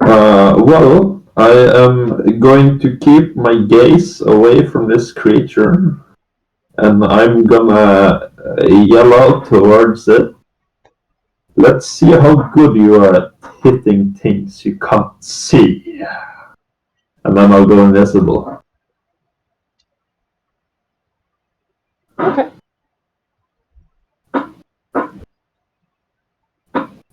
D: Well, I am going to keep my gaze away from this creature, and I'm gonna yell out towards it. Let's see how good you are at hitting things you can't see. and then I'll go invisible.
B: Okay.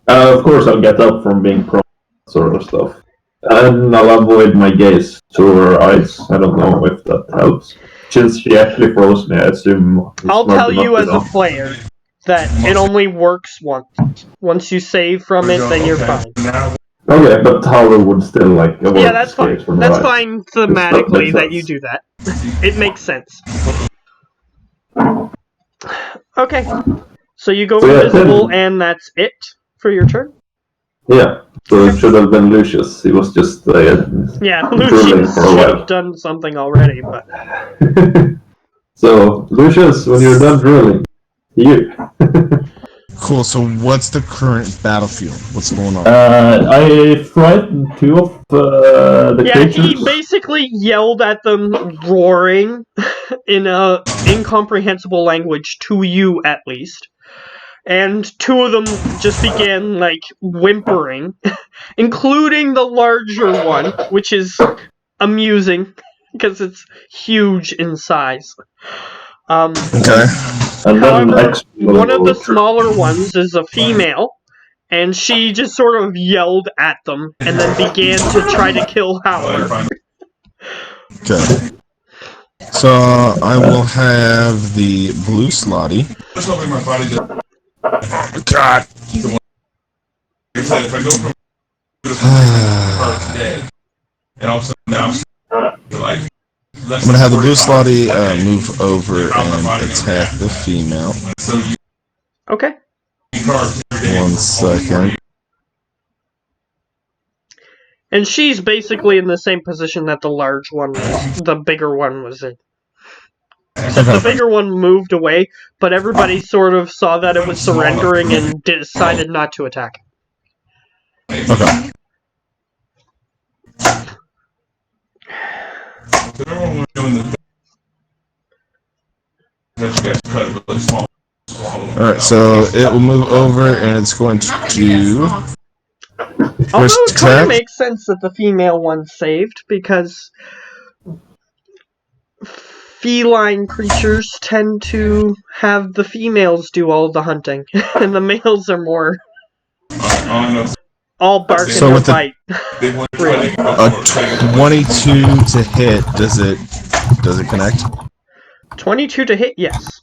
D: Of course, I'll get up from being prone, sort of stuff. And I'll avoid my gaze to her eyes. I don't know if that helps. Since she actually froze me, I assume he's
B: I'll
D: smart
B: tell you
D: enough
B: as
D: to
B: a
D: know.
B: player that it only works once. Once you save from it, then you're fine.
D: Okay, but Tyler would still like avoid
B: Yeah, that's fine.
D: gaze from her
B: That's
D: eyes.
B: fine
D: That
B: thematically
D: makes
B: that you
D: sense.
B: do that. It makes sense. Okay. So you go
D: So yeah,
B: invisible,
D: then-
B: and that's it for your turn?
D: Yeah, so it should have been Lucius. He was just
B: Yeah,
D: drooling
B: Lucius
D: for a
B: should
D: while.
B: have done something already, but...
D: So, Lucius, when you're done drooling, you.
H: Cool. So what's the current battlefield? What's going on?
D: I frightened two of the
B: Yeah,
D: creatures.
B: he basically yelled at them, roaring, in a incomprehensible language, to you at least. And two of them just began, like, whimpering, including the larger one, which is amusing, because it's huge in size.
H: Okay.
D: And then
B: However, one of the smaller ones is a female, and she just sort of yelled at them, and then began to try to kill Howler.
H: Okay. So I will have the blue slotty. God. I'm gonna have the blue slotty move over and attack the female.
B: Okay.
H: 1 second.
B: And she's basically in the same position that the large one was, the bigger one was in. Except the bigger one moved away, but everybody sort of saw that it was surrendering and decided not to attack.
H: Okay. Alright, so it will move over and it's going to do.
B: Although
H: First
B: it kind
H: attack.
B: of makes sense that the female one saved, because feline creatures tend to have the females do all the hunting, and the males are more all bark and
H: So
B: no
H: with the-
B: bite. Really.
H: A 22 to hit. Does it connect?
B: 22 to hit, yes.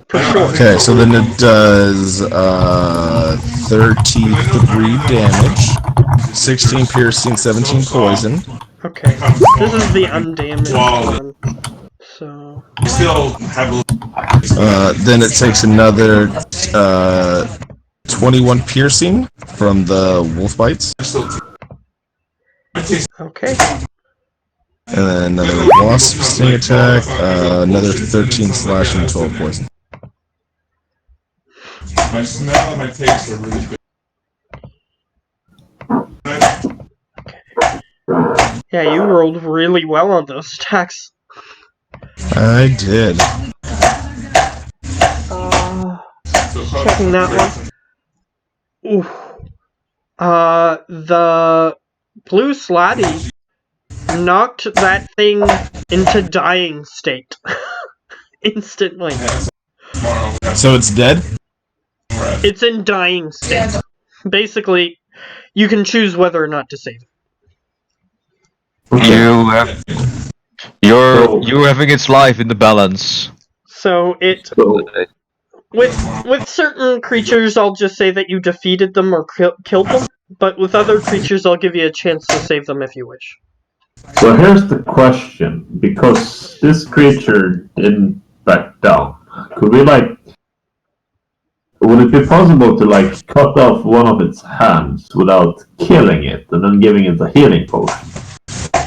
B: For sure.
H: Okay, so then it does 33 damage, 16 piercing, 17 poison.
B: Okay. This is the undamaged one. So.
H: Then it takes another 21 piercing from the wolf bites,
B: Okay.
H: and then another wasp sting attack, another 13 slashing, 12 poison.
F: My smell and my taste are really good.
B: Yeah, you rolled really well on those attacks.
H: I did.
B: Checking that one. Ooh. The blue slotty knocked that thing into dying state. Instantly.
H: So it's dead?
B: It's in dying state. Basically, you can choose whether or not to save it.
A: You're having its life in the balance.
B: So it with certain creatures, I'll just say that you defeated them or killed them. But with other creatures, I'll give you a chance to save them if you wish.
D: So here's the question, because this creature didn't back down. Could we would it be possible to cut off one of its hands without killing it and then giving it a healing potion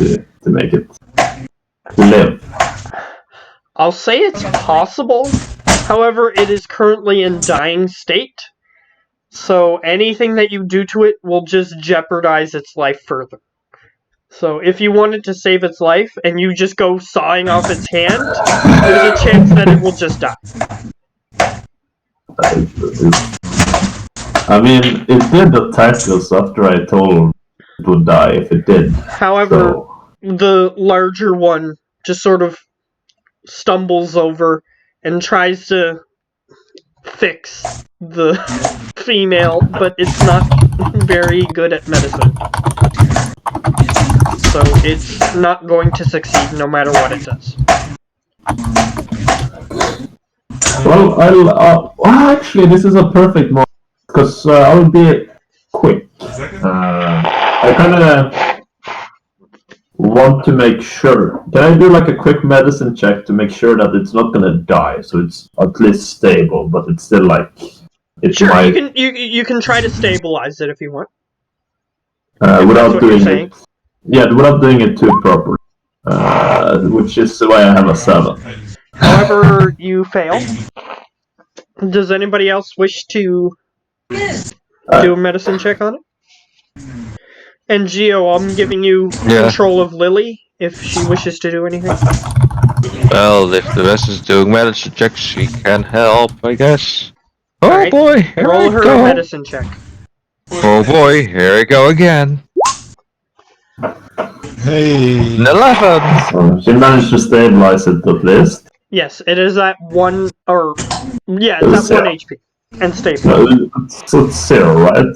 D: to make it live?
B: I'll say it's possible. However, it is currently in dying state. So anything that you do to it will just jeopardize its life further. So if you wanted to save its life and you just go sawing off its hand, there's a chance that it will just die.
D: I mean, it did attack us after I told him it would die if it did.
B: However, the larger one just sort of stumbles over and tries to fix the female, but it's not very good at medicine. So it's not going to succeed no matter what it does.
D: Well, actually, this is a perfect moment because I'll be quick. I kind of want to make sure. Can I do like a quick medicine check to make sure that it's not gonna die, so it's at least stable, but it's still like it's
B: Sure,
D: my
B: you can try to stabilize it if you want.
D: without
B: what
D: doing
B: you're
D: it. Yeah, without doing it too properly. Which is why I have a 7.
B: However, you fail. Does anybody else wish to do a medicine check on it? And Gio, I'm giving you control of Lily if she wishes to do anything.
A: Well, if the rest is doing medicine checks, she can help, I guess. Oh
B: Alright,
A: boy, here
B: roll
A: I
B: her
A: go.
B: a medicine check.
A: Oh boy, here I go again.
H: Hey.
A: An 11.
D: So she managed to stabilize it at least.
B: Yes, it is at 1, or, yeah, it's at 1 HP. And stable.
D: So it's 0, right?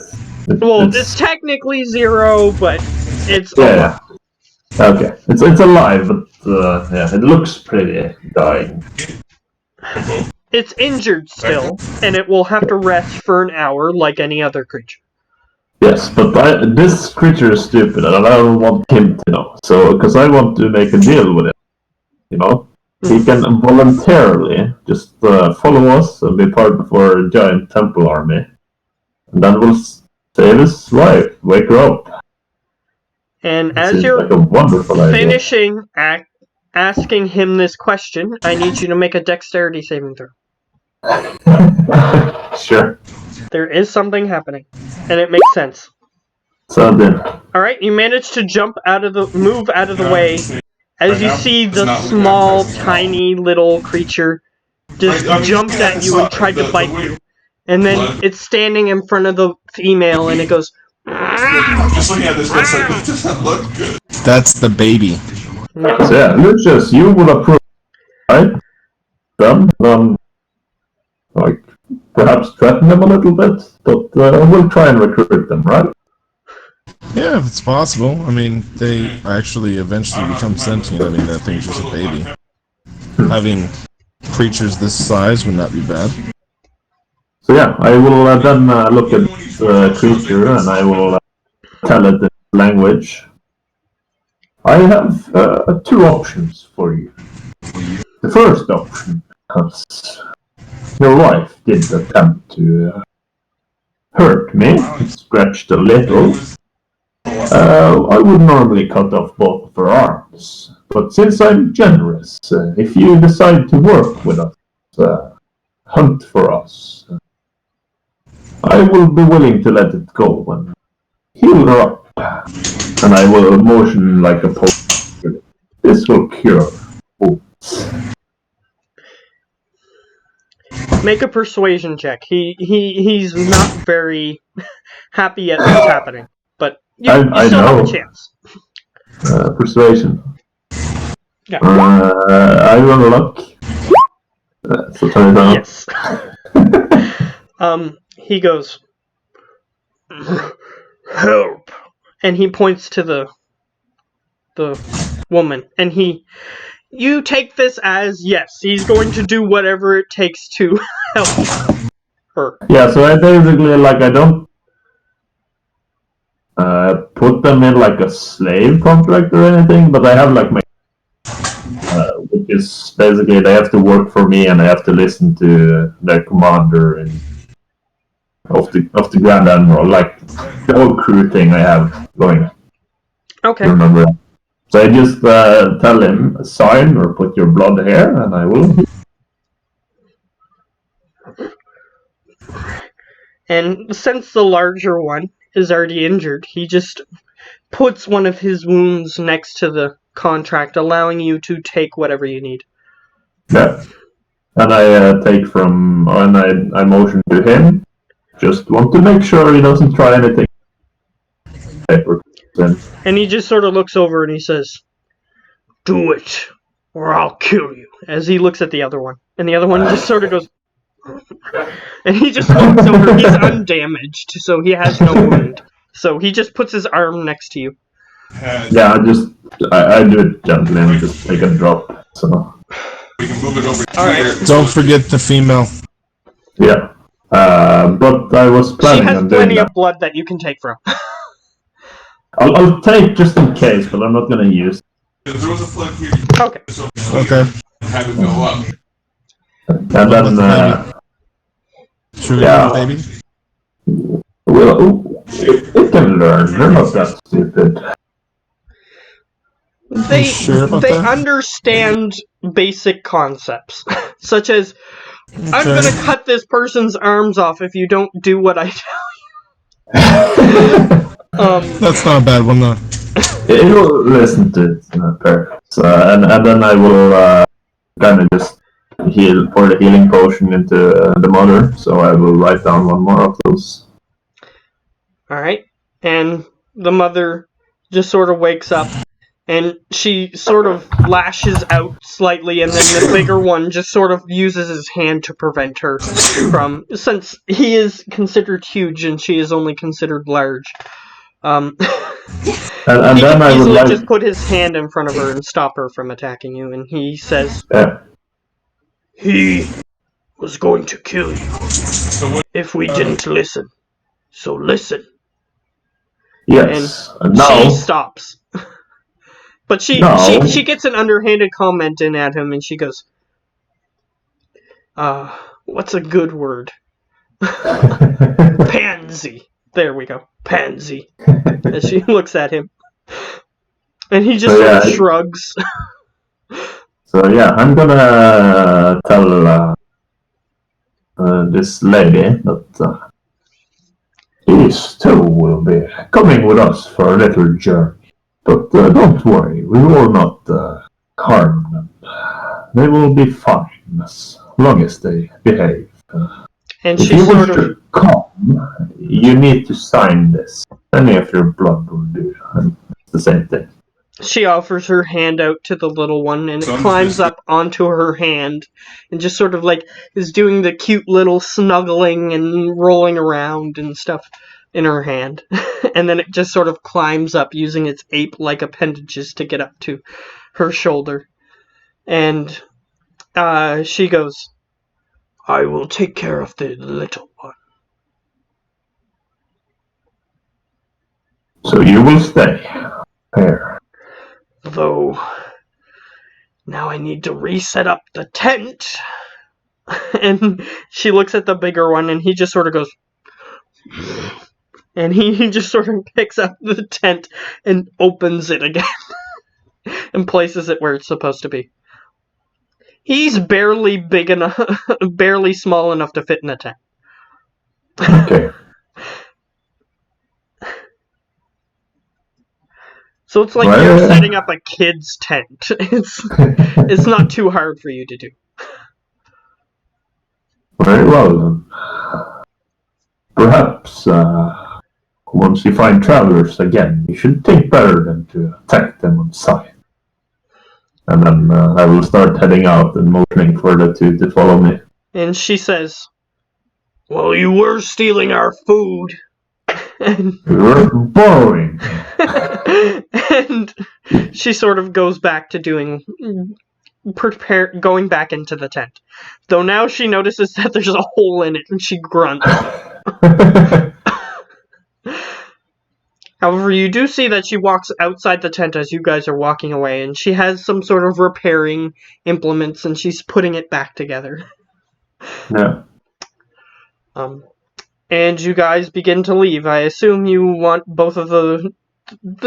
B: Well, it's technically 0, but it's
D: yeah. Okay, it's alive, but yeah, it looks pretty dying.
B: It's injured still, and it will have to rest for an hour like any other creature.
D: Yes, but this creature is stupid, and I don't want him to know. So, because I want to make a deal with him, you know, he can voluntarily just follow us and be part of our giant temple army, and then we'll save his wife, wake her up.
B: And as you're
D: like a wonderful
B: finishing asking him this question, I need you to make a dexterity saving throw.
D: Sure.
B: There is something happening, and it makes sense.
D: So then.
B: Alright, you managed to move out of the way as you see the small, tiny little creature just jumped at you and tried to bite you. And then it's standing in front of the female and it goes...
F: Just looking at this website, it doesn't look good.
H: That's the baby.
D: So yeah, Lucius, you would approve, right? Them, like, perhaps threaten them a little bit, but we'll try and recruit them, right?
H: Yeah, if it's possible. I mean, they actually eventually become sentient. I mean, that thing's just a baby. Having creatures this size would not be bad.
D: So yeah, I will then look at the creature and I will tell it in language. I have 2 options for you. The first option, because your wife did attempt to hurt me, scratched a little. I would normally cut off both of her arms, but since I'm generous, if you decide to work with us, hunt for us, I will be willing to let it go and heal her up, and I will motion like a potion. This will cure wounds.
B: Make a persuasion check. He's not very happy at this happening, but you still have a chance.
D: Persuasion.
B: Yeah.
D: I roll luck. So turn it on.
B: Yes. He goes, help, and he points to the woman, and you take this as, yes, he's going to do whatever it takes to help her.
D: Yeah, so I basically, like, I don't put them in, like, a slave contract or anything, but I have, like, my which is basically they have to work for me and I have to listen to their commander and of the Grand Admiral, like the whole crew thing I have going.
B: Okay.
D: Remember that. So I just tell him, sign or put your blood here, and I will.
B: And since the larger one is already injured, he just puts one of his wounds next to the contract, allowing you to take whatever you need.
D: Yeah. And I take from, and I motion to him. Just want to make sure he doesn't try anything.
B: And he just sort of looks over and he says, Do it, or I'll kill you. As he looks at the other one. And the other one just sort of goes... And he just walks over. He's undamaged, so he has no wound. So he just puts his arm next to you.
D: Yeah, I do it gently and just take a drop. So
F: We can move it over
B: Alright.
H: Don't forget the female.
D: yeah, but I was
B: She
D: planning
B: has
D: on doing
B: plenty
D: that.
B: of blood that you can take from.
D: I'll take just in case, but I'm not gonna use.
F: There was a flood here.
B: Okay.
F: So
H: Okay.
F: have it go up.
D: And
H: What about
D: then,
H: the Should we
D: yeah.
H: do the baby?
D: well, it can learn. They're not that stupid.
B: They
H: sure about
B: they
H: that?
B: understand basic concepts, such as I'm
H: Okay.
B: gonna cut this person's arms off if you don't do what I tell you.
H: That's not a bad one, though.
D: It will listen to it, parents. And then I will kind of just pour the healing potion into the mother. So I will write down one more of those.
B: Alright, and the mother just sort of wakes up, and she sort of lashes out slightly, and then the bigger one just sort of uses his hand to prevent her from, since he is considered huge and she is only considered large.
D: And
B: He
D: then
B: can
D: I would
B: easily
D: like.
B: just put his hand in front of her and stop her from attacking you, and he says,
D: Yeah.
B: he was going to kill you if we didn't listen. So listen.
D: Yes. And
B: She
D: now.
B: stops. But she
D: No.
B: she gets an underhanded comment in at him, and she goes, what's a good word? Pansy. There we go. Pansy. As she looks at him. And he just sort of shrugs.
D: So yeah, I'm gonna tell this lady that these two will be coming with us for a little journey. But don't worry, we will not harm them. They will be fine as long as they behave.
B: And
D: If
B: she
D: you
B: sort
D: wish
B: of...
D: to come, you need to sign this. Any of your blood will do. It's the same thing.
B: She offers her hand out to the little one, and it
F: Sounds
B: climbs
F: good.
B: up onto her hand, and just sort of like is doing the cute little snuggling and rolling around and stuff in her hand. And then it just sort of climbs up using its ape-like appendages to get up to her shoulder. And she goes, I will take care of the little one.
D: So you will stay here.
B: Though, now I need to reset up the tent. And she looks at the bigger one, and he just sort of goes... And he just sort of picks up the tent and opens it again. And places it where it's supposed to be. He's barely big enough, barely small enough to fit in a tent.
D: Okay.
B: So it's like you're setting up a kid's tent. It's not too hard for you to do.
D: Very well then. Perhaps once you find travelers again, you should think better than to attack them on sight. And then I will start heading out and motioning for the two to follow me.
B: And she says, well, you were stealing our food. And
D: You're borrowing.
B: and she sort of goes back to going back into the tent. Though now she notices that there's a hole in it, and she grunts. However, you do see that she walks outside the tent as you guys are walking away, and she has some sort of repairing implements, and she's putting it back together.
D: Yeah.
B: And you guys begin to leave. I assume you want both of the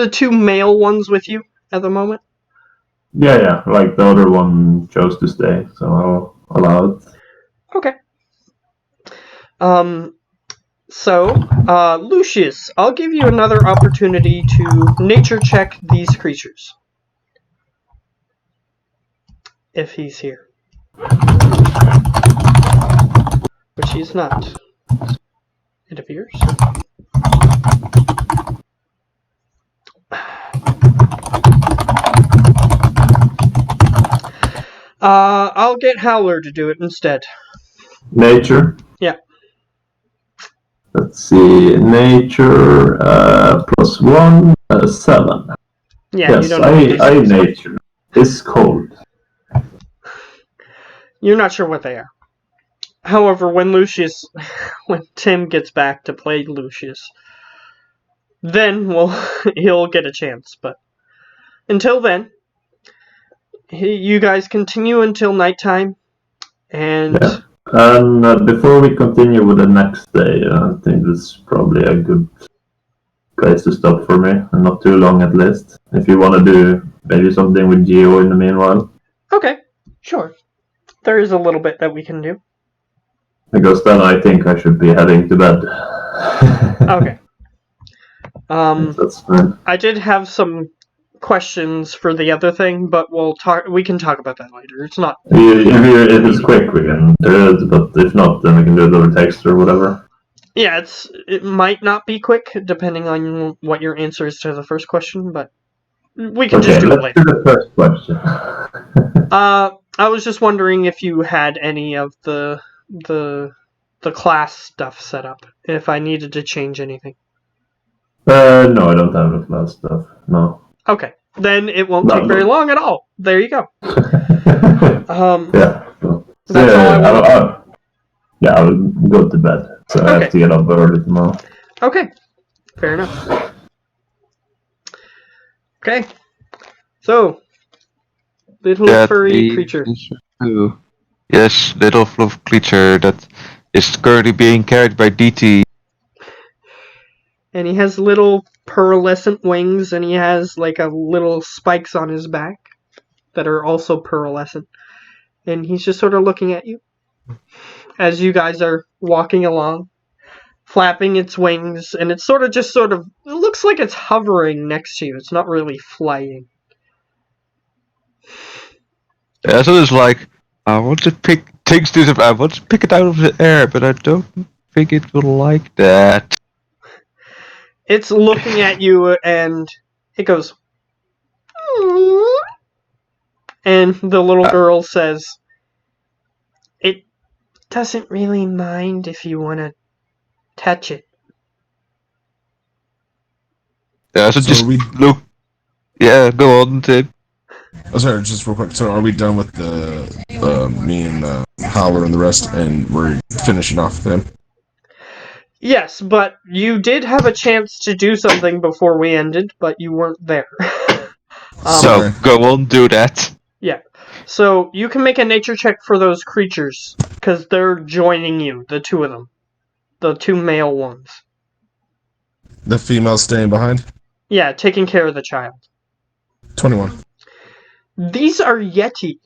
B: two male ones with you at the moment?
D: Yeah. Like the other one chose to stay, so I'll allow it.
B: Okay. So, Lucius, I'll give you another opportunity to nature check these creatures. If he's here. Which he's not. It appears. I'll get Howler to do it instead.
D: Nature.
B: Yeah.
D: Let's see. Nature +1, 7.
B: Yeah, you
D: Yes,
B: don't know what these
D: I
B: things are.
D: nature. It's cold.
B: You're not sure what they are. However, when Tim gets back to play Lucius, then he'll get a chance. But until then, you guys continue until nighttime, and
D: Yeah. And before we continue with the next day, I think this is probably a good place to stop for me, and not too long at least. If you want to do maybe something with Geo in the meanwhile,
B: okay, sure. There is a little bit that we can do.
D: because then I think I should be heading to bed.
B: Okay.
D: If that's fine.
B: I did have some questions for the other thing, but we can talk about that later. It's not.
D: If it's quick, we can do it, but if not, then we can do it over text or whatever.
B: Yeah, it might not be quick, depending on what your answer is to the first question, but we can just do it later.
D: Let's do the first question.
B: I was just wondering if you had any of the class stuff set up, if I needed to change anything.
D: No, I don't have the class stuff. No.
B: Okay, then it won't take very long at all. There you go.
D: Yeah.
B: That's all I wanted.
D: I'll go to bed. So I have to get up early tomorrow.
B: Okay, fair enough. Okay, so little furry creature.
A: Yes, little fluff creature that is currently being carried by DT.
B: And he has little pearlescent wings, and he has like a little spikes on his back that are also pearlescent. And he's just sort of looking at you as you guys are walking along, flapping its wings, and it's it looks like it's hovering next to you. It's not really flying.
A: Yeah, so it's like, I want to pick I want to pick it out of the air, but I don't think it will like that.
B: It's looking at you, and it goes, and the little girl says, it doesn't really mind if you want to touch it.
A: Yeah, so just look. Yeah, go on, Tim.
H: Oh, sorry, just real quick. So, are we done with me and Howler and the rest, and we're finishing off them?
B: Yes, but you did have a chance to do something before we ended, but you weren't there.
A: So, go on, do that.
B: Yeah. So, you can make a nature check for those creatures, because they're joining you, the two of them. The two male ones.
H: The female staying behind?
B: Yeah, taking care of the child.
H: 21.
B: These are Yeti.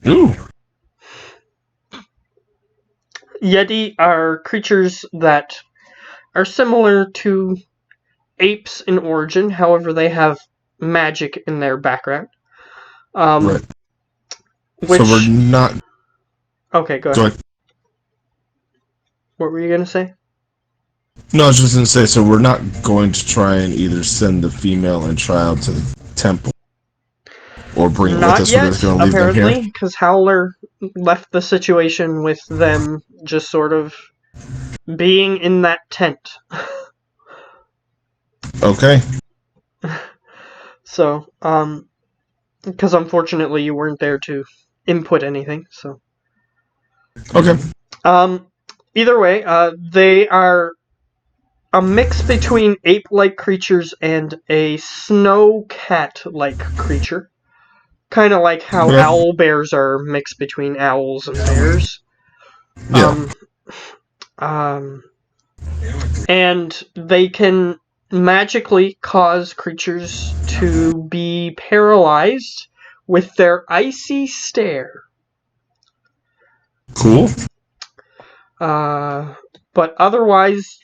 H: Ooh.
B: Yeti are creatures that are similar to apes in origin, however they have magic in their background.
H: Right.
B: Which...
H: So we're not...
B: Okay, go ahead. What were you going to say?
H: No, I was just going to say, so we're not going to try and either send the female and child to the temple or bring it with us. We're just going to leave them here?
B: Apparently, because Howler left the situation with them just sort of being in that tent.
H: Okay.
B: So, because unfortunately you weren't there to input anything, so.
H: Okay.
B: Either way, they are a mix between ape-like creatures and a snow cat-like creature. Kind of like how owl bears are mixed between owls and bears.
H: Yeah.
B: And they can magically cause creatures to be paralyzed with their icy stare.
H: Cool.
B: But otherwise,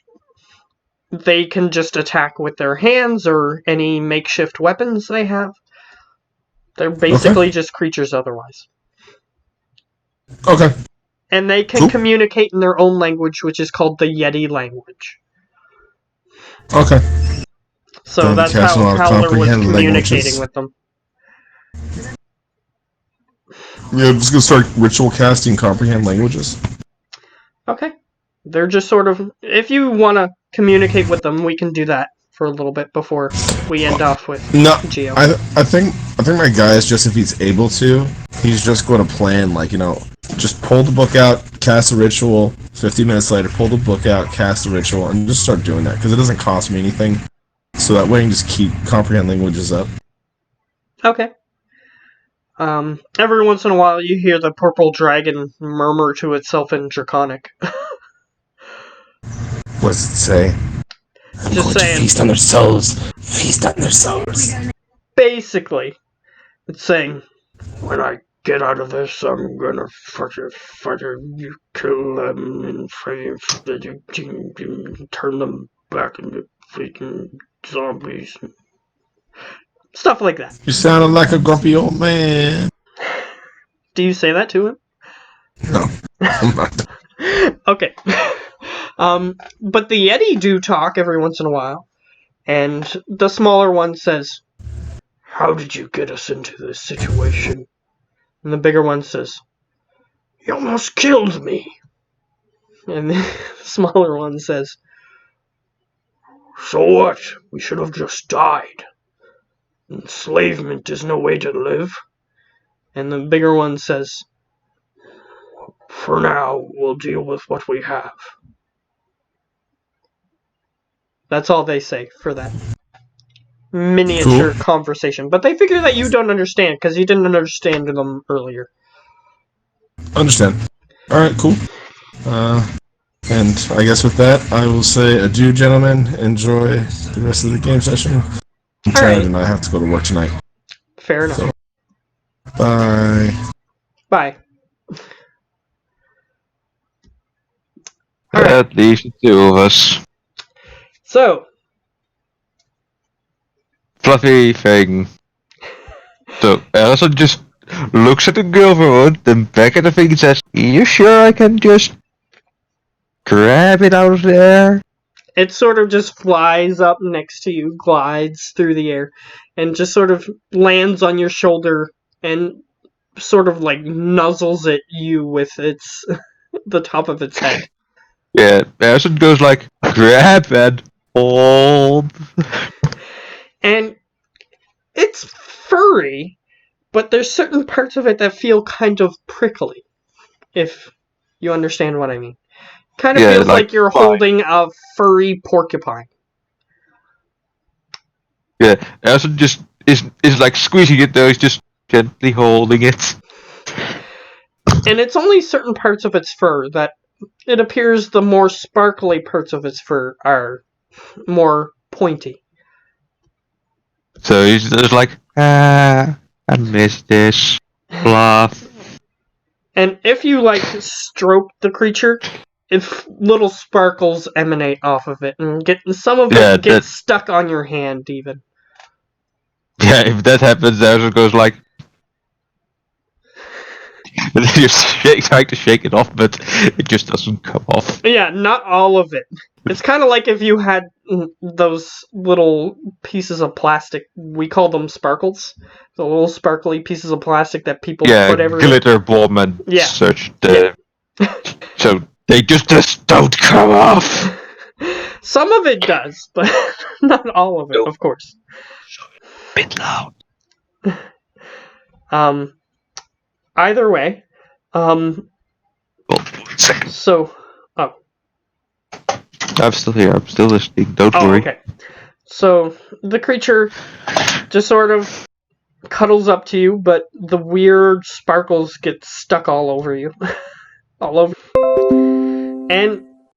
B: they can just attack with their hands or any makeshift weapons they have. They're basically just creatures otherwise.
H: Okay.
B: And they can communicate in their own language, which is called the Yeti language.
H: Okay.
B: So that's how Howler was communicating with them.
H: Yeah, I'm just gonna start ritual casting comprehend languages.
B: Okay. They're just sort of... If you want to communicate with them, we can do that for a little bit before we end off with
H: No,
B: Geo.
H: I think my guy is just, if he's able to, he's just going to plan, like, just pull the book out, cast a ritual. 50 minutes later, pull the book out, cast a ritual, and just start doing that because it doesn't cost me anything. So that way, I can just keep comprehend languages up.
B: Okay. Every once in a while, you hear the purple dragon murmur to itself in Draconic.
H: What does it say? I'm
B: Just
H: going
B: saying.
H: to feast on their souls. Feast on their souls.
B: Basically, it's saying, when I get out of this, I'm gonna fucking kill them and turn them back into freaking zombies. Stuff like that.
H: You sounded like a grumpy old man.
B: Do you say that to him?
H: No, I'm not.
B: Okay. But the Yeti do talk every once in a while, and the smaller one says, "How did you get us into this situation?" And the bigger one says, "You almost killed me." And the smaller one says, "So what? We should have just died. Enslavement is no way to live." And the bigger one says, "For now, we'll deal with what we have." That's all they say for that miniature conversation. But they figure that you don't understand because you didn't understand them earlier.
H: Understand. Alright, cool. And I guess with that, I will say adieu, gentlemen. Enjoy the rest of the game session. I'm tired and I have to go to work tonight.
B: Fair enough.
H: So, bye.
B: Bye. Alright.
A: At least the two of us.
B: So,
A: Fluffy thing. So Arosan just looks at the girl for a moment, then back at the thing and says, "You sure I can just grab it out of there?"
B: it sort of just flies up next to you, glides through the air, and just sort of lands on your shoulder and sort of like nuzzles at you with its the top of its head.
A: Yeah, Arosan goes like, "Grab and hold."
B: And it's furry, but there's certain parts of it that feel kind of prickly, if you understand what I mean. Kind of
A: Yeah,
B: feels like you're
A: fine.
B: holding a furry porcupine.
A: Yeah, Arosan just is like squeezing it though, he's just gently holding it.
B: And it's only certain parts of its fur that it appears the more sparkly parts of its fur are more pointy.
A: So he's just like, I missed this. Fluff.
B: And if you like stroke the creature, if little sparkles emanate off of it, and some of it gets stuck on your hand even.
A: Yeah, if that happens, Arosan goes like, and then you're trying to shake it off, but it just doesn't come off.
B: Yeah, not all of it. It's kind of like if you had those little pieces of plastic. We call them sparkles. The little sparkly pieces of plastic that people put everywhere.
A: Glitter bomb and such. So they just don't come off.
B: Some of it does, but not all of it, of course.
A: A bit loud.
B: Either way, so,
A: I'm still here. I'm still listening. Don't worry.
B: Okay. So the creature just sort of cuddles up to you, but the weird sparkles get stuck all over you, all over. And